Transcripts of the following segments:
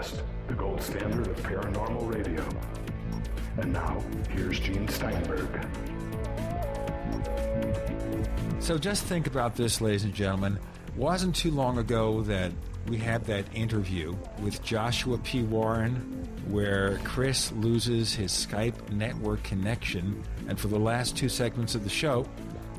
Paracast, the gold standard of paranormal radio. And now, here's Gene Steinberg. So just think about this, ladies and gentlemen. It wasn't too long ago that we had that interview with Joshua P. Warren where Chris loses his Skype network connection, and for the last two segments of the show,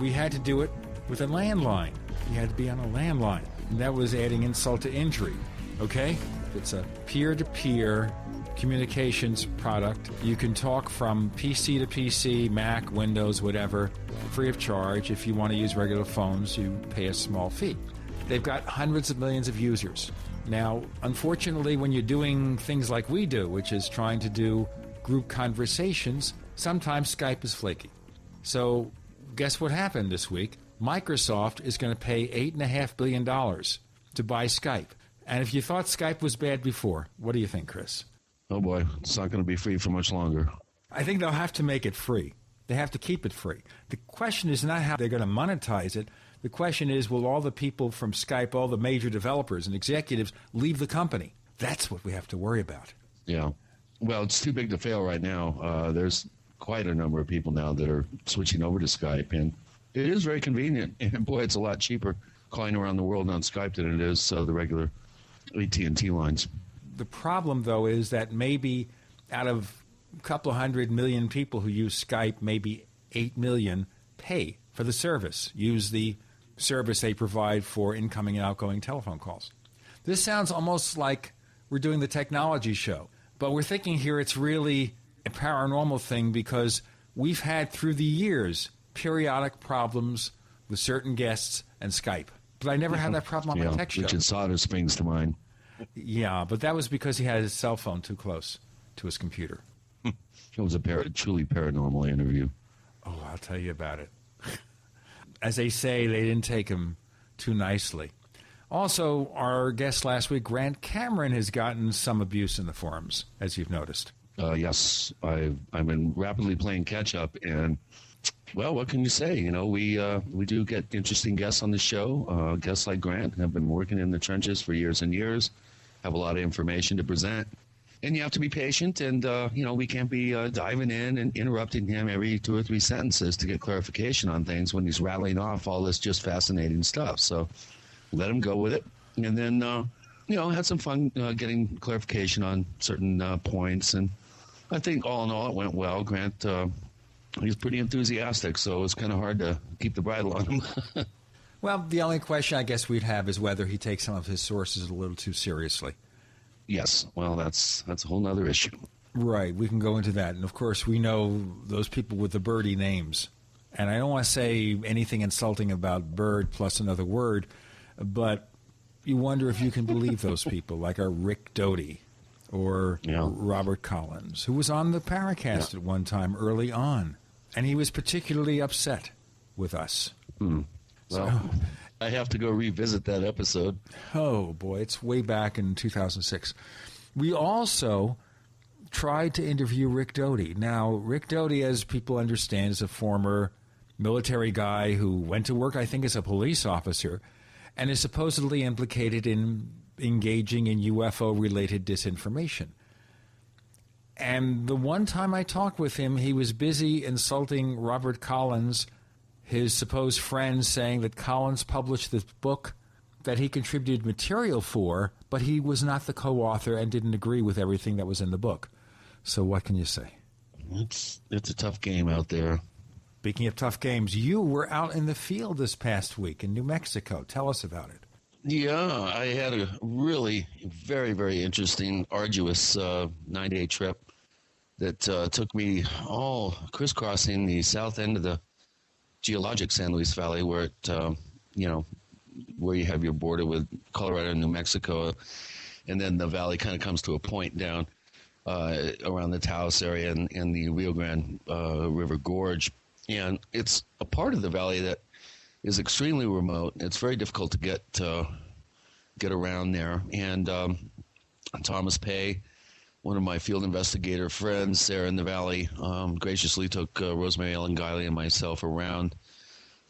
we had to do it with a landline. We had to be on a landline, and that was adding insult to injury, okay? It's a peer-to-peer communications product. You can talk from PC to PC, Mac, Windows, whatever, free of charge. If you want to use regular phones, you pay a small fee. They've got hundreds of millions of users. Now, unfortunately, when you're doing things like we do, which is trying to do group conversations, sometimes Skype is flaky. So, guess what happened this week? Microsoft is going to pay $8.5 billion to buy Skype. And if you thought Skype was bad before, what do you think, Chris? Oh boy, it's not going to be free for much longer. I think they'll have to make it free. They have to keep it free. The question is not how they're going to monetize it. The question is, will all the people from Skype, all the major developers and executives, leave the company? That's what we have to worry about. Yeah. Well, it's too big to fail right now. There's quite a number of people now that are switching over to Skype, and it is very convenient. And boy, it's a lot cheaper calling around the world on Skype than it is the regular AT&T lines. The problem, though, is that maybe out of a couple 100 million people who use Skype, maybe 8 million pay for the service, use the service they provide for incoming and outgoing telephone calls. This sounds almost like we're doing the technology show, but we're thinking here it's really a paranormal thing because we've had through the years periodic problems with certain guests and Skype. But I never had that problem on my tech show. Richard Sauter springs to mind. Yeah, but that was because he had his cell phone too close to his computer. It was a truly paranormal interview. Oh, I'll tell you about it. As they say, they didn't take him too nicely. Also, our guest last week, Grant Cameron, has gotten some abuse in the forums, as you've noticed. Yes, I've been rapidly playing catch-up, and, well, what can you say? You know, we do get interesting guests on the show. Guests like Grant have been working in the trenches for years and years, have a lot of information to present. And you have to be patient, and, we can't be diving in and interrupting him every 2 or 3 sentences to get clarification on things when he's rattling off all this just fascinating stuff. So let him go with it. And then, had some fun getting clarification on certain points. And I think all in all, it went well. Grant, he's pretty enthusiastic, so it's kind of hard to keep the bridle on him. Well, the only question I guess we'd have is whether he takes some of his sources a little too seriously. Yes, well, that's a whole other issue. Right, we can go into that. And, of course, we know those people with the birdie names. And I don't want to say anything insulting about bird plus another word, but you wonder if you can believe those people, like our Rick Doty or Robert Collins, who was on the Paracast at one time early on. And he was particularly upset with us. Well, I have to go revisit that episode. Oh, boy, it's way back in 2006. We also tried to interview Rick Doty. Now, Rick Doty, as people understand, is a former military guy who went to work, I think, as a police officer and is supposedly implicated in engaging in UFO-related disinformation. And the one time I talked with him, he was busy insulting Robert Collins, his supposed friend, saying that Collins published this book that he contributed material for, but he was not the co-author and didn't agree with everything that was in the book. So what can you say? It's a tough game out there. Speaking of tough games, you were out in the field this past week in New Mexico. Tell us about it. Yeah, I had a really very, very interesting, arduous 9-day trip that took me all crisscrossing the south end of the geologic San Luis Valley, where it, where you have your border with Colorado and New Mexico, and then the valley kind of comes to a point down around the Taos area and the Rio Grande River Gorge. And it's a part of the valley that is extremely remote. It's very difficult to get around there. And Thomas Pay, one of my field investigator friends there in the valley, graciously took Rosemary Ellen Guiley and myself around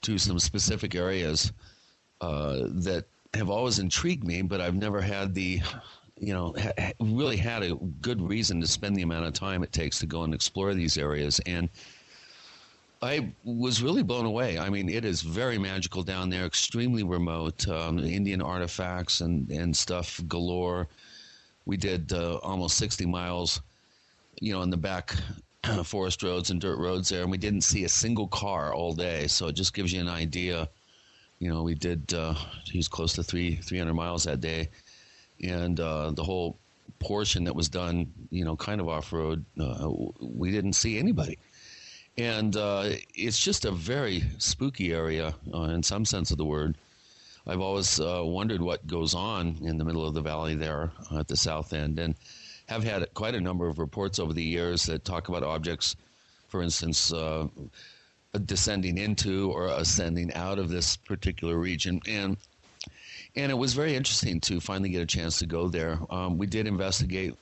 to some specific areas that have always intrigued me, but I've never had the really had a good reason to spend the amount of time it takes to go and explore these areas. And I was really blown away. I mean, it is very magical down there, extremely remote, Indian artifacts and stuff galore. We did almost 60 miles, in the back forest roads and dirt roads there, and we didn't see a single car all day. So it just gives you an idea. We did, close to 300 miles that day. And the whole portion that was done, kind of off-road, we didn't see anybody. And it's just a very spooky area in some sense of the word. I've always wondered what goes on in the middle of the valley there at the south end, and have had quite a number of reports over the years that talk about objects, for instance, descending into or ascending out of this particular region. And it was very interesting to finally get a chance to go there. We did investigate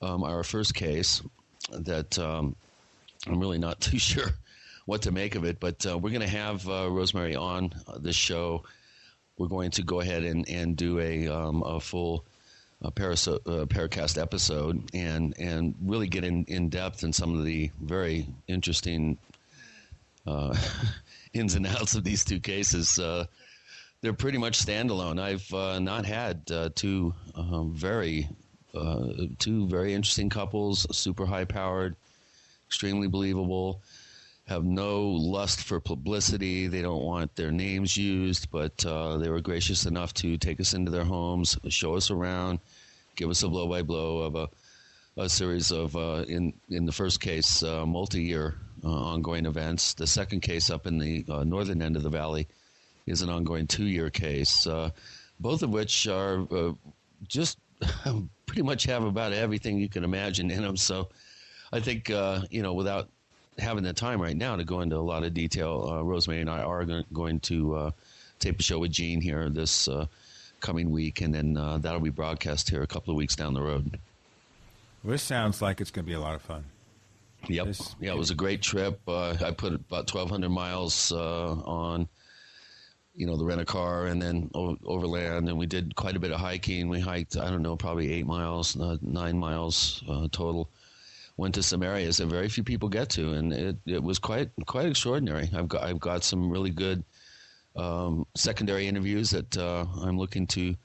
our first case that I'm really not too sure what to make of it, but we're going to have Rosemary on this show. We're going to go ahead and do a full Paracast episode and really get in depth in some of the very interesting ins and outs of these two cases. They're pretty much standalone. I've not had two very interesting couples, super high-powered, extremely believable, have no lust for publicity. They don't want their names used, but they were gracious enough to take us into their homes, show us around, give us a blow-by-blow of a series of, in the first case, multi-year ongoing events. The second case up in the northern end of the valley is an ongoing 2-year case, both of which are just pretty much have about everything you can imagine in them. So I think, without having the time right now to go into a lot of detail, Rosemary and I are going to tape a show with Gene here this coming week, and then that'll be broadcast here a couple of weeks down the road. Well, this sounds like it's going to be a lot of fun. Yep. It was a great trip. I put about 1,200 miles on, the rent-a-car and then overland, and we did quite a bit of hiking. We hiked, probably 8 miles, 9 miles total. Went to some areas that very few people get to, and it was quite extraordinary. I've got some really good secondary interviews that I'm looking to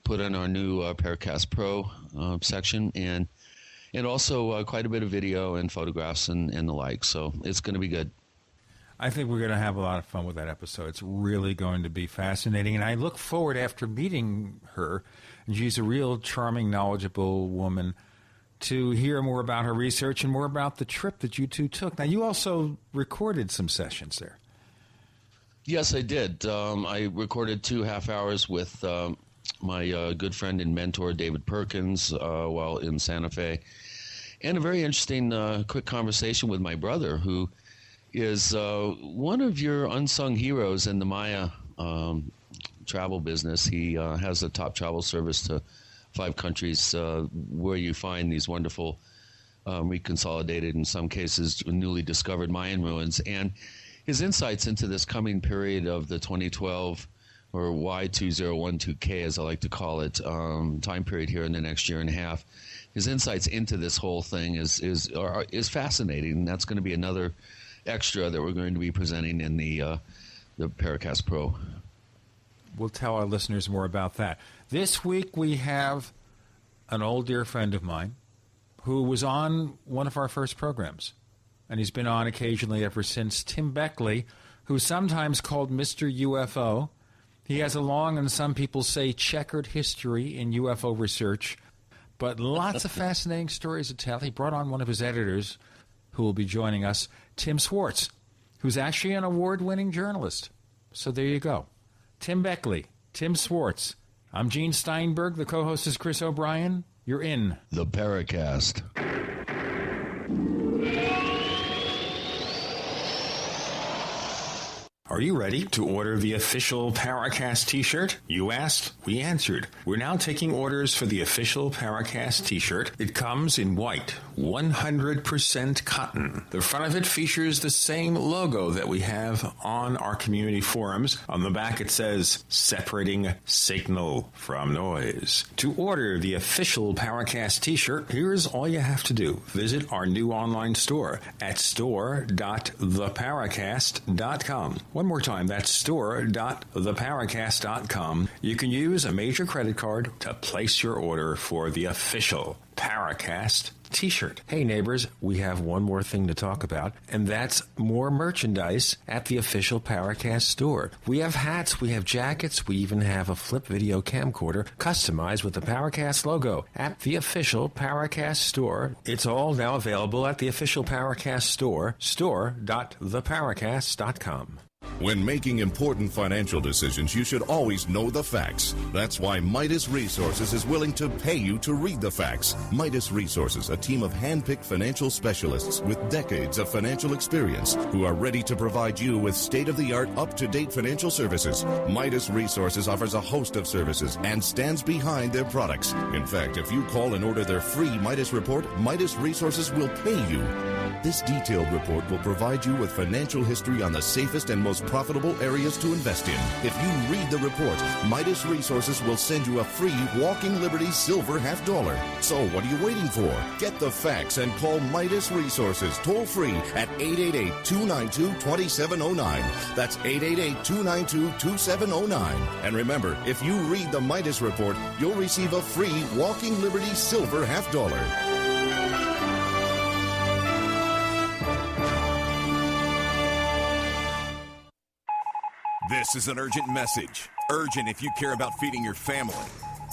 put on our new Paracast Pro section, and also quite a bit of video and photographs and the like. So it's going to be good. I think we're going to have a lot of fun with that episode. It's really going to be fascinating, and I look forward after meeting her, and she's a real charming, knowledgeable woman, to hear more about her research and more about the trip that you two took. Now, you also recorded some sessions there. Yes, I did. I recorded 2 half hours with my good friend and mentor, David Perkins, while in Santa Fe. And a very interesting quick conversation with my brother, who is one of your unsung heroes in the Maya travel business. He has a top travel service to 5 countries where you find these wonderful reconsolidated, in some cases newly discovered Mayan ruins. And his insights into this coming period of the 2012 or Y2012K, as I like to call it, time period here in the next year and a half, his insights into this whole thing is fascinating. And that's going to be another extra that we're going to be presenting in the Paracast Pro. We'll tell our listeners more about that. This week we have an old dear friend of mine who was on one of our first programs, and he's been on occasionally ever since, Tim Beckley, who's sometimes called Mr. UFO. He has a long, and some people say, checkered history in UFO research, but lots of fascinating stories to tell. He brought on one of his editors, who will be joining us, Tim Swartz, who's actually an award-winning journalist. So there you go. Tim Beckley, Tim Swartz. I'm Gene Steinberg. The co-host is Chris O'Brien. You're in the Paracast. Are you ready to order the official Paracast t-shirt? You asked, we answered. We're now taking orders for the official Paracast t-shirt. It comes in white, 100% cotton. The front of it features the same logo that we have on our community forums. On the back it says, separating signal from noise. To order the official Paracast t-shirt, here's all you have to do. Visit our new online store at store.theparacast.com. One more time, that's store.theparacast.com. You can use a major credit card to place your order for the official Paracast t-shirt. Hey neighbors, we have one more thing to talk about, and that's more merchandise at the official Paracast store. We have hats, we have jackets, we even have a flip video camcorder customized with the Paracast logo at the official Paracast store. It's all now available at the official Paracast store, store.theparacast.com. When making important financial decisions, you should always know the facts. That's why Midas Resources is willing to pay you to read the facts. Midas Resources, a team of hand-picked financial specialists with decades of financial experience who are ready to provide you with state-of-the-art, up-to-date financial services. Midas Resources offers a host of services and stands behind their products. In fact, if you call and order their free Midas report, Midas Resources will pay you. This detailed report will provide you with financial history on the safest and most profitable areas to invest in. If you read the report, Midas Resources will send you a free Walking Liberty silver $50. So what are you waiting for? Get the facts and call Midas Resources toll free at 888-292-2709. That's 888-292-2709. And remember, if you read the Midas report, you'll receive a free Walking Liberty silver $50. This is an urgent message. Urgent if you care about feeding your family.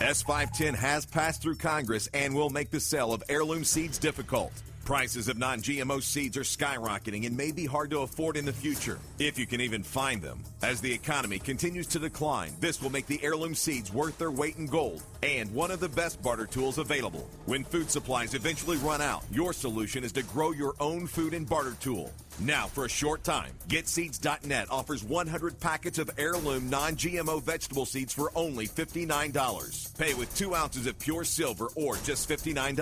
S510 has passed through Congress and will make the sale of heirloom seeds difficult. Prices of non-GMO seeds are skyrocketing and may be hard to afford in the future, if you can even find them. As the economy continues to decline, this will make the heirloom seeds worth their weight in gold and one of the best barter tools available. When food supplies eventually run out, your solution is to grow your own food and barter tool. Now, for a short time, GetSeeds.net offers 100 packets of heirloom non-GMO vegetable seeds for only $59. Pay with 2 ounces of pure silver or just $59.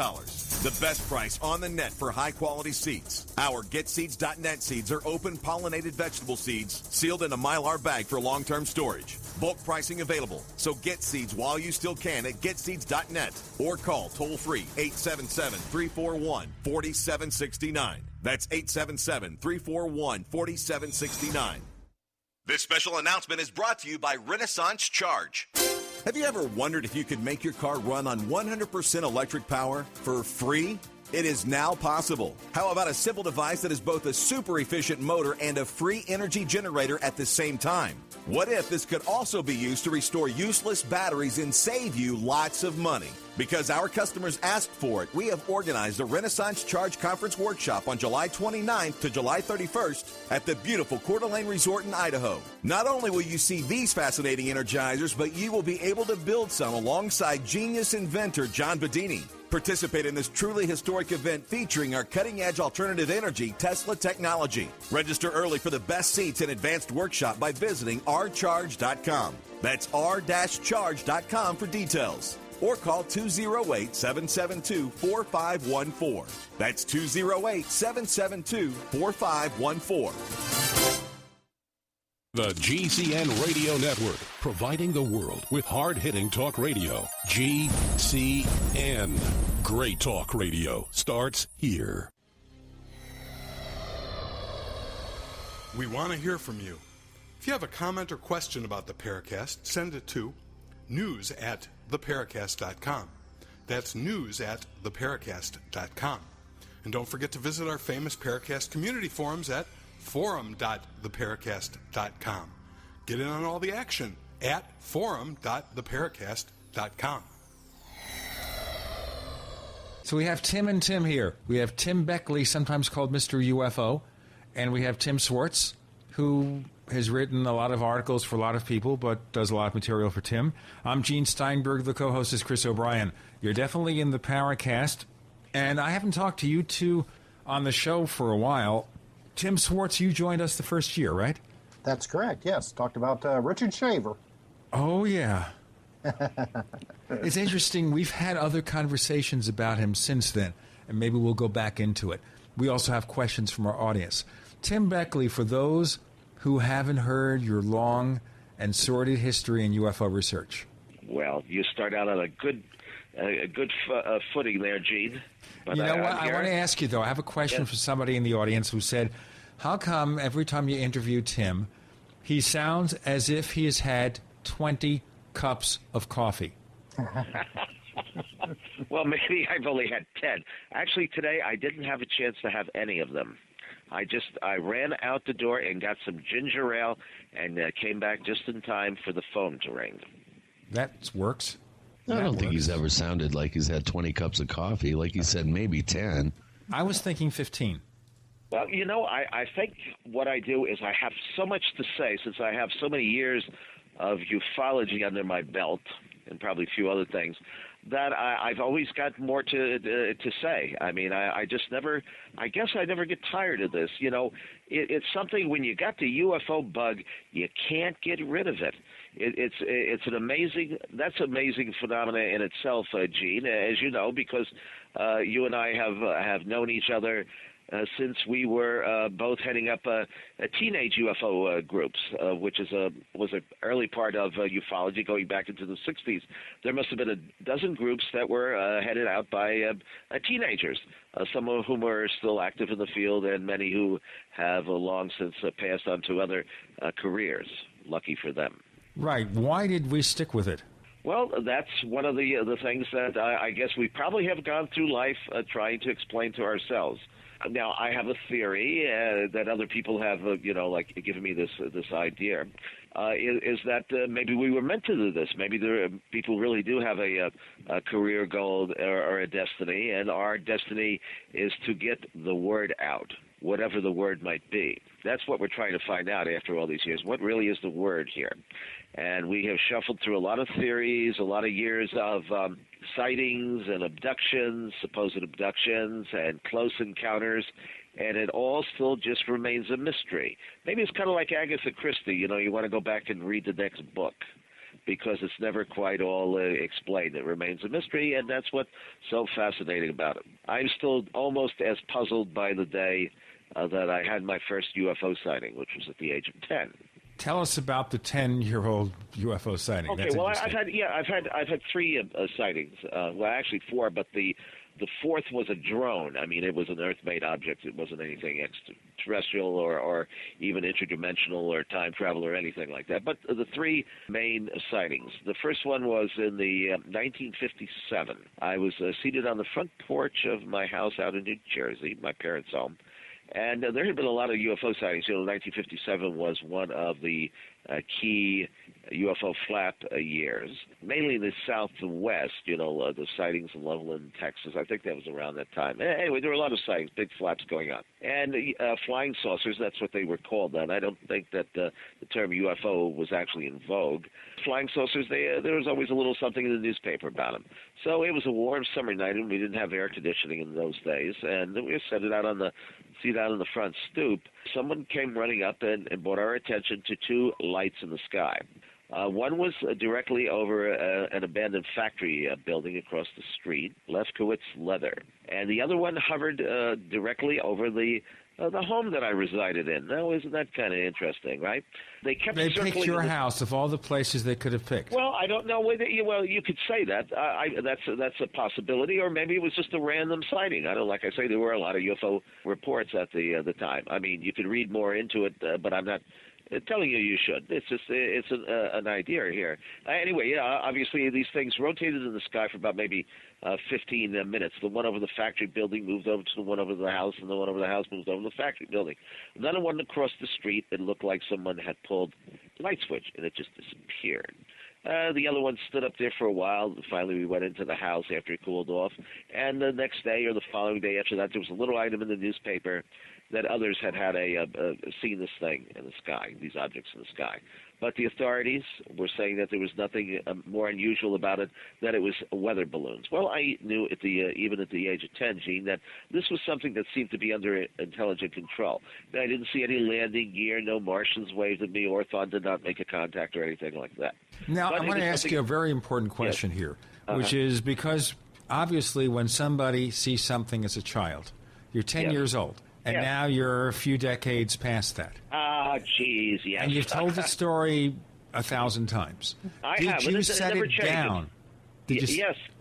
The best price on the net for high-quality seeds. Our GetSeeds.net seeds are open pollinated vegetable seeds sealed in a Mylar bag for long-term storage. Bulk pricing available, so get seeds while you still can at GetSeeds.net or call toll-free 877-341-4769. That's 877-341-4769. This special announcement is brought to you by Renaissance Charge. Have you ever wondered if you could make your car run on 100% electric power for free? It is now possible. How about a simple device that is both a super efficient motor and a free energy generator at the same time? What if this could also be used to restore useless batteries and save you lots of money? Because our customers asked for it, we have organized a Renaissance Charge Conference Workshop on July 29th to July 31st at the beautiful Coeur d'Alene Resort in Idaho. Not only will you see these fascinating energizers, but you will be able to build some alongside genius inventor John Bedini. Participate in this truly historic event featuring our cutting-edge alternative energy Tesla technology. Register early for the best seats and advanced workshop by visiting rcharge.com. That's r-charge.com for details. Or call 208-772-4514. That's 208-772-4514. The GCN Radio Network, providing the world with hard-hitting talk radio. GCN. Great talk radio starts here. We want to hear from you. If you have a comment or question about the Paracast, send it to news@theparacast.com. That's news@theparacast.com. And don't forget to visit our famous Paracast community forums at forum.theparacast.com. Get in on all the action at forum.theparacast.com. So we have Tim and Tim here. We have Tim Beckley, sometimes called Mr. UFO, and we have Tim Swartz, who has written a lot of articles for a lot of people, but does a lot of material for Tim. I'm Gene Steinberg. The co-host is Chris O'Brien. You're definitely in the Paracast, and I haven't talked to you two on the show for a while. Tim Swartz, you joined us the first year, right? That's correct, yes. Talked about Richard Shaver. Oh, yeah. It's interesting. We've had other conversations about him since then, and maybe we'll go back into it. We also have questions from our audience. Tim Beckley, for those who haven't heard your long and sordid history in UFO research. Well, you start out on a good footing there, Gene. But you know what? I want to ask you, though. I have a question for somebody in the audience who said, how come every time you interview Tim, he sounds as if he has had 20 cups of coffee? Well, maybe I've only had 10. Actually, today I didn't have a chance to have any of them. I ran out the door and got some ginger ale and came back just in time for the phone to ring. That works. I don't think he's ever sounded like he's had 20 cups of coffee. Like he said, maybe 10. I was thinking 15. Well, you know, I think what I do is I have so much to say since I have so many years of ufology under my belt and probably a few other things that I've always got more to say. I mean, I just never – I guess I never get tired of this. You know, it's something when you got the UFO bug, you can't get rid of it. It's an amazing – that's an amazing phenomena in itself, Gene, as you know, because you and I have known each other since we were both heading up a teenage UFO groups, which was an early part of ufology going back into the 60s. There must have been a dozen groups that were headed out by teenagers, some of whom are still active in the field and many who have long since passed on to other careers. Lucky for them. Right. Why did we stick with it? Well, that's one of the things that I guess we probably have gone through life trying to explain to ourselves. Now, I have a theory that other people have, like given me this idea, is that maybe we were meant to do this. Maybe people really do have a career goal or a destiny, and our destiny is to get the word out, whatever the word might be. That's what we're trying to find out after all these years. What really is the word here? And we have shuffled through a lot of theories, a lot of years of sightings and abductions, supposed abductions, and close encounters, and it all still just remains a mystery. Maybe it's kind of like Agatha Christie. You know, you want to go back and read the next book because it's never quite all explained. It remains a mystery, and that's what's so fascinating about it. I'm still almost as puzzled by the day that I had my first UFO sighting, which was at the age of 10. Tell us about the 10-year-old UFO sighting. Okay, well, I've had three sightings. Well, actually four, but the fourth was a drone. I mean, it was an Earth-made object. It wasn't anything extraterrestrial or even interdimensional or time travel or anything like that. But the three main sightings. The first one was in the 1957. I was seated on the front porch of my house out in New Jersey, my parents' home. And there had been a lot of UFO sightings. You know, 1957 was one of the key UFO flap years, mainly in the southwest, the sightings in Loveland, Texas. I think that was around that time. Anyway, there were a lot of sightings, big flaps going on. And flying saucers, that's what they were called then. I don't think that the term UFO was actually in vogue. Flying saucers, there was always a little something in the newspaper about them. So it was a warm summer night, and we didn't have air conditioning in those days. And we were set it out on the seat out on the front stoop. Someone came running up and brought our attention to two lights in the sky. One was directly over an abandoned factory building across the street, Lefkowitz Leather. And the other one hovered directly over the home that I resided in. Now, isn't that kind of interesting, right? They picked your house of all the places they could have picked. Well, I don't know whether you could say that. That's a possibility, or maybe it was just a random sighting. I don't. Like I say, there were a lot of UFO reports at the time. I mean, you could read more into it, but I'm not telling you should. It's just an idea here. Anyway, obviously these things rotated in the sky for about maybe 15 minutes. The one over the factory building moved over to the one over the house, and the one over the house moved over to the factory building. Then one across the street, it looked like someone had pulled the light switch, and it just disappeared. The other one stood up there for a while. Finally, we went into the house after it cooled off. And the next day or the following day after that, there was a little item in the newspaper that others had seen this thing in the sky, these objects in the sky. But the authorities were saying that there was nothing more unusual about it, that it was weather balloons. Well, I knew even at the age of 10, Gene, that this was something that seemed to be under intelligent control. I didn't see any landing gear, no Martians waved at me, Orthon did not make a contact or anything like that. Now, I want to ask you a very important question here, which is because obviously when somebody sees something as a child, you're 10 years old. And now you're a few decades past that. Geez, yes. And you've told the story 1,000 times. I Did have. you It set never it changes. down?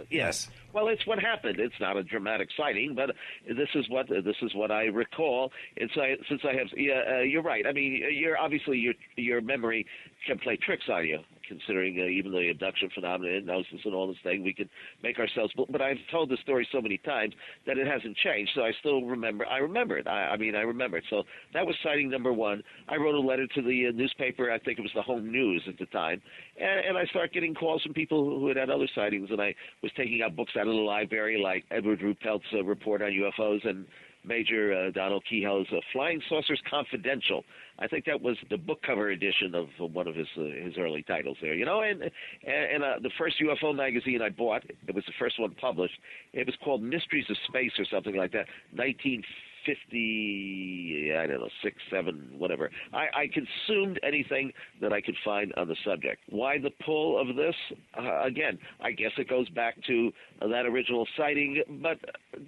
Yes. Well, it's what happened. It's not a dramatic sighting, but this is what I recall. And so since I have, you're right. I mean, your memory can play tricks on you. Considering even the abduction phenomenon, hypnosis, and all this thing, we can make ourselves. But I've told the story so many times that it hasn't changed. So I still remember. I remember it. I remember it. So that was sighting number one. I wrote a letter to the newspaper. I think it was the Home News at the time, and I started getting calls from people who had other sightings. And I was taking out books out of the library, like Edward Ruppelt's report on UFOs and Major Donald Keyhoe's Flying Saucers Confidential. I think that was the book cover edition of one of his early titles there, and the first UFO magazine I bought, it was the first one published. It was called Mysteries of Space or something like that, 1950, I don't know, 6, 7, whatever. I consumed anything that I could find on the subject. Why the pull of this? Again, I guess it goes back to that original sighting, but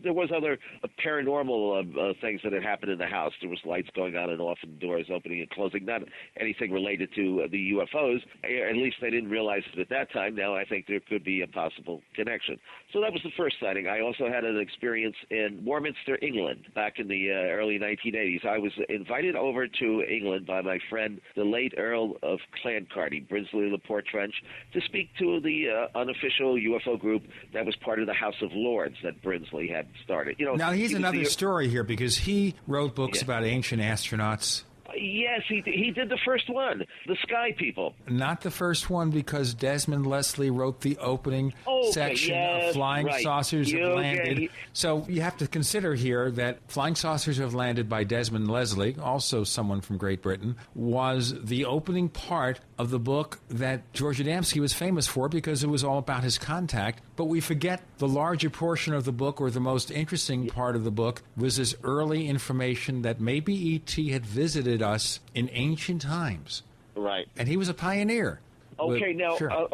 there was other paranormal things that had happened in the house. There was lights going on and off and doors opening and closing, not anything related to the UFOs. At least they didn't realize it at that time. Now I think there could be a possible connection. So that was the first sighting. I also had an experience in Warminster, England, back in the early 1980s. I was invited over to England by my friend, the late Earl of Clancarty, Brinsley Laporte Trench, to speak to the unofficial UFO group that was part of the House of Lords that Brinsley had started. Now, he's another story here because he wrote books about ancient astronauts. Yes, he did the first one, The Sky People. Not the first one, because Desmond Leslie wrote the opening section of Flying Saucers Have Landed. So you have to consider here that Flying Saucers Have Landed by Desmond Leslie, also someone from Great Britain, was the opening part of the book that George Adamski was famous for because it was all about his contact. But we forget the larger portion of the book, or the most interesting part of the book, was this early information that maybe E.T. had visited us in ancient times. Right. And he was a pioneer. Okay, Sure.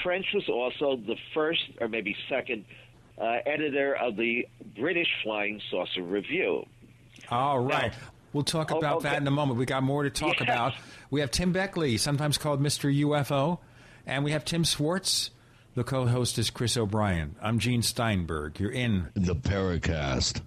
Trench was also the first, or maybe second, editor of the British Flying Saucer Review. All right. We'll talk about that in a moment. We got more to talk about. We have Tim Beckley, sometimes called Mr. UFO, and we have Tim Swartz. The co-host is Chris O'Brien. I'm Gene Steinberg. You're in the Paracast.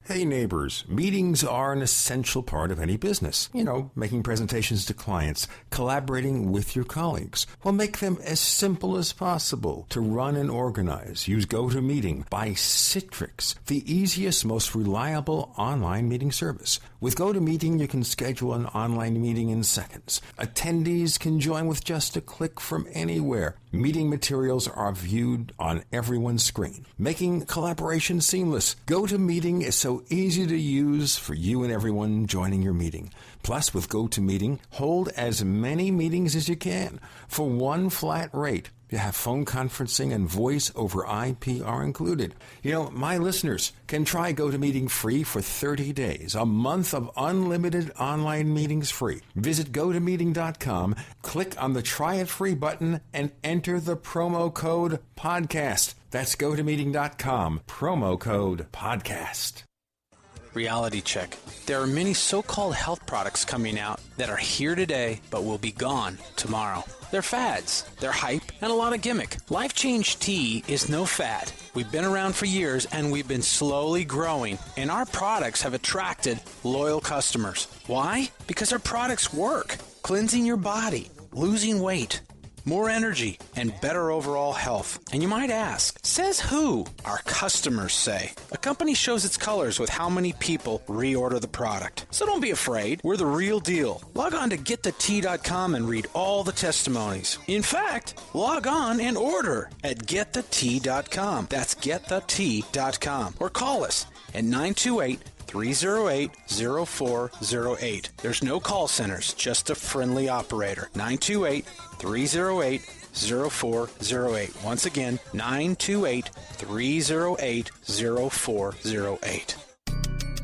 Hey neighbors, meetings are an essential part of any business. You know, making presentations to clients, collaborating with your colleagues. Well, make them as simple as possible to run and organize. Use GoToMeeting by Citrix, the easiest, most reliable online meeting service. With GoToMeeting, you can schedule an online meeting in seconds. Attendees can join with just a click from anywhere. Meeting materials are viewed on everyone's screen, making collaboration seamless. GoToMeeting is so easy to use for you and everyone joining your meeting. Plus, with GoToMeeting, hold as many meetings as you can for one flat rate. You have phone conferencing and voice over IP are included. You know, my listeners can try GoToMeeting free for 30 days, a month of unlimited online meetings free. Visit GoToMeeting.com, click on the Try It Free button, and enter the promo code PODCAST. That's GoToMeeting.com, promo code PODCAST. Reality check. There are many so-called health products coming out that are here today but will be gone tomorrow. They're fads, they're hype, and a lot of gimmick. Life Change Tea is no fad. We've been around for years and we've been slowly growing, and our products have attracted loyal customers. Why? Because our products work. Cleansing your body, losing weight, more energy, and better overall health. And you might ask, says who? Our customers say. A company shows its colors with how many people reorder the product. So don't be afraid. We're the real deal. Log on to getthetea.com and read all the testimonies. In fact, log on and order at getthetea.com. That's getthetea.com. Or call us at 928-308-0408. There's no call centers, just a friendly operator. 928-308-0408. Once again, 928-308-0408.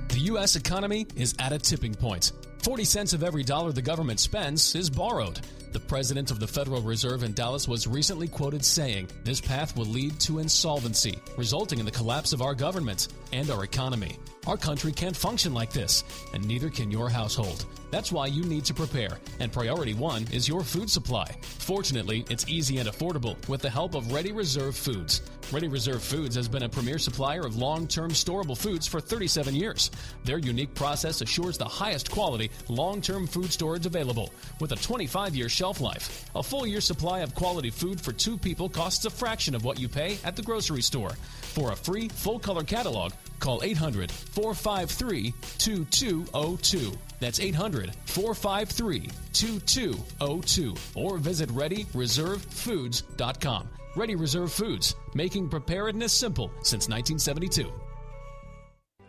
The U.S. economy is at a tipping point. 40 cents of every dollar the government spends is borrowed. The president of the Federal Reserve in Dallas was recently quoted saying, "This path will lead to insolvency, resulting in the collapse of our government and our economy. Our country can't function like this, and neither can your household. That's why you need to prepare, and priority one is your food supply. Fortunately, it's easy and affordable with the help of Ready Reserve Foods. Ready Reserve Foods has been a premier supplier of long-term storable foods for 37 years. Their unique process assures the highest quality, long-term food storage available with a 25-year shelf life. A full year supply of quality food for 2 people costs a fraction of what you pay at the grocery store. For a free, full-color catalog, call 800-453-2202. That's 800-453-2202. Or visit ReadyReserveFoods.com. Ready Reserve Foods, making preparedness simple since 1972.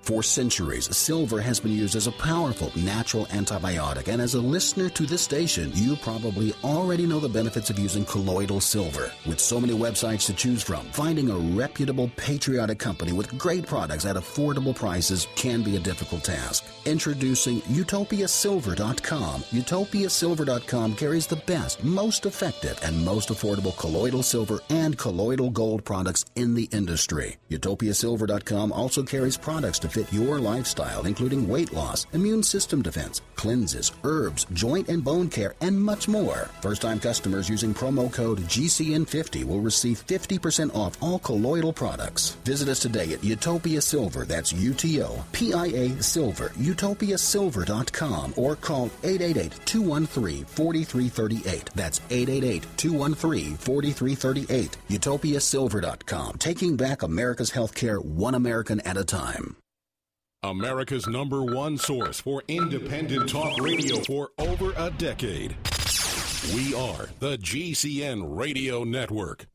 For centuries, silver has been used as a powerful natural antibiotic, and as a listener to this station, you probably already know the benefits of using colloidal silver. With so many websites to choose from, finding a reputable, patriotic company with great products at affordable prices can be a difficult task. Introducing UtopiaSilver.com. UtopiaSilver.com carries the best, most effective, and most affordable colloidal silver and colloidal gold products in the industry. UtopiaSilver.com also carries products to fit your lifestyle, including weight loss, immune system defense, cleanses, herbs, joint and bone care, and much more. First-time customers using promo code GCN50 will receive 50% off all colloidal products. Visit us today at Utopia Silver, that's UTOPIA Silver, utopiasilver.com, or call 888-213-4338. That's 888-213-4338. UtopiaSilver.com, taking back America's healthcare one American at a time. America's #1 source for independent talk radio for over a decade. We are the GCN Radio Network.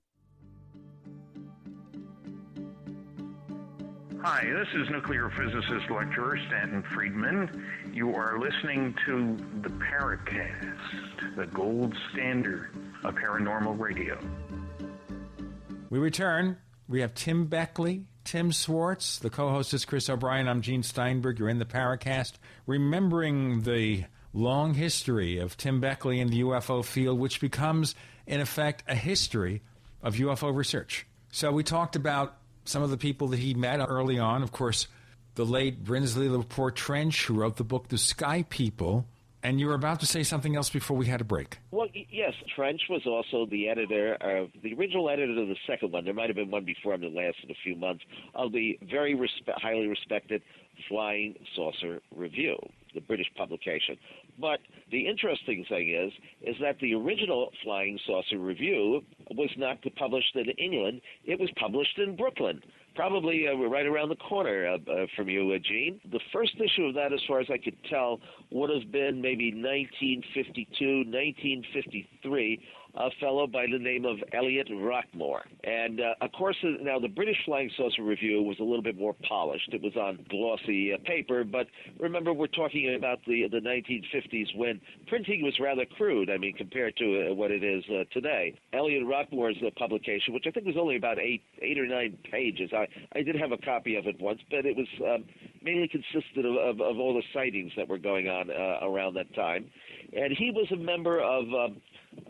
Hi, this is nuclear physicist lecturer Stanton Friedman. You are listening to the Paracast, the gold standard of paranormal radio. We return. We have Tim Beckley, Tim Swartz. The co-host is Chris O'Brien. I'm Gene Steinberg. You're in the Paracast. Remembering the long history of Tim Beckley in the UFO field, which becomes, in effect, a history of UFO research. So we talked about some of the people that he met early on. Of course, the late Brinsley Laporte Trench, who wrote the book The Sky People. And you were about to say something else before we had a break. Well, yes, Trench was also the editor of the original editor of the second one. There might have been one before him that lasted a few months, of the very highly respected Flying Saucer Review, the British publication. But the interesting thing is that the original Flying Saucer Review was not published in England. It was published in Brooklyn. Probably right around the corner from you, Gene. The first issue of that, as far as I could tell, would have been maybe 1952, 1953, a fellow by the name of Elliot Rockmore. And, of course, now the British Flying Saucer Review was a little bit more polished. It was on glossy paper, but remember, we're talking about the 1950s when printing was rather crude, I mean, compared to what it is today. Elliot Rockmore's publication, which I think was only about eight or nine pages. I did have a copy of it once, but it was mainly consisted of all the sightings that were going on around that time. And he was a member of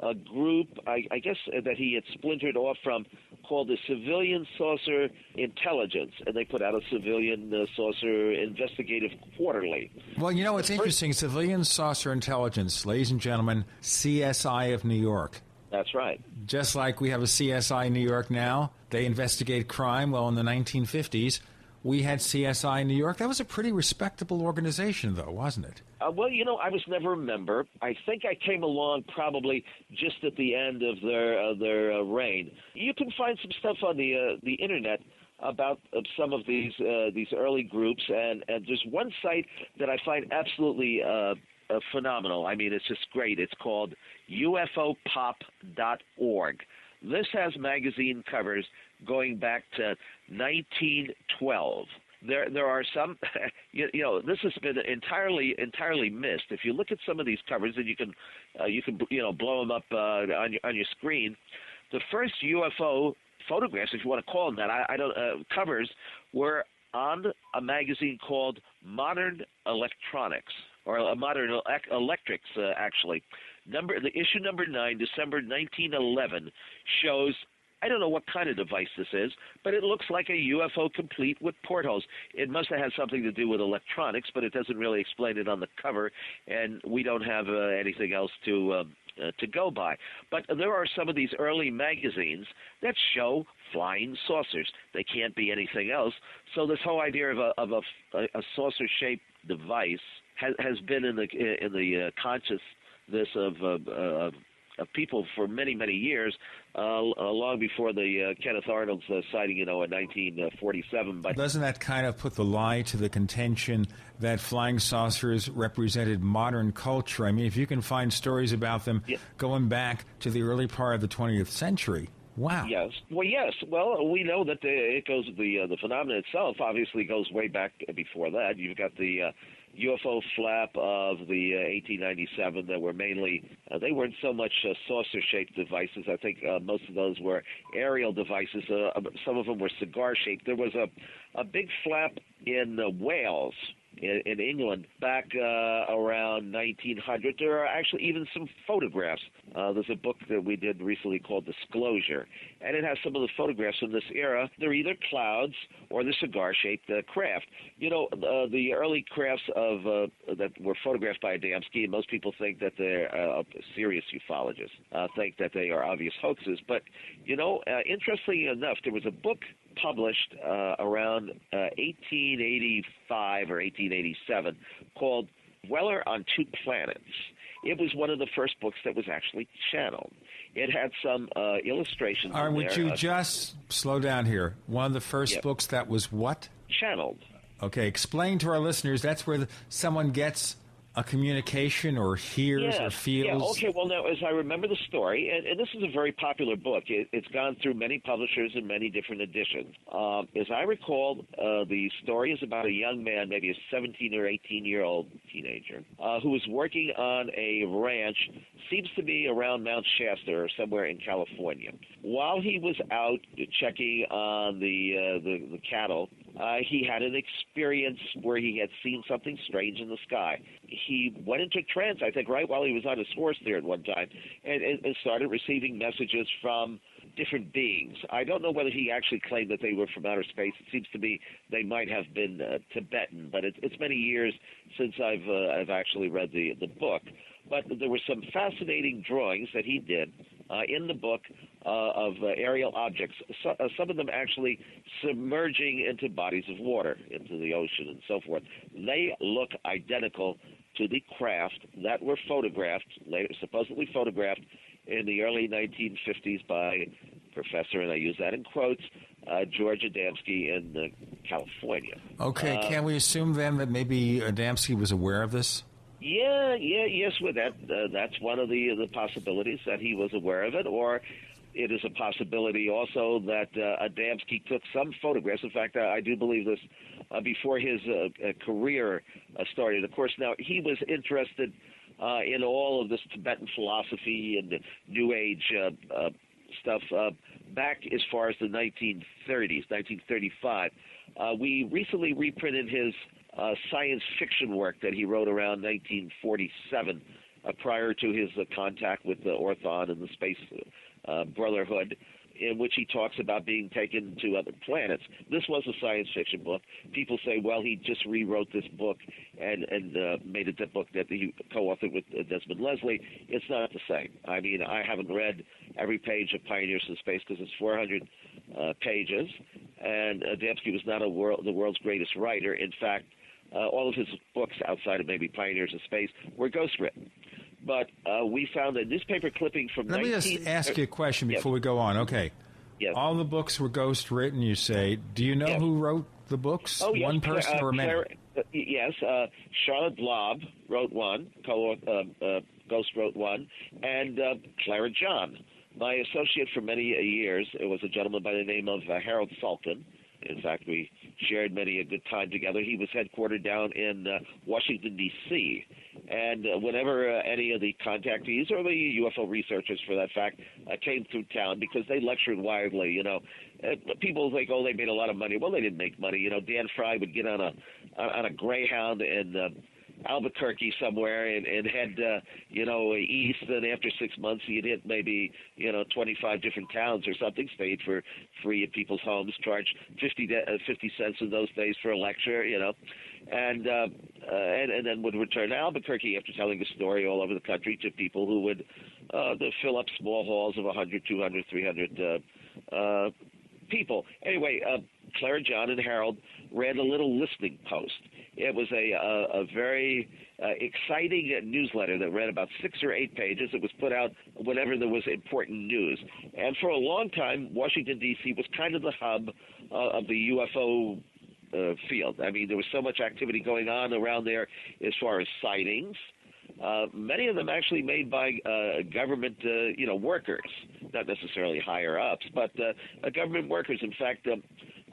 a group, I guess, that he had splintered off from, called the Civilian Saucer Intelligence, and they put out a Civilian Saucer Investigative Quarterly. Well, you know what's interesting? Civilian Saucer Intelligence, ladies and gentlemen, CSI of New York. That's right. Just like we have a CSI in New York now, they investigate crime. Well, in the 1950s, we had CSI in New York. That was a pretty respectable organization, though, wasn't it? Well, I was never a member. I think I came along probably just at the end of their reign. You can find some stuff on the internet about some of these early groups, and there's one site that I find absolutely phenomenal. I mean, it's just great. It's called UFOpop.org. This has magazine covers going back to 1912. There are some, this has been entirely missed. If you look at some of these covers, and you can blow them up on your screen. The first UFO photographs, if you want to call them that, covers were on a magazine called Modern Electronics, or Modern Electrics, actually. The issue number 9, December 1911, shows, I don't know what kind of device this is, but it looks like a UFO complete with portholes. It must have had something to do with electronics, but it doesn't really explain it on the cover, and we don't have anything else to go by. But there are some of these early magazines that show flying saucers. They can't be anything else. So this whole idea of a saucer-shaped device has been in the consciousness of people for many, many years, long before the Kenneth Arnold's sighting, in 1947. But doesn't that kind of put the lie to the contention that flying saucers represented modern culture? I mean, if you can find stories about them going back to the early part of the 20th century. Wow. Yes. Well, yes. Well, we know that the phenomenon itself obviously goes way back before that. You've got the UFO flap of the 1897 that were mainly, they weren't so much saucer-shaped devices. I think most of those were aerial devices. Some of them were cigar-shaped. There was a big flap in Wales, in England, back around 1900. There are actually even some photographs. There's a book that we did recently called Disclosure, and it has some of the photographs from this era. They're either clouds or the cigar-shaped craft. The early crafts that were photographed by Adamski, and most people think that they're serious ufologists, think that they are obvious hoaxes. But, interestingly enough, there was a book published around 1885 or 1887 called Weller on Two Planets. It was one of the first books that was actually channeled. It had some illustrations. All right, would there. you just slow down here? One of the first books that was what? Channeled. Okay, explain to our listeners, that's where someone gets a communication or hears or feels? Yeah, okay. Well, now, as I remember the story, and this is a very popular book. It's gone through many publishers and many different editions. As I recall, the story is about a young man, maybe a 17 or 18-year-old teenager, who was working on a ranch, seems to be around Mount Shasta or somewhere in California. While he was out checking on the cattle, he had an experience where he had seen something strange in the sky. He went into trance, I think, right while he was on his horse there at one time, and started receiving messages from different beings. I don't know whether he actually claimed that they were from outer space. It seems to me they might have been Tibetan, but it's many years since I've actually read the book. But there were some fascinating drawings that he did in the book of aerial objects, some of them actually submerging into bodies of water, into the ocean and so forth. They look identical to the craft that were photographed, later supposedly photographed, in the early 1950s by Professor, and I use that in quotes, George Adamski in California. Okay, can we assume then that maybe Adamski was aware of this? Yes, with that, that's one of the possibilities, that he was aware of it, or it is a possibility also that Adamski took some photographs. In fact, I do believe this before his career started. Of course, now he was interested in all of this Tibetan philosophy and the New Age stuff back as far as the 1930s, 1935. We recently reprinted his science fiction work that he wrote around 1947, prior to his contact with the Orthon and the Space Brotherhood, in which he talks about being taken to other planets. This was a science fiction book. People say, well, he just rewrote this book and made it the book that he co-authored with Desmond Leslie. It's not the same. I mean, I haven't read every page of Pioneers in Space because it's 400 pages, and Adamski was not the world's greatest writer. In fact, all of his books, outside of maybe Pioneers of Space, were ghostwritten. But we found a newspaper clipping from Let me just ask you a question before we go on. Okay. Yes. All the books were ghost-written, you say. Do you know who wrote the books? Oh, yes. One person or many? Yes. Charlotte Blob wrote one, Ghost wrote one, and Clara John. My associate for many years, it was a gentleman by the name of Harold Sultan. In fact, we shared many a good time together. He was headquartered down in Washington, D.C., and whenever any of the contactees or the UFO researchers, for that fact, came through town, because they lectured widely, you know, people think, oh, they made a lot of money. Well, they didn't make money. You know, Dan Fry would get on a Greyhound in Albuquerque somewhere and head, east, and after 6 months he'd hit maybe, 25 different towns or something, stayed for free at people's homes, charged 50 cents in those days for a lecture, and then would return to Albuquerque after telling the story all over the country to people who would fill up small halls of 100, 200, 300 people. Anyway, Clara John and Harold ran a little listening post. It was a very exciting newsletter that ran about 6 or 8 pages. It was put out whenever there was important news. And for a long time, Washington, D.C. was kind of the hub of the UFO field. I mean, there was so much activity going on around there as far as sightings. Many of them actually made by government, workers, not necessarily higher ups, but government workers. In fact,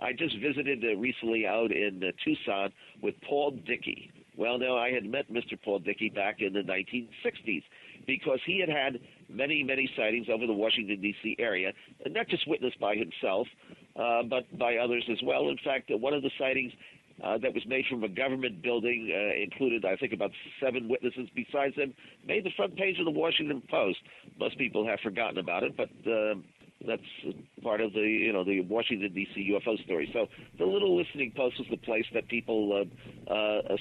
I just visited recently out in Tucson with Paul Dickey. Well, now, I had met Mr. Paul Dickey back in the 1960s because he had many, many sightings over the Washington, D.C. area, and not just witnessed by himself, but by others as well. In fact, one of the sightings that was made from a government building included, I think, about 7 witnesses besides him, made the front page of the Washington Post. Most people have forgotten about it, but that's part of the Washington, D.C. UFO story. So the little listening post was the place that people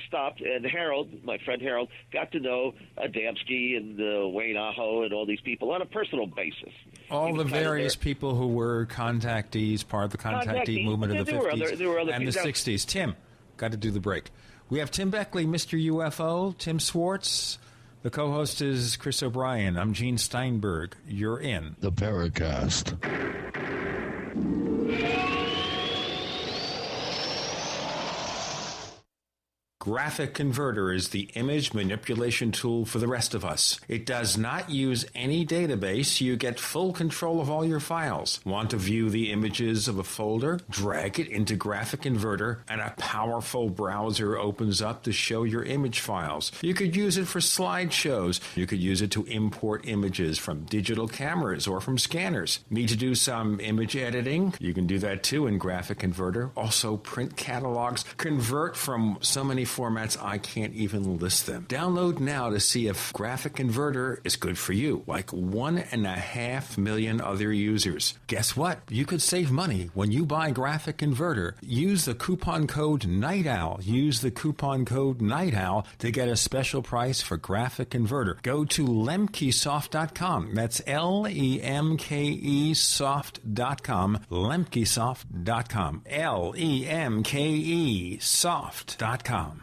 stopped, and Harold, my friend Harold, got to know Adamski and Wayne Aho and all these people on a personal basis. All the various people who were contactees, part of the contactee movement of the 50s there were other and the 60s. Tim, got to do the break. We have Tim Beckley, Mr. UFO, Tim Swartz. The co-host is Chris O'Brien. I'm Gene Steinberg. You're in the Paracast. Graphic Converter is the image manipulation tool for the rest of us. It does not use any database. You get full control of all your files. Want to view the images of a folder? Drag it into Graphic Converter, and a powerful browser opens up to show your image files. You could use it for slideshows. You could use it to import images from digital cameras or from scanners. Need to do some image editing? You can do that too in Graphic Converter. Also print catalogs. Convert from so many formats I can't even list them. Download now to see if Graphic Converter is good for you, like 1.5 million other users. Guess what? You could save money when you buy Graphic Converter. Use the coupon code Night Owl. Use the coupon code Night Owl to get a special price for Graphic Converter. Go to lemkesoft.com. That's LEMKEsoft.com. Lemkesoft.com. LEMKEsoft.com.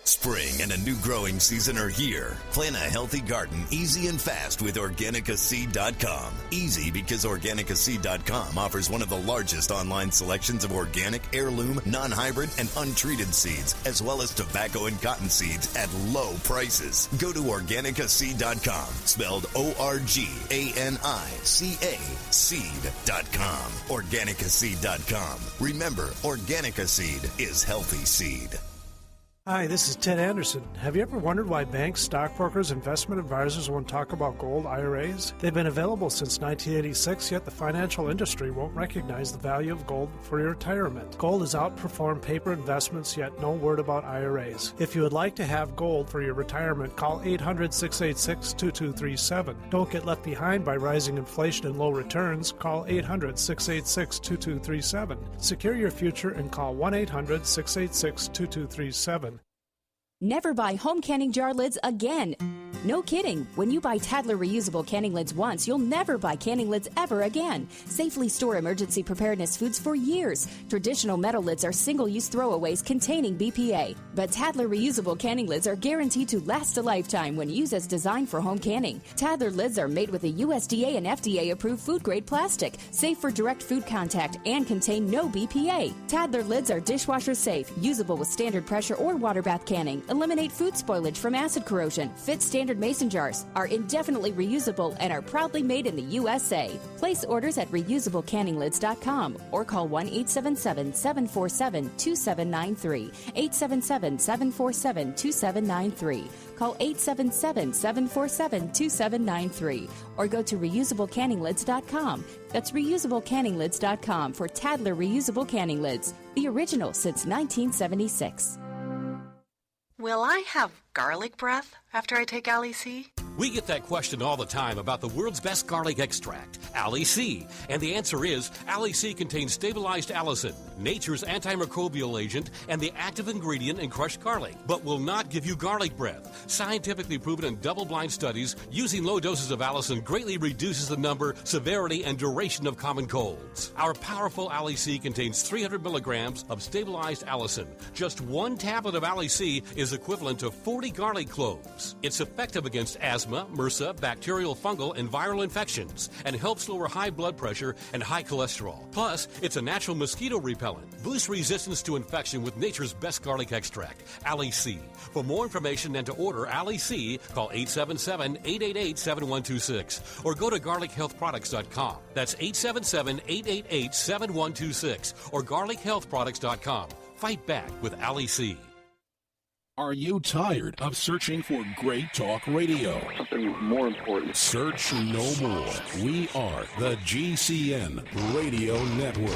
Spring and a new growing season are here. Plan a healthy garden easy and fast with OrganicaSeed.com. Easy because OrganicaSeed.com offers one of the largest online selections of organic, heirloom, non-hybrid, and untreated seeds, as well as tobacco and cotton seeds at low prices. Go to OrganicaSeed.com, spelled ORGANICA, seed.com. OrganicaSeed.com. Remember, Organica Seed is healthy seed. Hi, this is Ted Anderson. Have you ever wondered why banks, stockbrokers, investment advisors won't talk about gold IRAs? They've been available since 1986, yet the financial industry won't recognize the value of gold for your retirement. Gold has outperformed paper investments, yet no word about IRAs. If you would like to have gold for your retirement, call 800-686-2237. Don't get left behind by rising inflation and low returns. Call 800-686-2237. Secure your future and call 1-800-686-2237. Never buy home canning jar lids again. No kidding. When you buy Tadler reusable canning lids once, you'll never buy canning lids ever again. Safely store emergency preparedness foods for years. Traditional metal lids are single-use throwaways containing BPA. But Tadler reusable canning lids are guaranteed to last a lifetime when used as designed for home canning. Tadler lids are made with a USDA and FDA-approved food-grade plastic, safe for direct food contact, and contain no BPA. Tadler lids are dishwasher safe, usable with standard pressure or water bath canning, eliminate food spoilage from acid corrosion, fit standard mason jars, are indefinitely reusable, and are proudly made in the USA. Place orders at reusablecanninglids.com or call 1-877-747-2793. 877-747-2793. Call 877-747-2793 or go to reusablecanninglids.com. That's reusablecanninglids.com for Tadler reusable canning lids, the original since 1976. Will I have garlic breath after I take Ali-C? We get that question all the time about the world's best garlic extract, Ali-C. And the answer is, Ali-C contains stabilized allicin, nature's antimicrobial agent, and the active ingredient in crushed garlic, but will not give you garlic breath. Scientifically proven in double-blind studies, using low doses of allicin greatly reduces the number, severity, and duration of common colds. Our powerful Ali-C contains 300 milligrams of stabilized allicin. Just one tablet of Ali-C is equivalent to 40 garlic cloves. It's effective against asthma, MRSA, bacterial, fungal, and viral infections, and helps lower high blood pressure and high cholesterol. Plus, it's a natural mosquito repellent. Boost resistance to infection with nature's best garlic extract, Ali-C. For more information and to order Ali-C, call 877-888-7126 or go to garlichealthproducts.com. That's 877-888-7126 or garlichealthproducts.com. Fight back with Ali-C. Are you tired of searching for great talk radio? Something more important. Search no more. We are the GCN Radio Network.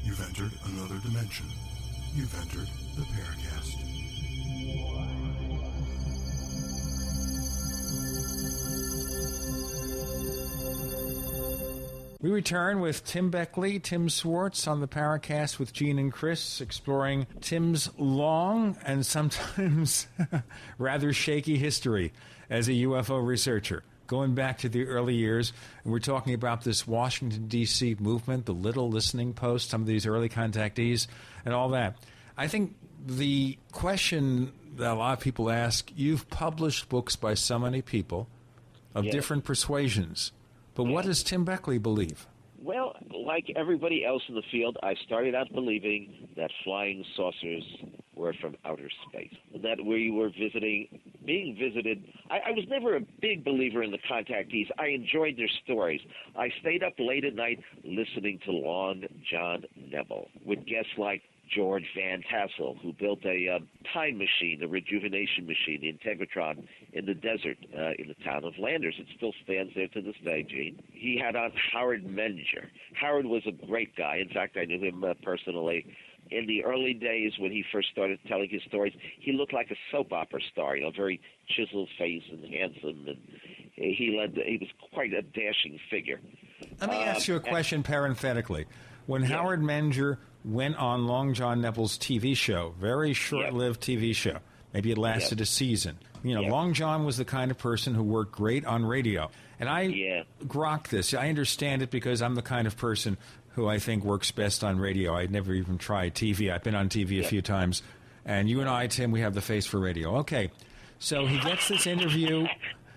You've entered another dimension. You've entered the Paracast. We return with Tim Beckley, Tim Swartz on the Paracast with Gene and Chris, exploring Tim's long and sometimes rather shaky history as a UFO researcher, going back to the early years. And we're talking about this Washington, D.C. movement, the Little Listening Post, some of these early contactees, and all that. I think the question that a lot of people ask, you've published books by so many people of different persuasions. But what does Tim Beckley believe? Well, like everybody else in the field, I started out believing that flying saucers were from outer space, that we were being visited. I was never a big believer in the contactees. I enjoyed their stories. I stayed up late at night listening to Long John Neville with guests like George Van Tassel, who built a time machine, the rejuvenation machine, the Integratron, in the desert in the town of Landers. It still stands there to this day, Gene. He had on Howard Menger. Howard was a great guy. In fact, I knew him personally. In the early days when he first started telling his stories, he looked like a soap opera star, very chiseled face and handsome, and he was quite a dashing figure. Let me ask you a question parenthetically. When Howard Menger went on Long John Neville's TV show, very short-lived TV show, maybe it lasted a season. Long John was the kind of person who worked great on radio. And I grok this. I understand it because I'm the kind of person who I think works best on radio. I'd never even tried TV. I've been on TV a few times. And you and I, Tim, we have the face for radio. Okay, so he gets this interview.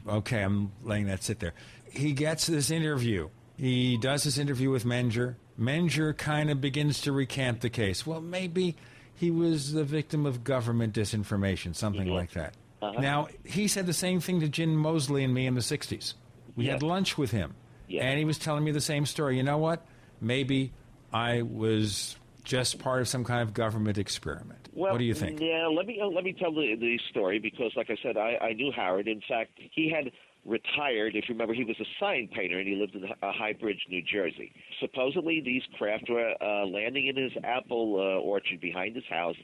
Okay, I'm letting that sit there. He gets this interview. He does this interview with Menger. Menger kind of begins to recant the case. Well, maybe he was the victim of government disinformation, something like that. Now, he said the same thing to Jim Moseley and me in the 60s. We had lunch with him, and he was telling me the same story. You know what? Maybe I was just part of some kind of government experiment. Well, what do you think? Yeah, let me tell the story because, like I said, I knew Howard. In fact, he had retired. If you remember, he was a sign painter, and he lived in High Bridge, New Jersey. Supposedly, these craft were landing in his apple orchard behind his house.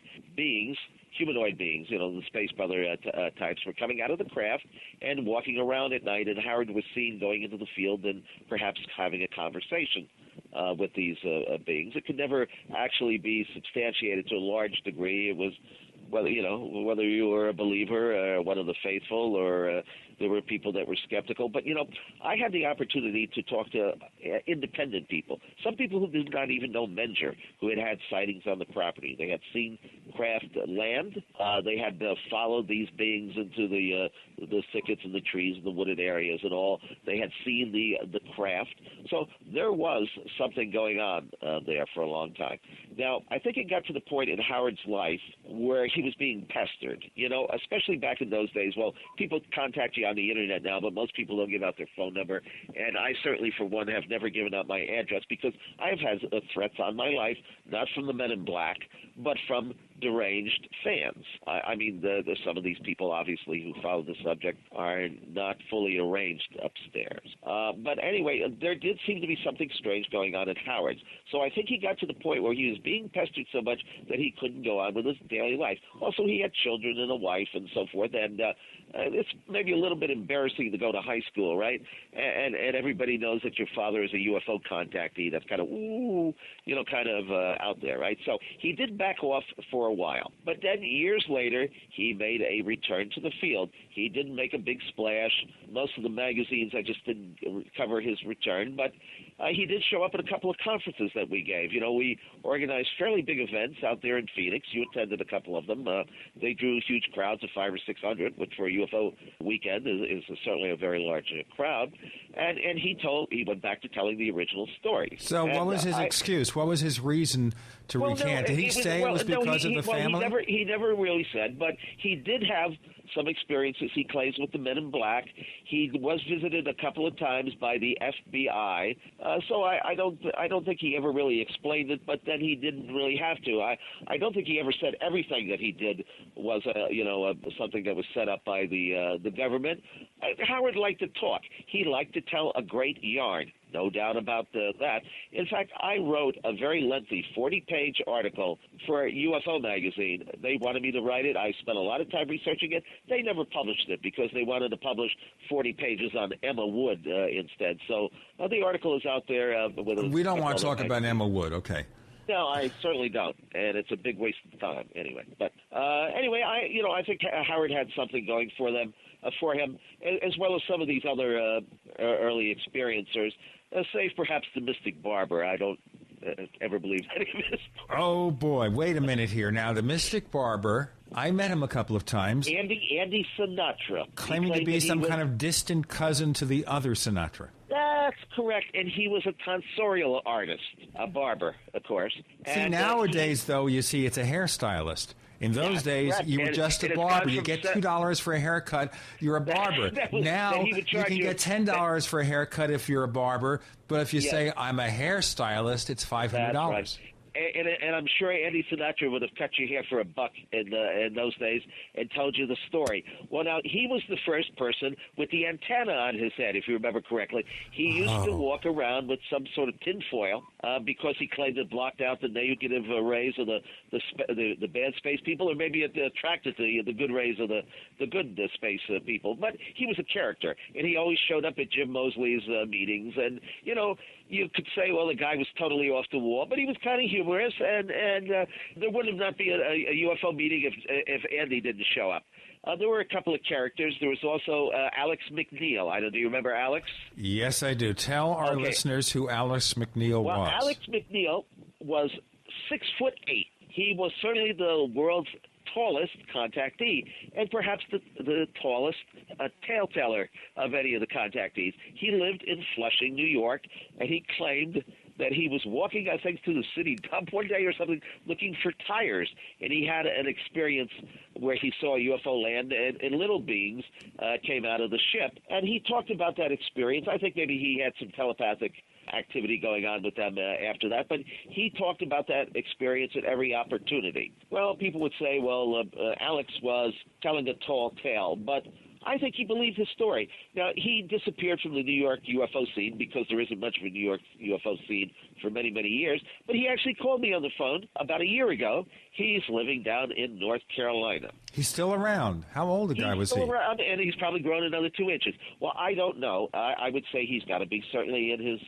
Humanoid beings, the Space Brother types, were coming out of the craft and walking around at night, and Howard was seen going into the field and perhaps having a conversation with these beings. It could never actually be substantiated to a large degree. It was, whether you were a believer or one of the faithful, or there were people that were skeptical. But, I had the opportunity to talk to independent people, some people who did not even know Menger, who had sightings on the property. They had seen craft land. They had followed these beings into the thickets and the trees and the wooded areas and all. They had seen the craft. So there was something going on there for a long time. Now, I think it got to the point in Howard's life where he was being pestered, especially back in those days. Well, people contact you on the internet now, but most people don't give out their phone number. And I certainly, for one, have never given out my address because I've had threats on my life, not from the Men in Black, but from deranged fans. I mean, some of these people, obviously, who follow the subject are not fully arranged upstairs. But anyway, there did seem to be something strange going on at Howard's. So I think he got to the point where he was being pestered so much that he couldn't go on with his daily life. Also, he had children and a wife and so forth, and it's maybe a little bit embarrassing to go to high school, right? And everybody knows that your father is a UFO contactee. That's kind of, out there, right? So he did back off for a while. But then years later, he made a return to the field. He didn't make a big splash. Most of the magazines, I just didn't cover his return, but he did show up at a couple of conferences that we gave. We organized fairly big events out there in Phoenix. You attended a couple of them. They drew huge crowds of 500 or 600, which for a UFO weekend is certainly a very large crowd. And he went back to telling the original story. So what was his excuse? What was his reason to recant? Did he say it was because of the family? He never really said, but he did have some experiences, he claims, with the Men in Black. He was visited a couple of times by the FBI. So I don't think he ever really explained it, but then he didn't really have to. I don't think he ever said everything that he did was something that was set up by the government. Howard liked to talk. He liked to tell a great yarn. No doubt about that. In fact, I wrote a very lengthy 40-page article for UFO magazine. They wanted me to write it. I spent a lot of time researching it. They never published it because they wanted to publish 40 pages on Emma Wood instead. So the article is out there. We don't want to talk about Emma Wood, okay. No, I certainly don't, and it's a big waste of time anyway. But anyway, I think Howard had something going for him, as well as some of these other early experiencers, save perhaps the Mystic Barber. I don't ever believe any of this. Oh, boy. Wait a minute here. Now, the Mystic Barber, I met him a couple of times. Andy Sinatra. Claiming to be some kind of distant cousin to the other Sinatra. That's correct, and he was a tonsorial artist, a barber, of course. See, nowadays, though, you see it's a hairstylist. In those days, you were just a barber. You get $2 for a haircut, you're a barber. Now, you can get $10 for a haircut if you're a barber, but if you say, I'm a hairstylist, it's $500. That's right. And I'm sure Andy Sinatra would have cut your hair for $1 in those days and told you the story. Well, now, he was the first person with the antenna on his head, if you remember correctly. He used to walk around with some sort of tinfoil because he claimed it blocked out the negative rays of the bad space people, or maybe it attracted the good rays of the good space people. But he was a character, and he always showed up at Jim Moseley's meetings. And, you could say, well, the guy was totally off the wall, but he was kind of humorous, and there would not be a UFO meeting if Andy didn't show up. There were a couple of characters. There was also Alex McNeil. Do you remember Alex? Yes, I do. Tell our listeners who Alex McNeil was. Well, Alex McNeil was 6'8". He was certainly the world's tallest contactee, and perhaps the tallest tale-teller of any of the contactees. He lived in Flushing, New York, and he claimed that he was walking, I think, through the city dump one day or something, looking for tires, and he had an experience where he saw UFO land, and little beings came out of the ship, and he talked about that experience. I think maybe he had some telepathic activity going on with them after that, but he talked about that experience at every opportunity. Well, people would say, well, Alex was telling a tall tale, but I think he believed his story. Now, he disappeared from the New York UFO scene because there isn't much of a New York UFO scene for many, many years. But he actually called me on the phone about a year ago. He's living down in North Carolina. He's still around. How old a guy was he? He's still around, and he's probably grown another 2 inches. Well, I don't know. I would say he's got to be certainly in his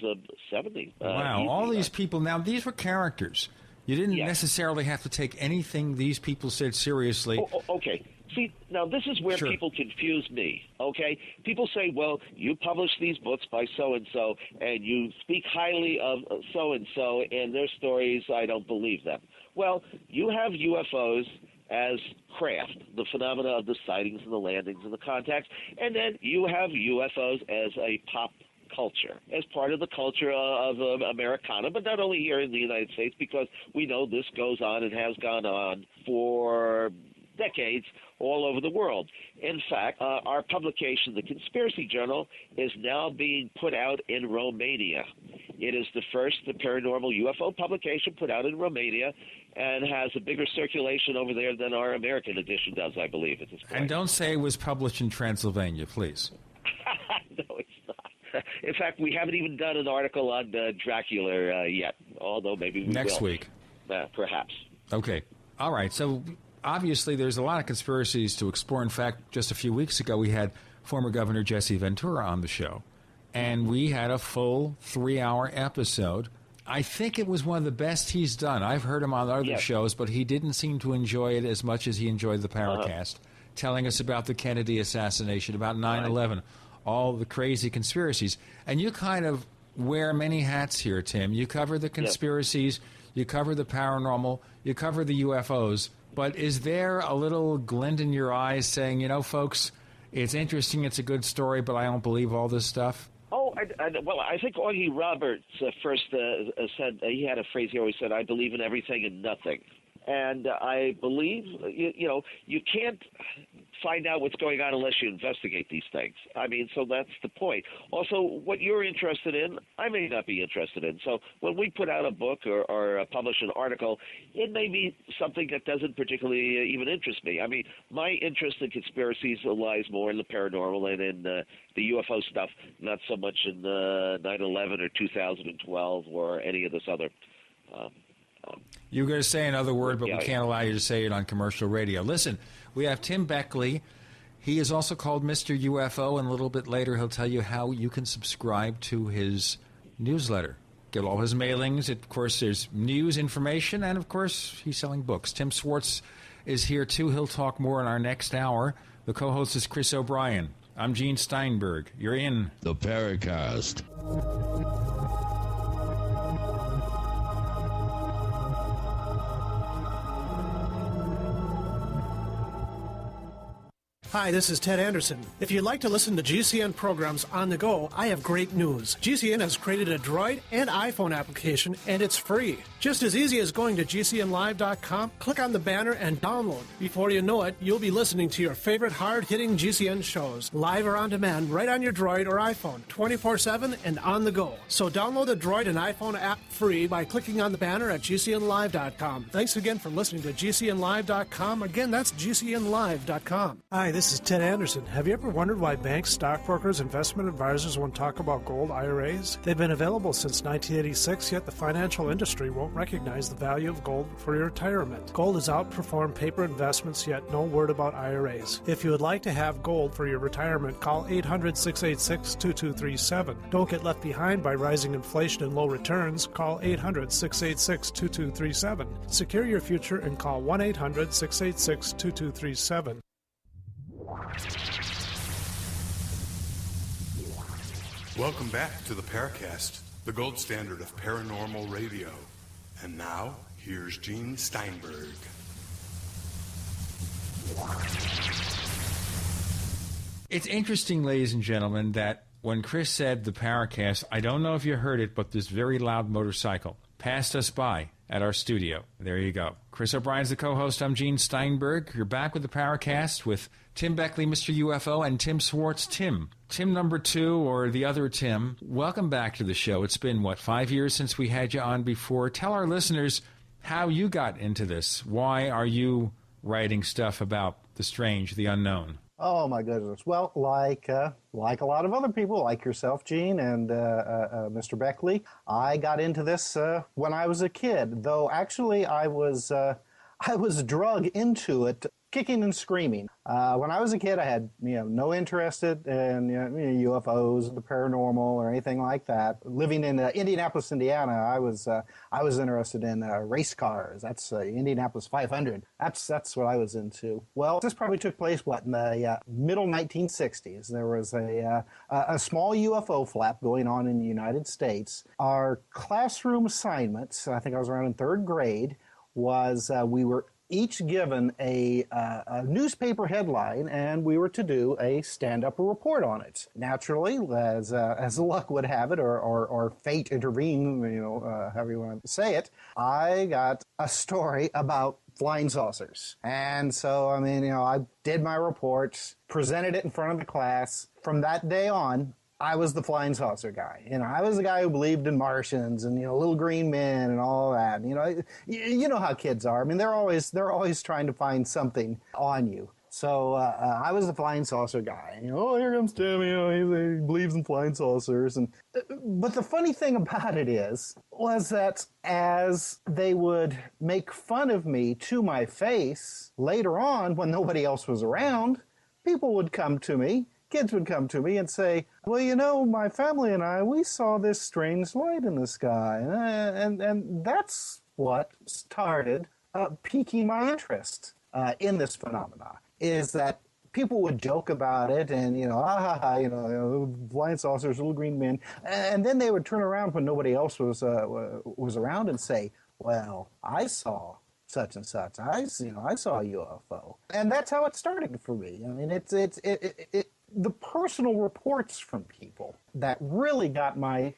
70s. Wow, all these people. Now, these were characters. You didn't necessarily have to take anything these people said seriously. Okay. See, now this is where people confuse me, okay? People say, well, you publish these books by so-and-so, and you speak highly of so-and-so, and their stories, I don't believe them. Well, you have UFOs as craft, the phenomena of the sightings and the landings and the contacts, and then you have UFOs as a pop culture, as part of the culture of Americana, but not only here in the United States, because we know this goes on and has gone on for decades all over the world. In fact, our publication, The Conspiracy Journal, is now being put out in Romania. It is the first paranormal UFO publication put out in Romania and has a bigger circulation over there than our American edition does, I believe, at this point. And don't say it was published in Transylvania, please. No, it's not. In fact, we haven't even done an article on Dracula yet, although maybe we will. Next week. Perhaps. Okay. All right. So obviously there's a lot of conspiracies to explore. In fact, just a few weeks ago we had former Governor Jesse Ventura on the show, and we had a full 3-hour episode. I think it was one of the best he's done. I've heard him on other shows, but he didn't seem to enjoy it as much as he enjoyed the Paracast, telling us about the Kennedy assassination, about 9/11, all the crazy conspiracies. And you kind of wear many hats here, Tim. You cover the conspiracies, you cover the paranormal, you cover the UFOs. But is there a little glint in your eyes saying, you know, folks, it's interesting, it's a good story, but I don't believe all this stuff? Oh, well, I think Augie Roberts first said, he had a phrase he always said, I believe in everything and nothing. And I believe, you can't find out what's going on unless you investigate these things. I mean, so that's the point. Also, what you're interested in, I may not be interested in. So when we put out a book or publish an article, it may be something that doesn't particularly even interest me. I mean, my interest in conspiracies lies more in the paranormal and in the UFO stuff, not so much in 9/11 or 2012 or any of this other you were going to say another word, but we can't allow you to say it on commercial radio. Listen, we have Tim Beckley. He is also called Mr. UFO, and a little bit later he'll tell you how you can subscribe to his newsletter. Get all his mailings. Of course, there's news, information, and, of course, he's selling books. Tim Swartz is here, too. He'll talk more in our next hour. The co-host is Chris O'Brien. I'm Gene Steinberg. You're in the Paracast. Hi, this is Ted Anderson. If you'd like to listen to GCN programs on the go, I have great news. GCN has created a Droid and iPhone application, and it's free. Just as easy as going to GCNlive.com, click on the banner, and download. Before you know it, you'll be listening to your favorite hard-hitting GCN shows, live or on demand, right on your Droid or iPhone, 24/7 and on the go. So download the Droid and iPhone app free by clicking on the banner at GCNlive.com. Thanks again for listening to GCNlive.com. Again, that's GCNlive.com. Hi, this is Ted Anderson. Have you ever wondered why banks, stockbrokers, investment advisors won't talk about gold IRAs? They've been available since 1986, yet the financial industry won't recognize the value of gold for your retirement. Gold has outperformed paper investments, yet no word about IRAs. If you would like to have gold for your retirement, call 800-686-2237. Don't get left behind by rising inflation and low returns. Call 800-686-2237. Secure your future and call 1-800-686-2237. Welcome back to the Paracast, the gold standard of paranormal radio. And now, here's Gene Steinberg. It's interesting, ladies and gentlemen, that when Chris said the Paracast, I don't know if you heard it, but this very loud motorcycle passed us by at our studio. There you go. Chris O'Brien's the co-host. I'm Gene Steinberg. You're back with the Paracast with Tim Beckley, Mr. UFO, and Tim Swartz. Tim number 2, or the other Tim. Welcome back to the show. It's been, 5 years since we had you on before. Tell our listeners how you got into this. Why are you writing stuff about the strange, the unknown? Oh, my goodness. Well, like a lot of other people, like yourself, Gene, and Mr. Beckley, I got into this when I was a kid, though actually I was drug into it, kicking and screaming. When I was a kid, I had no interest in UFOs, the paranormal, or anything like that. Living in Indianapolis, Indiana, I was interested in race cars. That's Indianapolis 500. That's what I was into. Well, this probably took place in the middle 1960s. There was a small UFO flap going on in the United States. Our classroom assignments, I think I was around in third grade, was we were each given a newspaper headline, and we were to do a stand-up report on it. Naturally, as luck would have it, or fate intervened, however you want to say it, I got a story about flying saucers. And so, I did my report, presented it in front of the class. From that day on, I was the flying saucer guy. I was the guy who believed in Martians and, little green men and all that. You know how kids are. They're always trying to find something on you. So I was the flying saucer guy. Here comes Tim. He believes in flying saucers. But the funny thing about it was that as they would make fun of me to my face later on, when nobody else was around, people would come to me. Kids would come to me and say, well, my family and I, we saw this strange light in the sky. And that's what started piquing my interest in this phenomena, is that people would joke about it and, flying saucers, little green men. And then they would turn around when nobody else was around and say, well, I saw such and such. I saw a UFO. And that's how it started for me. The personal reports from people that really got my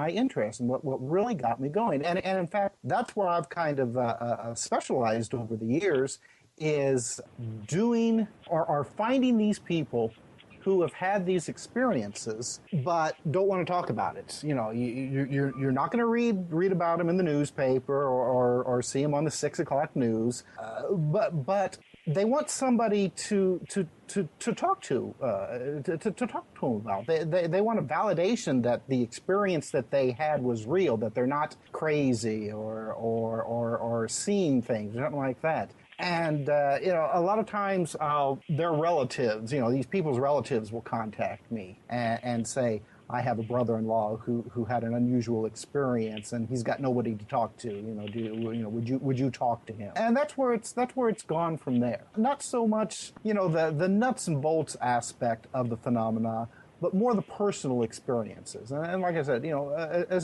interest and what really got me going. And in fact, that's where I've kind of specialized over the years, is doing or finding these people who have had these experiences but don't want to talk about it. You're not going to read about them in the newspaper or see them on the 6 o'clock news, but they want somebody to talk to talk to them about. They want a validation that the experience that they had was real, that they're not crazy or seeing things or something like that. And a lot of times their relatives, these people's relatives will contact me and say, I have a brother-in-law who had an unusual experience, and he's got nobody to talk to. Would you talk to him? And that's where it's gone from there. Not so much, the nuts and bolts aspect of the phenomena, but more the personal experiences. And like I said,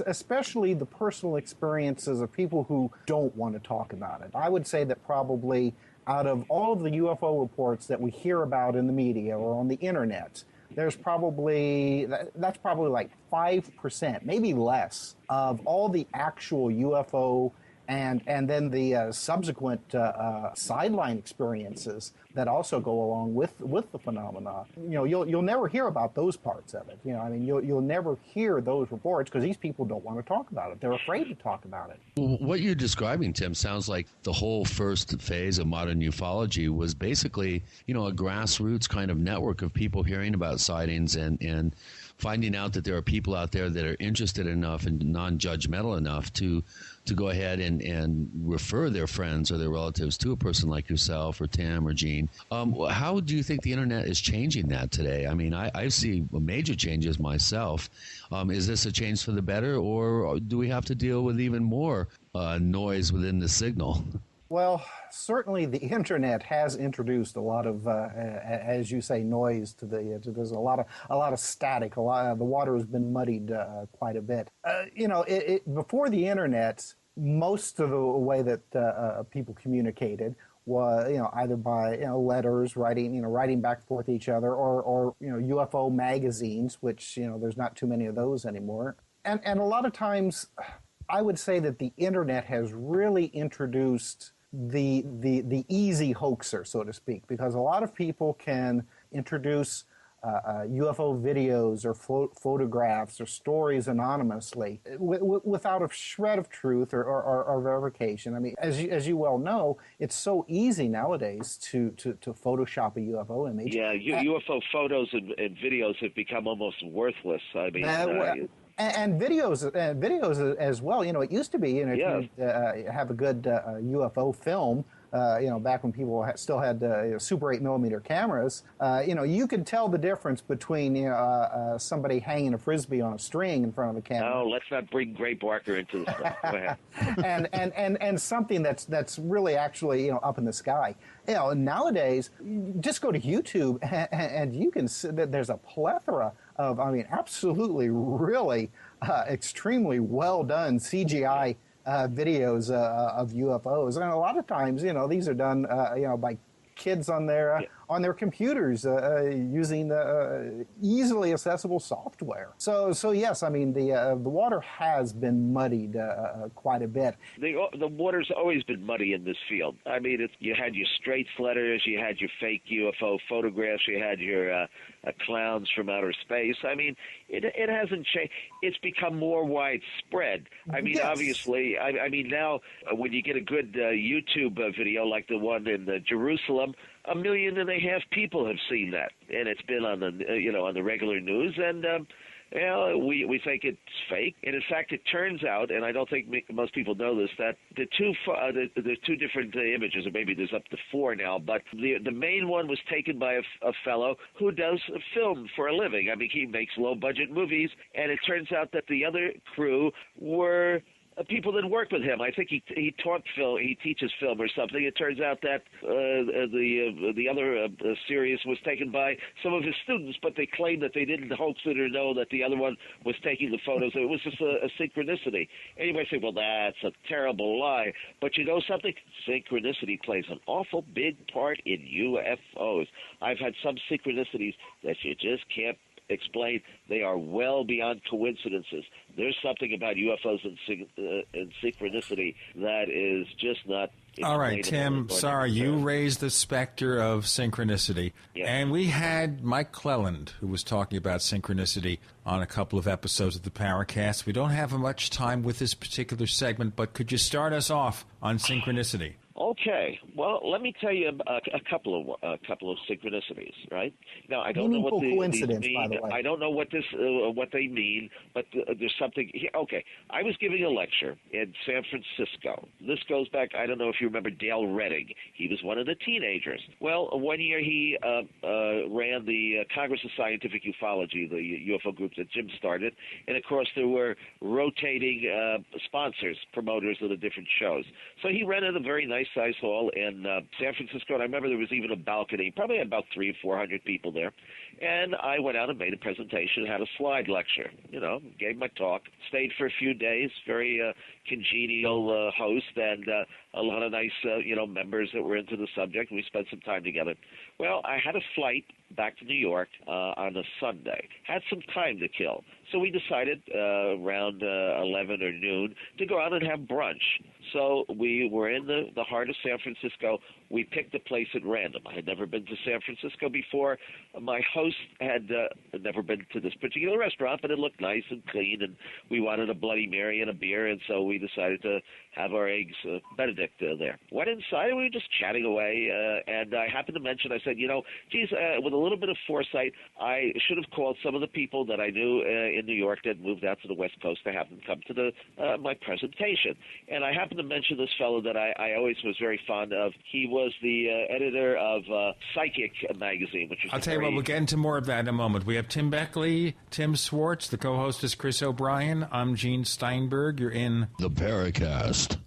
especially the personal experiences of people who don't want to talk about it. I would say that probably out of all of the UFO reports that we hear about in the media or on the internet, that's probably like 5%, maybe less, of all the actual UFO and then the subsequent sideline experiences that also go along with the phenomena. You'll never hear about those parts of it. You'll never hear those reports because these people don't want to talk about it. They're afraid to talk about it. What you're describing, Tim, sounds like the whole first phase of modern ufology was basically, a grassroots kind of network of people hearing about sightings and finding out that there are people out there that are interested enough and non-judgmental enough to go ahead and refer their friends or their relatives to a person like yourself or Tim or Gene. How do you think the internet is changing that today? I see major changes myself. Is this a change for the better, or do we have to deal with even more noise within the signal? Well, certainly the internet has introduced a lot of, as you say, noise to there's a lot of static. The water has been muddied quite a bit. Before the internet, most of the way that people communicated was, either by letters, writing back and forth to each other, or UFO magazines, which there's not too many of those anymore. And a lot of times, I would say that the internet has really introduced the easy hoaxer, so to speak, because a lot of people can introduce UFO videos or photographs or stories anonymously without a shred of truth or verification. I mean, as you well know, it's so easy nowadays to Photoshop a UFO image. Yeah, UFO photos and videos have become almost worthless. I mean, and videos as well. You know, it used to be, you know, if you have a good UFO film, you know, back when people still had Super 8mm cameras, you know, you could tell the difference between somebody hanging a frisbee on a string in front of a camera. Oh, let's not bring Gray Barker into this stuff. Go ahead. and something that's really actually, you know, up in the sky. You know, nowadays, just go to YouTube and you can see that there's a plethora of, I mean, absolutely, really extremely well done CGI videos of UFOs, and a lot of times, you know, these are done, you know, by kids on their computers using easily accessible software. So yes, I mean the water has been muddied quite a bit. The water's always been muddy in this field. I mean, you had your straight fletters, you had your fake UFO photographs, you had your clowns from outer space. I mean, it hasn't changed. It's become more widespread. I mean, yes. Obviously, I mean now when you get a good YouTube video like the one in Jerusalem, 1.5 million people have seen that, and it's been on the on the regular news, and we think it's fake. And in fact, it turns out, and I don't think most people know this, that the two different images, or maybe there's up to 4 now, but the main one was taken by a fellow who does film for a living. I mean, he makes low budget movies, and it turns out that the other crew were people that work with him. I think he taught film. He teaches film or something. It turns out that the other series was taken by some of his students, but they claimed that they didn't hoax it or know that the other one was taking the photos. It was just a synchronicity. And you might say, well, that's a terrible lie. But you know something? Synchronicity plays an awful big part in UFOs. I've had some synchronicities that you just can't explain. They are well beyond coincidences. There's something about UFOs and synchronicity that is just not. All right, Tim, sorry, you raised the specter of synchronicity. Yeah. And we had Mike Cleland, who was talking about synchronicity on a couple of episodes of the Paracast. We don't have much time with this particular segment, but could you start us off on synchronicity? Okay. Well, let me tell you a couple of synchronicities. Right now, I don't know what these mean. By the way. I don't know what they mean, but there's something here. Okay, I was giving a lecture in San Francisco. This goes back. I don't know if you remember Dale Redding. He was one of the teenagers. Well, one year he ran the Congress of Scientific Ufology, the UFO group that Jim started, and of course there were rotating sponsors, promoters of the different shows. So he rented a very nice size hall in San Francisco, and I remember there was even a balcony, probably about 300 or 400 people there. And I went out and made a presentation, had a slide lecture, gave my talk, stayed for a few days, very congenial host, and a lot of nice, members that were into the subject. We spent some time together. Well, I had a flight back to New York on a Sunday. Had some time to kill. So we decided around 11 or noon to go out and have brunch. So we were in the heart of San Francisco. We picked a place at random. I had never been to San Francisco before. My host had never been to this particular restaurant, but it looked nice and clean, and we wanted a Bloody Mary and a beer, and so we decided to have our eggs Benedict there. Went inside, and we were just chatting away, and I happened to mention, I said, geez, with a little bit of foresight, I should have called some of the people that I knew in New York that moved out to the West Coast to have them come to my presentation. And I happened to mention this fellow that I always was very fond of. He was the editor of Psychic magazine, which was I'll tell you what, we'll get into more of that in a moment. We have Tim Beckley, Tim Swartz, the co-host is Chris O'Brien. I'm Gene Steinberg. You're in the Paracast.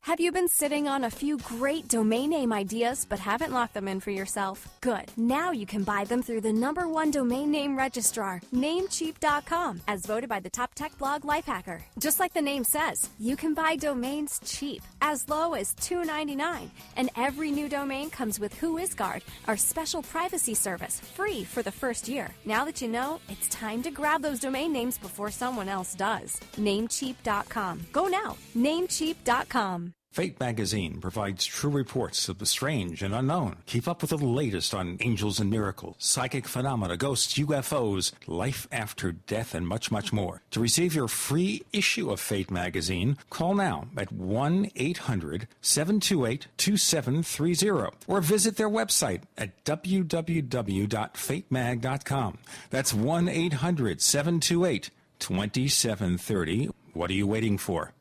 Have you been sitting on a few great domain name ideas but haven't locked them in for yourself? Good. Now you can buy them through the #1 domain name registrar, Namecheap.com, as voted by the top tech blog Lifehacker. Just like the name says, you can buy domains cheap, as low as $2.99, and every new domain comes with WhoisGuard, our special privacy service, free for the first year. Now that you know, it's time to grab those domain names before someone else does. Namecheap.com. Go now. Namecheap.com. Fate magazine provides true reports of the strange and unknown. Keep up with the latest on angels and miracles, psychic phenomena, ghosts, UFOs, life after death, and much, much more. To receive your free issue of Fate magazine, call now at 1-800-728-2730 or visit their website at www.fatemag.com. That's 1-800-728-2730. What are you waiting for?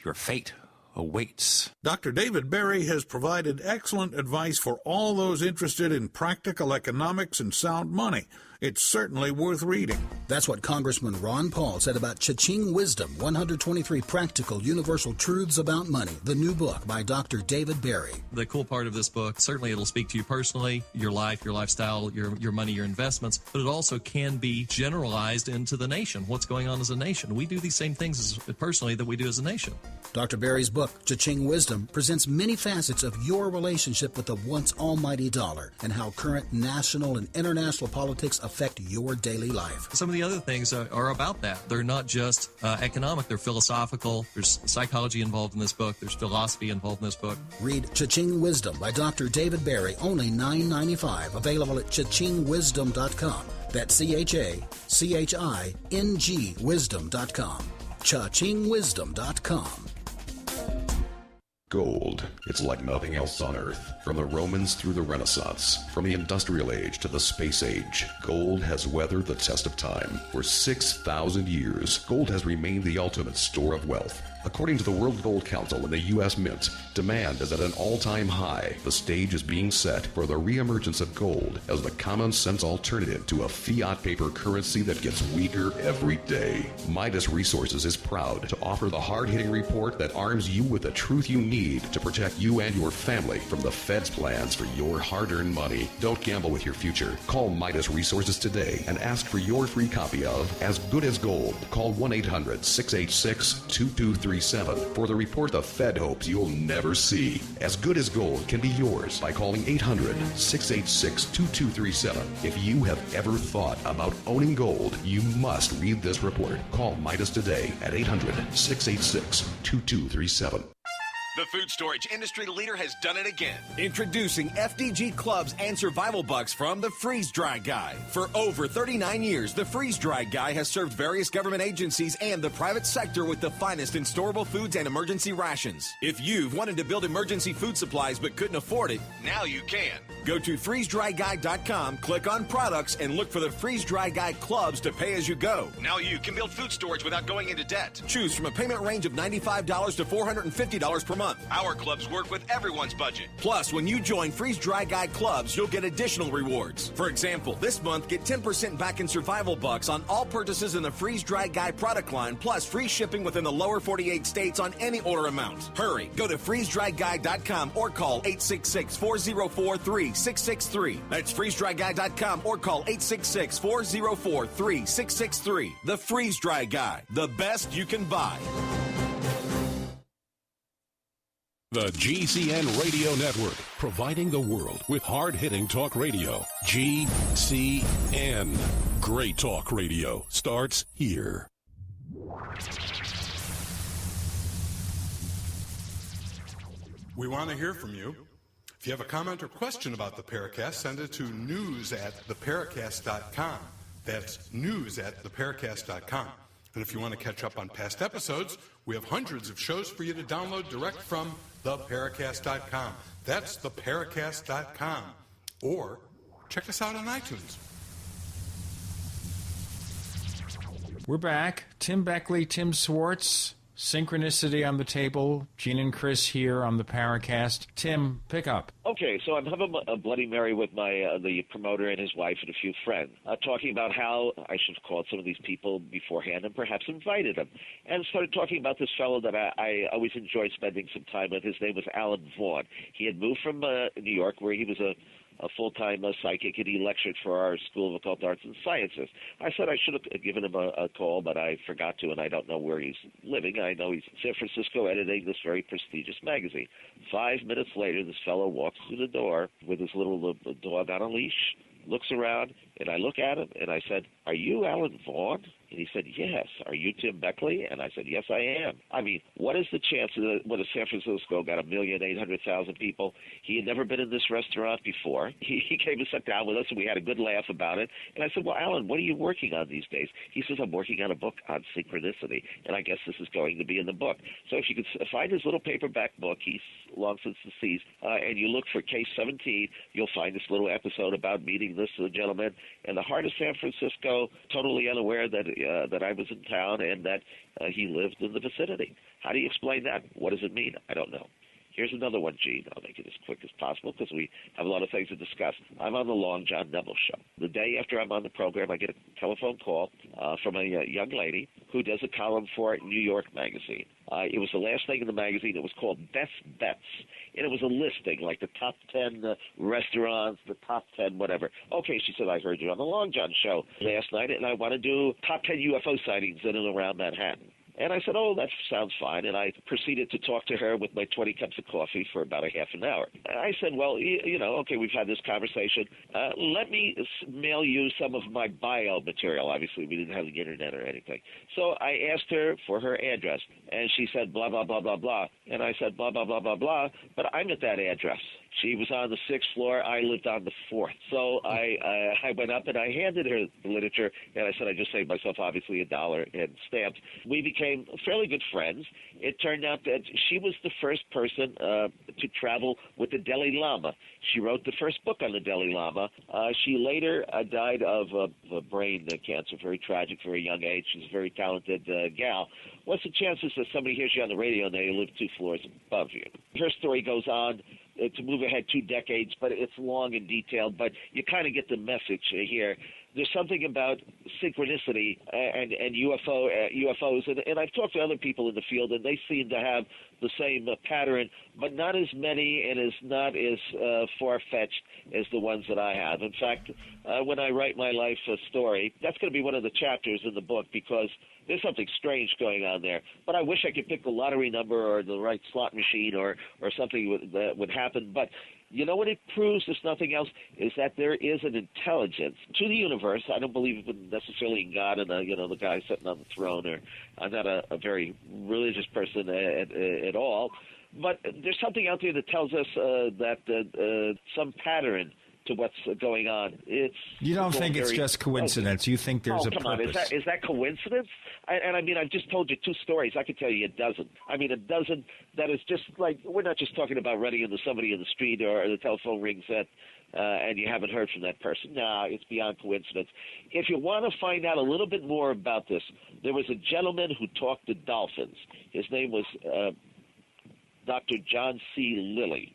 Your fate awaits. Dr. David Berry has provided excellent advice for all those interested in practical economics and sound money. It's certainly worth reading. That's what Congressman Ron Paul said about Cha-Ching Wisdom, 123 Practical Universal Truths About Money, the new book by Dr. David Berry. The cool part of this book, certainly it'll speak to you personally, your life, your lifestyle, your money, your investments, but it also can be generalized into the nation, what's going on as a nation. We do these same things personally that we do as a nation. Dr. Berry's book, Cha-Ching Wisdom, presents many facets of your relationship with the once almighty dollar and how current national and international politics affect your daily life. Some of the other things are about that. They're not just economic, they're philosophical. There's psychology involved in this book. There's philosophy involved in this book. Read Cha-Ching Wisdom by Dr. David Berry, only $9.95, available at chachingwisdom.com. That's CHACHING wisdom.com. chachingwisdom.com. Gold. It's like nothing else on Earth. From the Romans through the Renaissance, from the Industrial Age to the Space Age, gold has weathered the test of time. For 6,000 years, gold has remained the ultimate store of wealth. According to the World Gold Council and the U.S. Mint, demand is at an all-time high. The stage is being set for the reemergence of gold as the common-sense alternative to a fiat paper currency that gets weaker every day. Midas Resources is proud to offer the hard-hitting report that arms you with the truth you need to protect you and your family from the Fed's plans for your hard-earned money. Don't gamble with your future. Call Midas Resources today and ask for your free copy of As Good as Gold. Call 1-800-686-2237 for the report the Fed hopes you'll never see. As Good as Gold can be yours by calling 800-686-2237. If you have ever thought about owning gold, you must read this report. Call Midas today at 800-686-2237. The food storage industry leader has done it again. Introducing FDG Clubs and Survival Bucks from the Freeze Dry Guy. For over 39 years, the Freeze Dry Guy has served various government agencies and the private sector with the finest in storable foods and emergency rations. If you've wanted to build emergency food supplies but couldn't afford it, now you can. Go to freezedryguy.com, click on products, and look for the Freeze Dry Guy Clubs to pay as you go. Now you can build food storage without going into debt. Choose from a payment range of $95 to $450 per month. Our clubs work with everyone's budget. Plus, when you join Freeze Dry Guy Clubs, you'll get additional rewards. For example, this month, get 10% back in Survival Bucks on all purchases in the Freeze Dry Guy product line, plus free shipping within the lower 48 states on any order amount. Hurry, go to freezedryguy.com or call 866-404-3663. That's freezedryguy.com or call 866-404-3663. The Freeze Dry Guy, the best you can buy. The GCN Radio Network, providing the world with hard-hitting talk radio. GCN. Great talk radio starts here. We want to hear from you. If you have a comment or question about the Paracast, send it to news@theparacast.com. That's news@theparacast.com. And if you want to catch up on past episodes, we have hundreds of shows for you to download direct from theparacast.com. That's theparacast.com. Or check us out on iTunes. We're back. Tim Beckley, Tim Swartz, Synchronicity on the table. Gene and Chris here on the Paracast. Tim, pick up. Okay, so I'm having a Bloody Mary with the promoter and his wife and a few friends, talking about how I should have called some of these people beforehand and perhaps invited them, and started talking about this fellow that I always enjoyed spending some time with. His name was Alan Vaughn. He had moved from New York, where he was a full-time psychic, and he lectured for our School of Occult Arts and Sciences. I said I should have given him a call, but I forgot to, and I don't know where he's living. I know he's in San Francisco editing this very prestigious magazine. 5 minutes later, this fellow walks through the door with his little dog on a leash, looks around, and I look at him, and I said, "Are you Alan Vaughn?" And he said, yes. Are you Tim Beckley? And I said, yes, I am. I mean, what is the chance that when San Francisco got 1,800,000 people, he had never been in this restaurant before. He came and sat down with us, and we had a good laugh about it. And I said, well, Alan, what are you working on these days? He says, I'm working on a book on synchronicity, and I guess this is going to be in the book. So if you could find his little paperback book, he's long since deceased, and you look for Case 17, you'll find this little episode about meeting this gentleman in the heart of San Francisco, totally unaware that I was in town and that he lived in the vicinity. How do you explain that? What does it mean? I don't know. Here's another one, Gene. I'll make it as quick as possible because we have a lot of things to discuss. I'm on the Long John Neville show. The day after I'm on the program, I get a telephone call from a young lady who does a column for New York Magazine. It was the last thing in the magazine. It was called Best Bets, and it was a listing, like the top 10 restaurants, the top 10 whatever. Okay, she said, I heard you on the Long John show last night, and I want to do top 10 UFO sightings in and around Manhattan. And I said, oh, that sounds fine. And I proceeded to talk to her with my 20 cups of coffee for about a half an hour. I said, well, okay, we've had this conversation. Let me mail you some of my bio material. Obviously, we didn't have the internet or anything. So I asked her for her address. And she said, blah, blah, blah, blah, blah. And I said, blah, blah, blah, blah, blah. But I'm at that address. She was on the 6th floor. I lived on the 4th. So I went up and I handed her the literature, and I said I just saved myself, obviously, $1 in stamps. We became fairly good friends. It turned out that she was the first person to travel with the Dalai Lama. She wrote the first book on the Dalai Lama. She later died of brain cancer, very tragic, very young age. She's a very talented gal. What's the chances that somebody hears you on the radio and they live 2 floors above you? Her story goes on to move ahead 2 decades, but it's long and detailed, but you kind of get the message here. There's something about synchronicity and UFOs, and I've talked to other people in the field, and they seem to have the same pattern, but not as many and not as far-fetched as the ones that I have. In fact, when I write my life story, that's going to be one of the chapters in the book because there's something strange going on there. But I wish I could pick the lottery number or the right slot machine or something that would happen. But you know what it proves, if nothing else, is that there is an intelligence to the universe. I don't believe necessarily in God and the guy sitting on the throne. Or I'm not a very religious person at all. But there's something out there that tells us that some pattern to what's going on. You don't think it's just coincidence? You think there's a purpose? Come on. Is that coincidence? And I mean, I've just told you 2 stories. I could tell you a dozen. I mean, a dozen that is just like, we're not just talking about running into somebody in the street or the telephone rings and you haven't heard from that person. No, it's beyond coincidence. If you want to find out a little bit more about this, there was a gentleman who talked to dolphins. His name was Dr. John C. Lilly.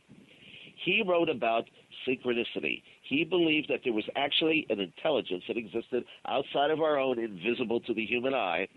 He wrote about synchronicity. He believed that there was actually an intelligence that existed outside of our own, invisible to the human eye.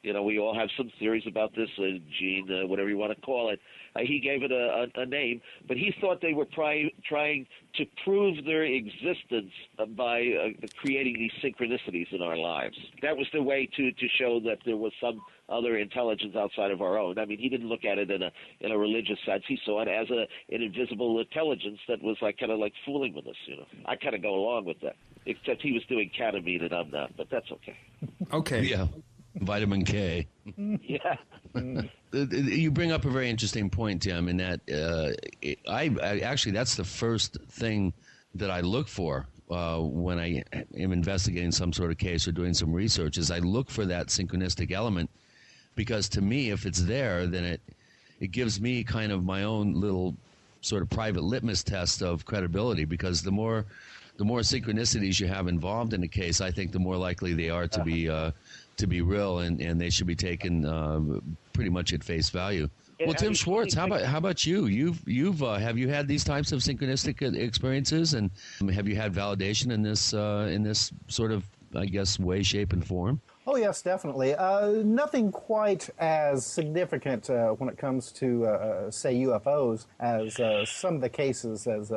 You know, we all have some theories about this, Gene, whatever you want to call it. He gave it a name, but he thought they were trying to prove their existence by creating these synchronicities in our lives. That was the way to show that there was some other intelligence outside of our own. I mean, he didn't look at it in a religious sense. He saw it as an invisible intelligence that was kind of like fooling with us. You know, I kind of go along with that, except he was doing ketamine and I'm not, but that's okay. Okay. Yeah. Vitamin K. Yeah. You bring up a very interesting point, Tim, in that I actually, that's the first thing that I look for when I am investigating some sort of case or doing some research, is I look for that synchronistic element, because to me, if it's there, then it gives me kind of my own little sort of private litmus test of credibility, because the more synchronicities you have involved in a case, I think the more likely they are to be real, and they should be taken pretty much at face value. Well, Tim Swartz, how about you? You've have you had these types of synchronistic experiences, and have you had validation in this sort of, I guess, way, shape, and form? Oh, yes, definitely. Nothing quite as significant when it comes to, say, UFOs as some of the cases as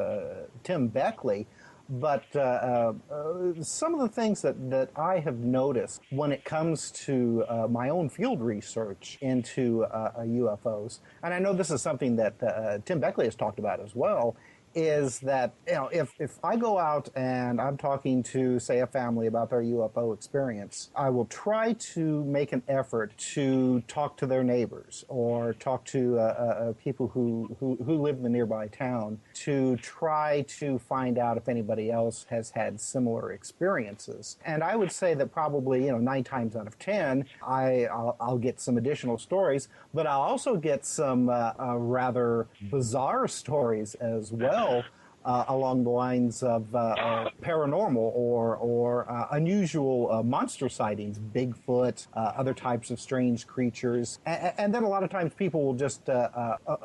Tim Beckley. But some of the things that I have noticed when it comes to my own field research into UFOs, and I know this is something that Tim Beckley has talked about as well, is that, if I go out and I'm talking to, say, a family about their UFO experience, I will try to make an effort to talk to their neighbors or talk to people who live in the nearby town to try to find out if anybody else has had similar experiences. And I would say that probably, 9 times out of 10, I'll get some additional stories, but I'll also get some rather bizarre stories as well. Along the lines of paranormal or unusual monster sightings, Bigfoot, other types of strange creatures. And then a lot of times people will just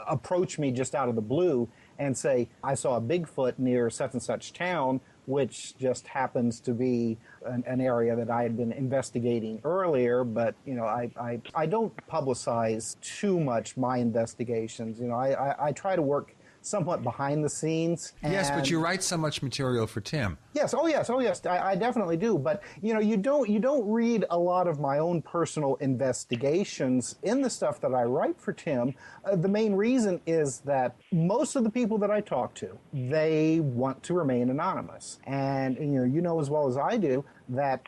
approach me just out of the blue and say, I saw a Bigfoot near such and such town, which just happens to be an area that I had been investigating earlier. But, I don't publicize too much my investigations. I try to work somewhat behind the scenes. Yes, but you write so much material for Tim. Yes, oh yes, I definitely do. But you don't read a lot of my own personal investigations in the stuff that I write for Tim. The main reason is that most of the people that I talk to, they want to remain anonymous, and you know as well as I do that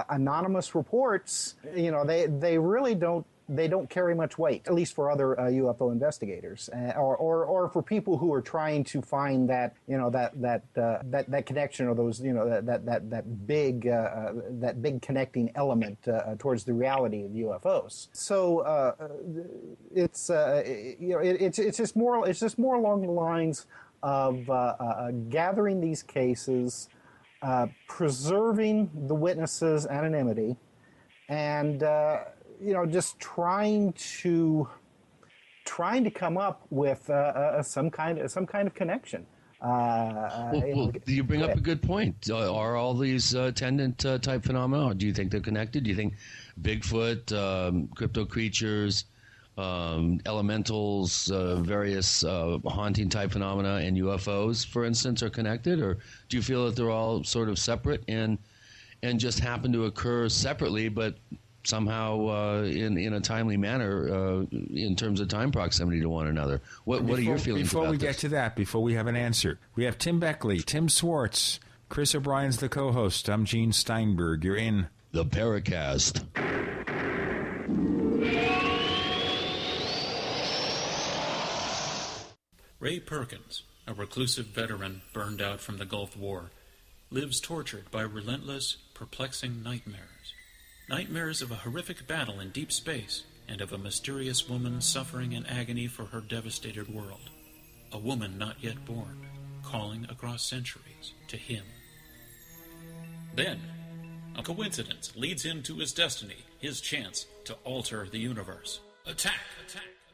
anonymous reports, they really don't. They don't carry much weight, at least for other UFO investigators, or for people who are trying to find that that connection, or those that big connecting element towards the reality of UFOs. So it's just more along the lines of gathering these cases, preserving the witnesses' anonymity, and just trying to come up with some kind of connection. You bring up a good point. Are all these attendant type phenomena? Do you think they're connected? Do you think Bigfoot, crypto creatures, elementals, various haunting type phenomena, and UFOs, for instance, are connected, or do you feel that they're all sort of separate and just happen to occur separately, but somehow in a timely manner in terms of time proximity to one another? What are your feelings about this? Before we get to that, before we have an answer, we have Tim Beckley, Tim Swartz, Chris O'Brien's the co-host. I'm Gene Steinberg. You're in the Paracast. Ray Perkins, a reclusive veteran burned out from the Gulf War, lives tortured by relentless, perplexing nightmares. Nightmares of a horrific battle in deep space and of a mysterious woman suffering in agony for her devastated world. A woman not yet born, calling across centuries to him. Then, a coincidence leads him to his destiny, his chance to alter the universe. Attack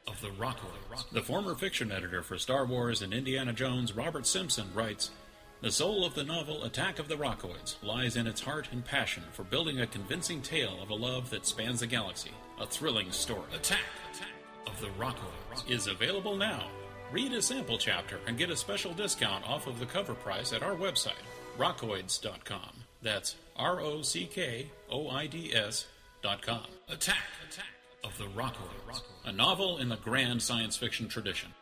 of the Rockoids. The former fiction editor for Star Wars and Indiana Jones, Robert Simpson, writes, "The soul of the novel Attack of the Rockoids lies in its heart and passion for building a convincing tale of a love that spans the galaxy. A thrilling story. Attack of the Rockoids is available now. Read a sample chapter and get a special discount off of the cover price at our website, rockoids.com. That's ROCKOIDS.com. Attack of the Rockoids, a novel in the grand science fiction tradition.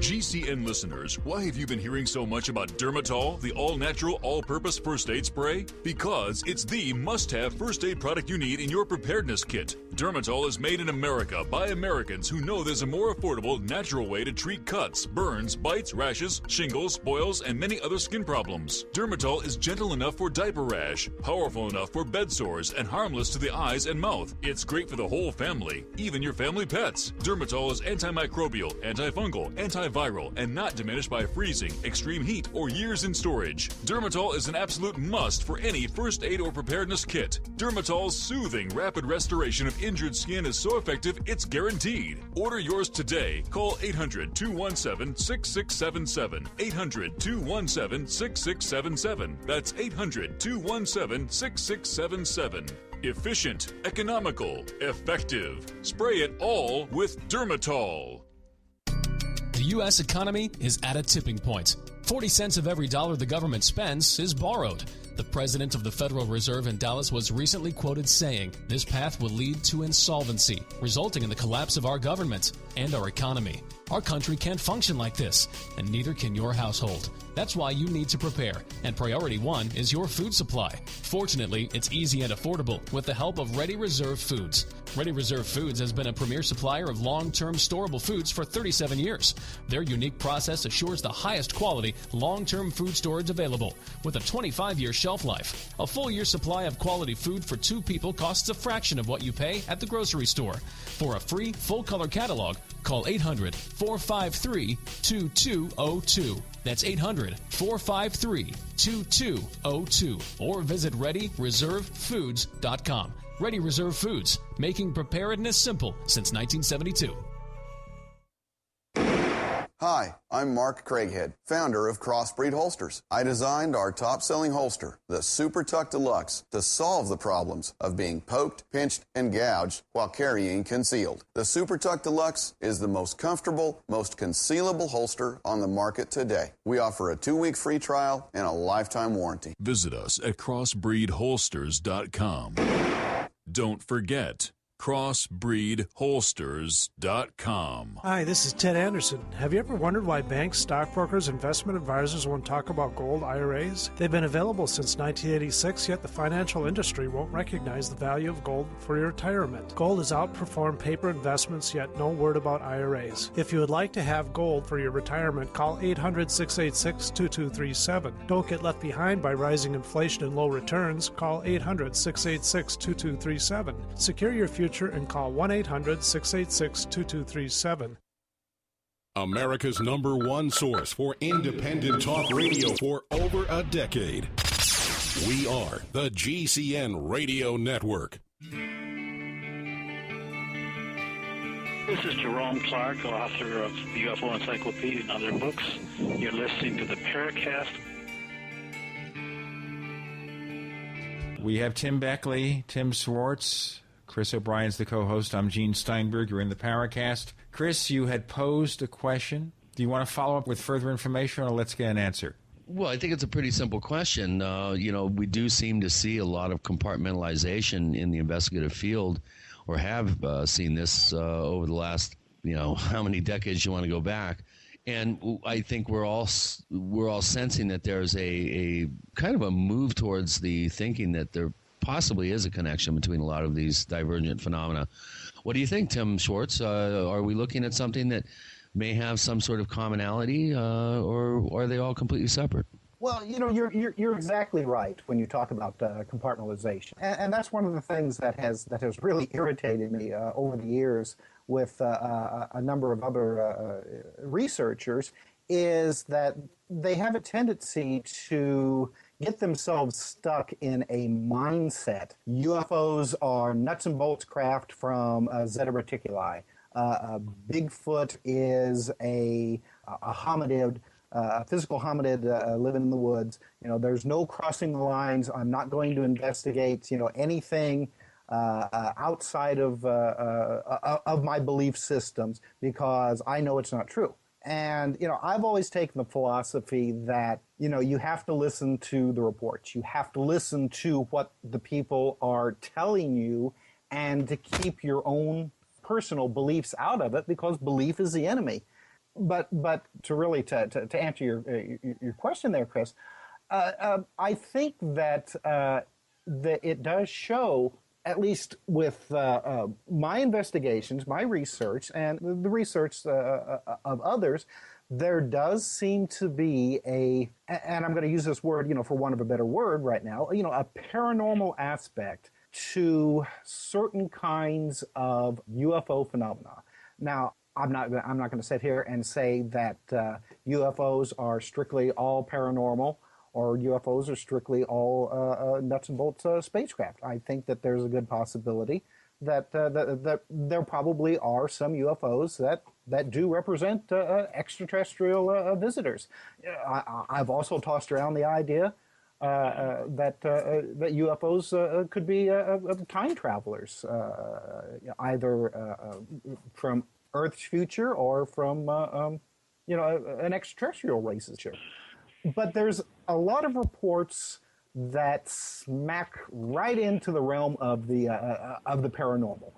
GCN listeners, why have you been hearing so much about Dermatol, the all-natural, all-purpose first aid spray? Because it's the must-have first aid product you need in your preparedness kit. Dermatol is made in America by Americans who know there's a more affordable, natural way to treat cuts, burns, bites, rashes, shingles, boils, and many other skin problems. Dermatol is gentle enough for diaper rash, powerful enough for bed sores, and harmless to the eyes and mouth. It's great for the whole family, even your family pets. Dermatol is antimicrobial, antifungal, antiviral, and not diminished by freezing, extreme heat, or years in storage. Dermatol is an absolute must for any first aid or preparedness kit. Dermatol's soothing, rapid restoration of injured skin is so effective, it's guaranteed. Order yours today. Call 800-217-6677. 800-217-6677. That's 800-217-6677. Efficient, economical, effective. Spray it all with Dermatol. The U.S. economy is at a tipping point. 40 cents of every dollar the government spends is borrowed. The president of the Federal Reserve in Dallas was recently quoted saying, "This path will lead to insolvency, resulting in the collapse of our government and our economy." Our country can't function like this, and neither can your household. That's why you need to prepare, and priority one is your food supply. Fortunately, it's easy and affordable with the help of Ready Reserve Foods. Ready Reserve Foods has been a premier supplier of long-term storable foods for 37 years. Their unique process assures the highest quality, long-term food storage available with a 25-year shelf life. A full year supply of quality food for 2 people costs a fraction of what you pay at the grocery store. For a free, full-color catalog, call 800-453-2202. That's 800-453-2202. Or visit ReadyReserveFoods.com. Ready Reserve Foods, making preparedness simple since 1972. Hi, I'm Mark Craighead, founder of Crossbreed Holsters. I designed our top-selling holster, the Super Tuck Deluxe, to solve the problems of being poked, pinched, and gouged while carrying concealed. The Super Tuck Deluxe is the most comfortable, most concealable holster on the market today. We offer a 2-week free trial and a lifetime warranty. Visit us at crossbreedholsters.com. Don't forget, crossbreedholsters.com. Hi, this is Ted Anderson. Have you ever wondered why banks, stockbrokers, investment advisors won't talk about gold IRAs? They've been available since 1986, yet the financial industry won't recognize the value of gold for your retirement. Gold has outperformed paper investments, yet no word about IRAs. If you would like to have gold for your retirement, call 800-686-2237. Don't get left behind by rising inflation and low returns. Call 800-686-2237. Secure your future and call 1-800-686-2237. America's #1 source for independent talk radio for over a decade. We are the GCN Radio Network. This is Jerome Clark, author of the UFO Encyclopedia and other books. You're listening to the Paracast. We have Tim Beckley, Tim Swartz, Chris O'Brien's the co-host. I'm Gene Steinberg. You're in the Paracast. Chris, you had posed a question. Do you want to follow up with further information, or let's get an answer? Well, I think it's a pretty simple question. We do seem to see a lot of compartmentalization in the investigative field, or have seen this over the last, how many decades you want to go back. And I think we're all sensing that there's a kind of a move towards the thinking that there possibly is a connection between a lot of these divergent phenomena. What do you think, Tim Swartz? Are we looking at something that may have some sort of commonality, or are they all completely separate? Well, you're exactly right when you talk about compartmentalization, and that's one of the things that has really irritated me over the years with a number of other researchers, is that they have a tendency to get themselves stuck in a mindset. UFOs are nuts and bolts craft from Zeta Reticuli. Bigfoot is a hominid, a physical hominid living in the woods. There's no crossing the lines. I'm not going to investigate, anything outside of my belief systems, because I know it's not true. And, I've always taken the philosophy that, you have to listen to the reports. You have to listen to what the people are telling you, and to keep your own personal beliefs out of it, because belief is the enemy. But to really to answer your question there, Chris, I think that it does show, at least with my investigations, my research, and the research of others, there does seem to be and I'm going to use this word, for want of a better word right now, a paranormal aspect to certain kinds of UFO phenomena. Now, I'm not going to sit here and say that UFOs are strictly all paranormal, or UFOs are strictly all nuts and bolts spacecraft. I think that there's a good possibility that there probably are some UFOs that do represent extraterrestrial visitors. I've also tossed around the idea that UFOs could be time travelers, either from Earth's future or from an extraterrestrial race's future. But there's a lot of reports that smack right into the realm of the paranormal.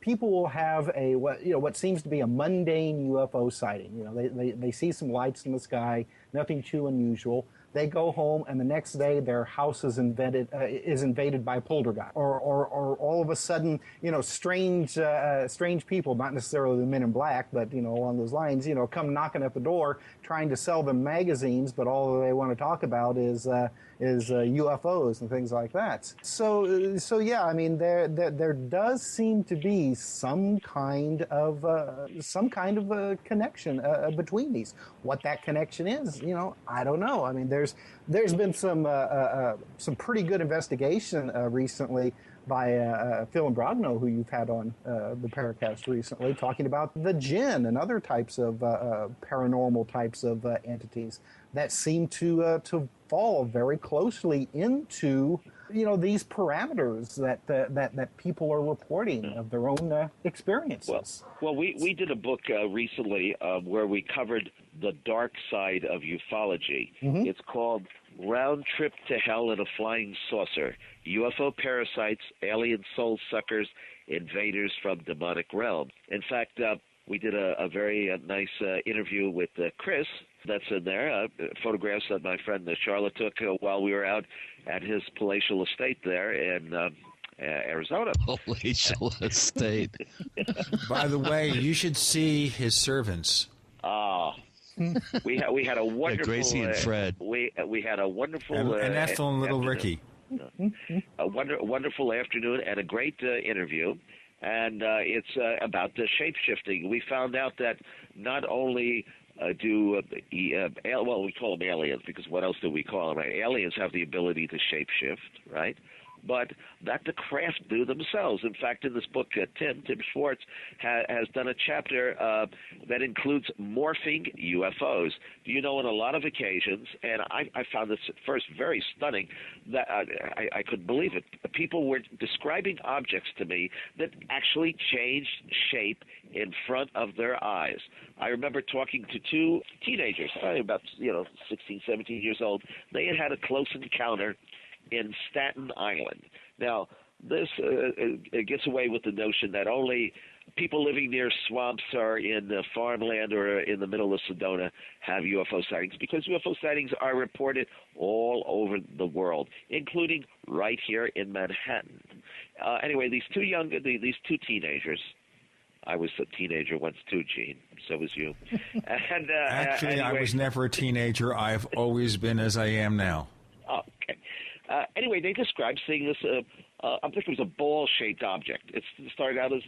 people will have what seems to be a mundane UFO sighting. They see some lights in the sky, nothing too unusual. They go home, and the next day their house is invaded by a poltergeist, or all of a sudden, strange people, not necessarily the Men in Black, but along those lines, come knocking at the door trying to sell them magazines, but all they want to talk about is UFOs and things like that. So yeah, I mean, there does seem to be some kind of a connection between these. What that connection is, I don't know. I mean, there's been some pretty good investigation recently by Phil and Brogno, who you've had on the Paracast recently, talking about the jinn and other types of paranormal types of entities that seem to fall very closely into these parameters that people are reporting of their own experiences. Well, we did a book recently where we covered the dark side of ufology. Mm-hmm. It's called Round Trip to Hell in a Flying Saucer: UFO Parasites, Alien Soul Suckers, Invaders from Demonic Realms. In fact, we did a very nice interview with Chris. That's in there. Photographs that my friend Charlotte took while we were out at his palatial estate there in Arizona. Palatial estate. By the way, you should see his servants. We had a wonderful Gracie and Fred. We had a wonderful and Ethel and little Ricky. A wonderful afternoon and a great interview. And it's about the shape-shifting. We found out that not only we call them aliens, because what else do we call them? Right? Aliens have the ability to shape-shift, right? But that the craft do themselves. In fact, in this book, Tim Swartz has done a chapter that includes morphing UFOs. In a lot of occasions, and I found this at first very stunning, that I couldn't believe it. People were describing objects to me that actually changed shape in front of their eyes. I remember talking to two teenagers, about 16, 17 years old. They had a close encounter in Staten Island. Now, this gets away with the notion that only people living near swamps or in farmland or in the middle of Sedona have UFO sightings, because UFO sightings are reported all over the world, including right here in Manhattan. Anyway, these two teenagers. I was a teenager once too, Gene. So was you. And actually, anyway. I was never a teenager. I've always been as I am now. Okay. Anyway, they described seeing this, I think it was a ball-shaped object. It started out as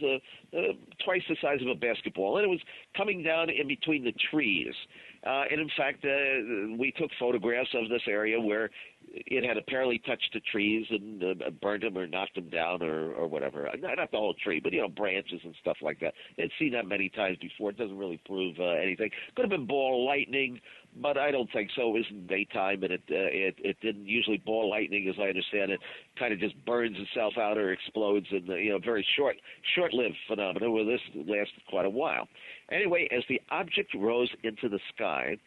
twice the size of a basketball, and it was coming down in between the trees. And in fact, we took photographs of this area where it had apparently touched the trees and burned them or knocked them down or whatever. Not the whole tree, but, branches and stuff like that. They'd seen that many times before. It doesn't really prove anything. Could have been ball lightning, but I don't think so. It was in daytime, and it didn't. Usually ball lightning, as I understand it, kind of just burns itself out or explodes in the very short-lived phenomenon, where this lasted quite a while. Anyway, as the object rose into the sky,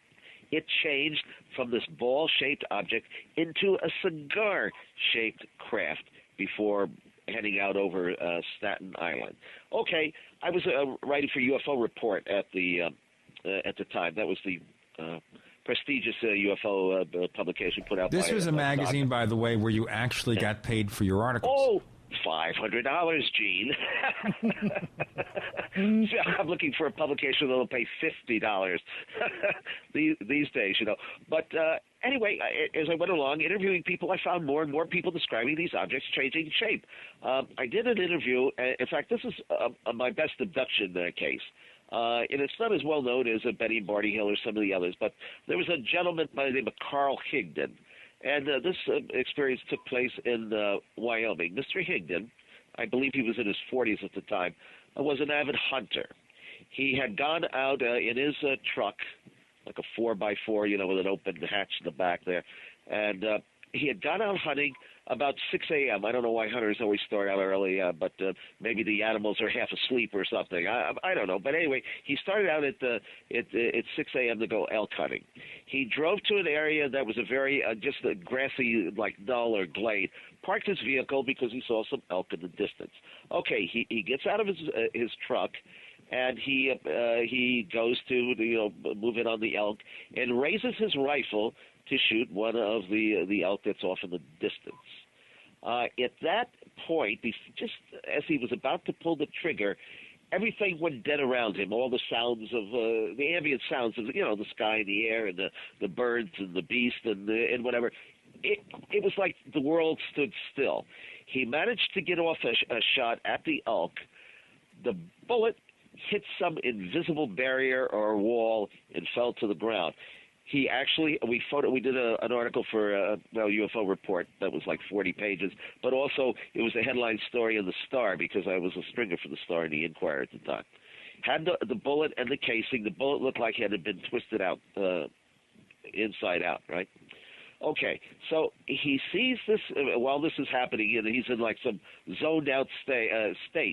it changed from this ball-shaped object into a cigar-shaped craft before heading out over Staten Island. Okay, I was writing for UFO Report at the time. That was the prestigious UFO publication put out. This was a magazine, by the way, where you actually got paid for your articles. Oh, $500, Gene. I'm looking for a publication that'll pay $50 these days, But anyway, as I went along interviewing people, I found more and more people describing these objects changing shape. I did an interview. In fact, this is my best abduction case. And it's not as well known as Betty and Barney Hill or some of the others, but there was a gentleman by the name of Carl Higdon. And this experience took place in Wyoming. Mr. Higdon, I believe he was in his 40s at the time, was an avid hunter. He had gone out in his truck, like a 4x4, with an open hatch in the back there, and he had gone out hunting about 6 a.m. I don't know why hunters always start out early, but maybe the animals are half asleep or something. I don't know. But anyway, he started out at 6 a.m. to go elk hunting. He drove to an area that was a very just a grassy, like knoll or glade. Parked his vehicle because he saw some elk in the distance. Okay, he gets out of his truck. And he goes to move in on the elk and raises his rifle to shoot one of the elk that's off in the distance. At that point, just as he was about to pull the trigger, everything went dead around him. All the sounds of the ambient sounds of the sky and the air and the birds and the beast and whatever. It was like the world stood still. He managed to get off a shot at the elk. The bullet hit some invisible barrier or wall and fell to the ground. He actually, we did an article for UFO Report that was like 40 pages, but also it was a headline story in the Star because I was a stringer for the Star and the Inquirer at the time. Had the bullet and the casing. The bullet looked like it had been twisted out inside out, right? Okay, so he sees this while this is happening, and he's in like some zoned out state,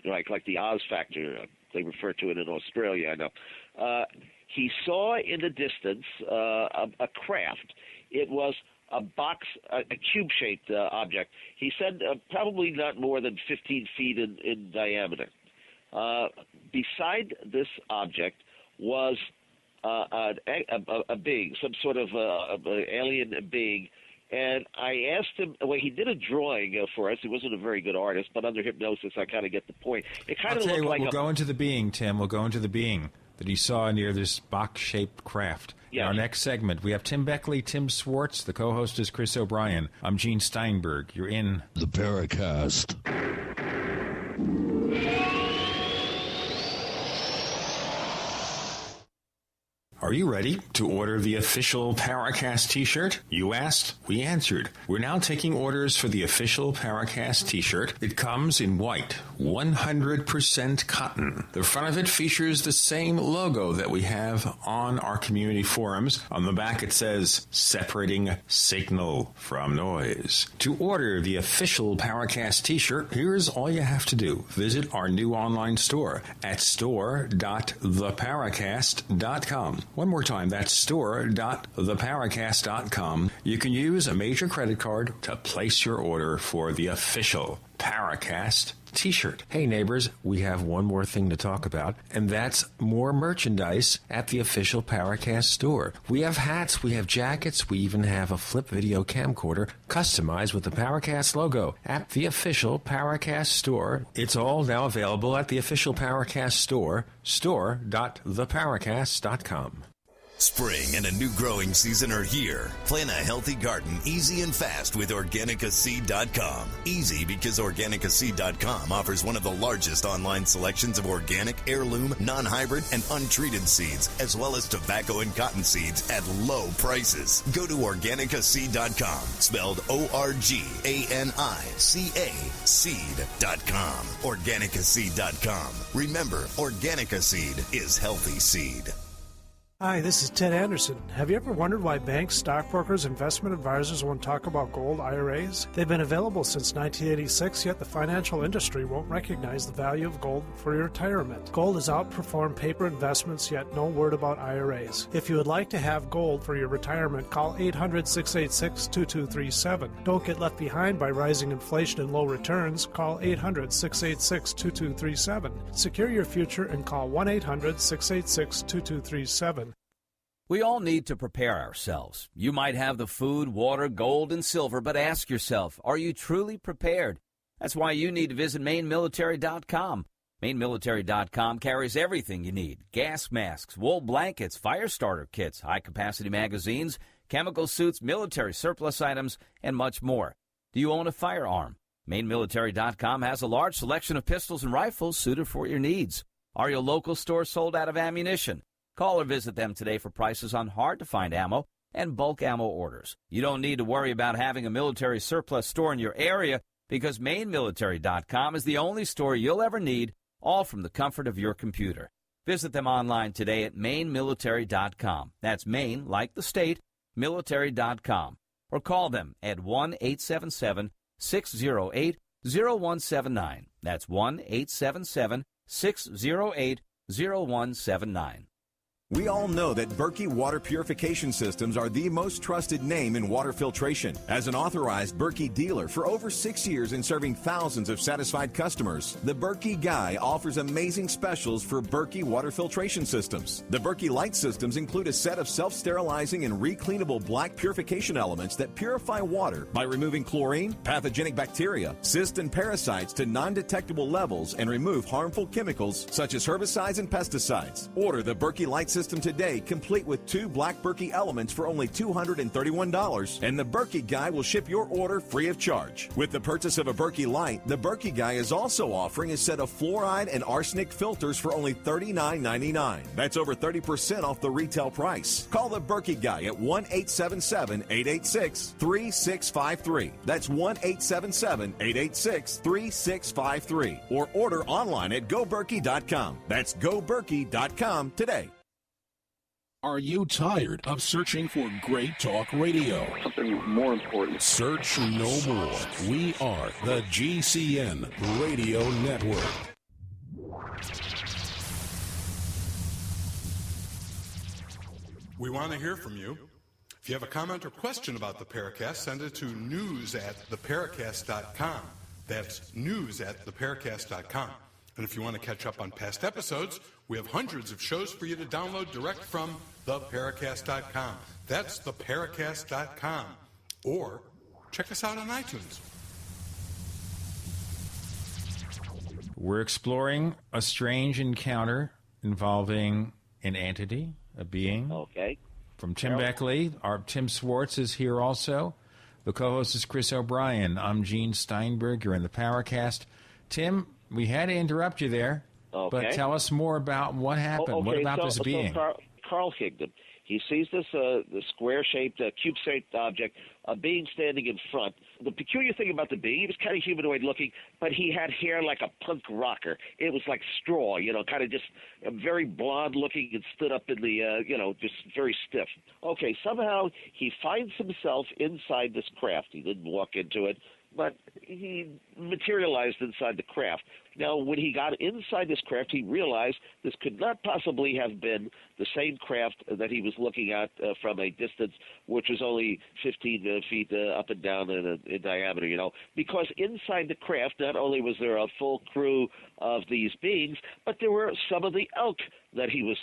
right? Like the Oz factor. They refer to it in Australia, I know. He saw in the distance a craft. It was a box, a cube-shaped object. He said probably not more than 15 feet in diameter. Beside this object was a being, some sort of alien being. And I asked him, well, he did a drawing for us. He wasn't a very good artist, but under hypnosis, I kind of get the point. It kind of looked like we'll go into the being, Tim. We'll go into the being that he saw near this box-shaped craft. Yes. In our next segment, we have Tim Beckley, Tim Swartz. The co-host is Chris O'Brien. I'm Gene Steinberg. You're in the Paracast. Are you ready to order the official Paracast t-shirt? You asked, we answered. We're now taking orders for the official Paracast t-shirt. It comes in white, 100% cotton. The front of it features the same logo that we have on our community forums. On the back it says, separating signal from noise. To order the official Paracast t-shirt, here's all you have to do. Visit our new online store at store.theparacast.com. One more time, that's store.theparacast.com. You can use a major credit card to place your order for the official Paracast t-shirt. Hey neighbors, we have one more thing to talk about, and that's more merchandise at the official Paracast store. We have hats, we have jackets, we even have a flip video camcorder customized with the Paracast logo at the official Paracast store. It's all now available at the official Paracast store, store.theparacast.com. Spring and a new growing season are here. Plan a healthy garden easy and fast with OrganicaSeed.com. Easy because OrganicaSeed.com offers one of the largest online selections of organic, heirloom, non-hybrid, and untreated seeds, as well as tobacco and cotton seeds at low prices. Go to OrganicaSeed.com, spelled OrganiCA seed.com. OrganicaSeed.com. Remember, Organica Seed is healthy seed. Hi, this is Ted Anderson. Have you ever wondered why banks, stockbrokers, investment advisors won't talk about gold IRAs? They've been available since 1986, yet the financial industry won't recognize the value of gold for your retirement. Gold has outperformed paper investments, yet no word about IRAs. If you would like to have gold for your retirement, call 800-686-2237. Don't get left behind by rising inflation and low returns. Call 800-686-2237. Secure your future and call 1-800-686-2237. We all need to prepare ourselves. You might have the food, water, gold, and silver, but ask yourself, are you truly prepared? That's why you need to visit MaineMilitary.com. MaineMilitary.com carries everything you need. Gas masks, wool blankets, fire starter kits, high-capacity magazines, chemical suits, military surplus items, and much more. Do you own a firearm? MaineMilitary.com has a large selection of pistols and rifles suited for your needs. Are your local stores sold out of ammunition? Call or visit them today for prices on hard-to-find ammo and bulk ammo orders. You don't need to worry about having a military surplus store in your area because MaineMilitary.com is the only store you'll ever need, all from the comfort of your computer. Visit them online today at MaineMilitary.com. That's Maine, like the state, military.com. or call them at 1-877-608-0179. That's 1-877-608-0179. We all know that Berkey Water Purification Systems are the most trusted name in water filtration. As an authorized Berkey dealer for over 6 years and serving thousands of satisfied customers, the Berkey Guy offers amazing specials for Berkey Water Filtration Systems. The Berkey Light Systems include a set of self-sterilizing and recleanable black purification elements that purify water by removing chlorine, pathogenic bacteria, cysts, and parasites to non-detectable levels and remove harmful chemicals such as herbicides and pesticides. Order the Berkey Light System today, complete with 2 black Berkey elements for only $231, and the Berkey Guy will ship your order free of charge. With the purchase of a Berkey Light, the Berkey Guy is also offering a set of fluoride and arsenic filters for only $39.99. That's over 30% off the retail price. Call the Berkey Guy at 1-877-886-3653. That's 1-877-886-3653. Or order online at goberkey.com. That's goberkey.com today. Are you tired of searching for great talk radio? Something more important. Search no more. We are the GCN Radio Network. We want to hear from you. If you have a comment or question about the Paracast, send it to news@theparacast.com. That's news@theparacast.com. And if you want to catch up on past episodes, we have hundreds of shows for you to download direct from theparacast.com. That's theparacast.com. Or check us out on iTunes. We're exploring a strange encounter involving an entity, a being. Okay. From Tim Beckley. Our Tim Swartz is here also. The co-host is Chris O'Brien. I'm Gene Steinberg. You're in the Paracast. Tim, we had to interrupt you there, but tell us more about what happened. What about this being? Carl Higdon, he sees this square-shaped, cube-shaped object, a being standing in front. The peculiar thing about the being, he was kind of humanoid-looking, but he had hair like a punk rocker. It was like straw, kind of just very blonde-looking and stood up in the, just very stiff. Okay, somehow he finds himself inside this craft. He didn't walk into it, but he materialized inside the craft. Now, when he got inside this craft, he realized this could not possibly have been the same craft that he was looking at from a distance, which was only 15 feet up and down in diameter, because inside the craft, not only was there a full crew of these beings, but there were some of the elk that he was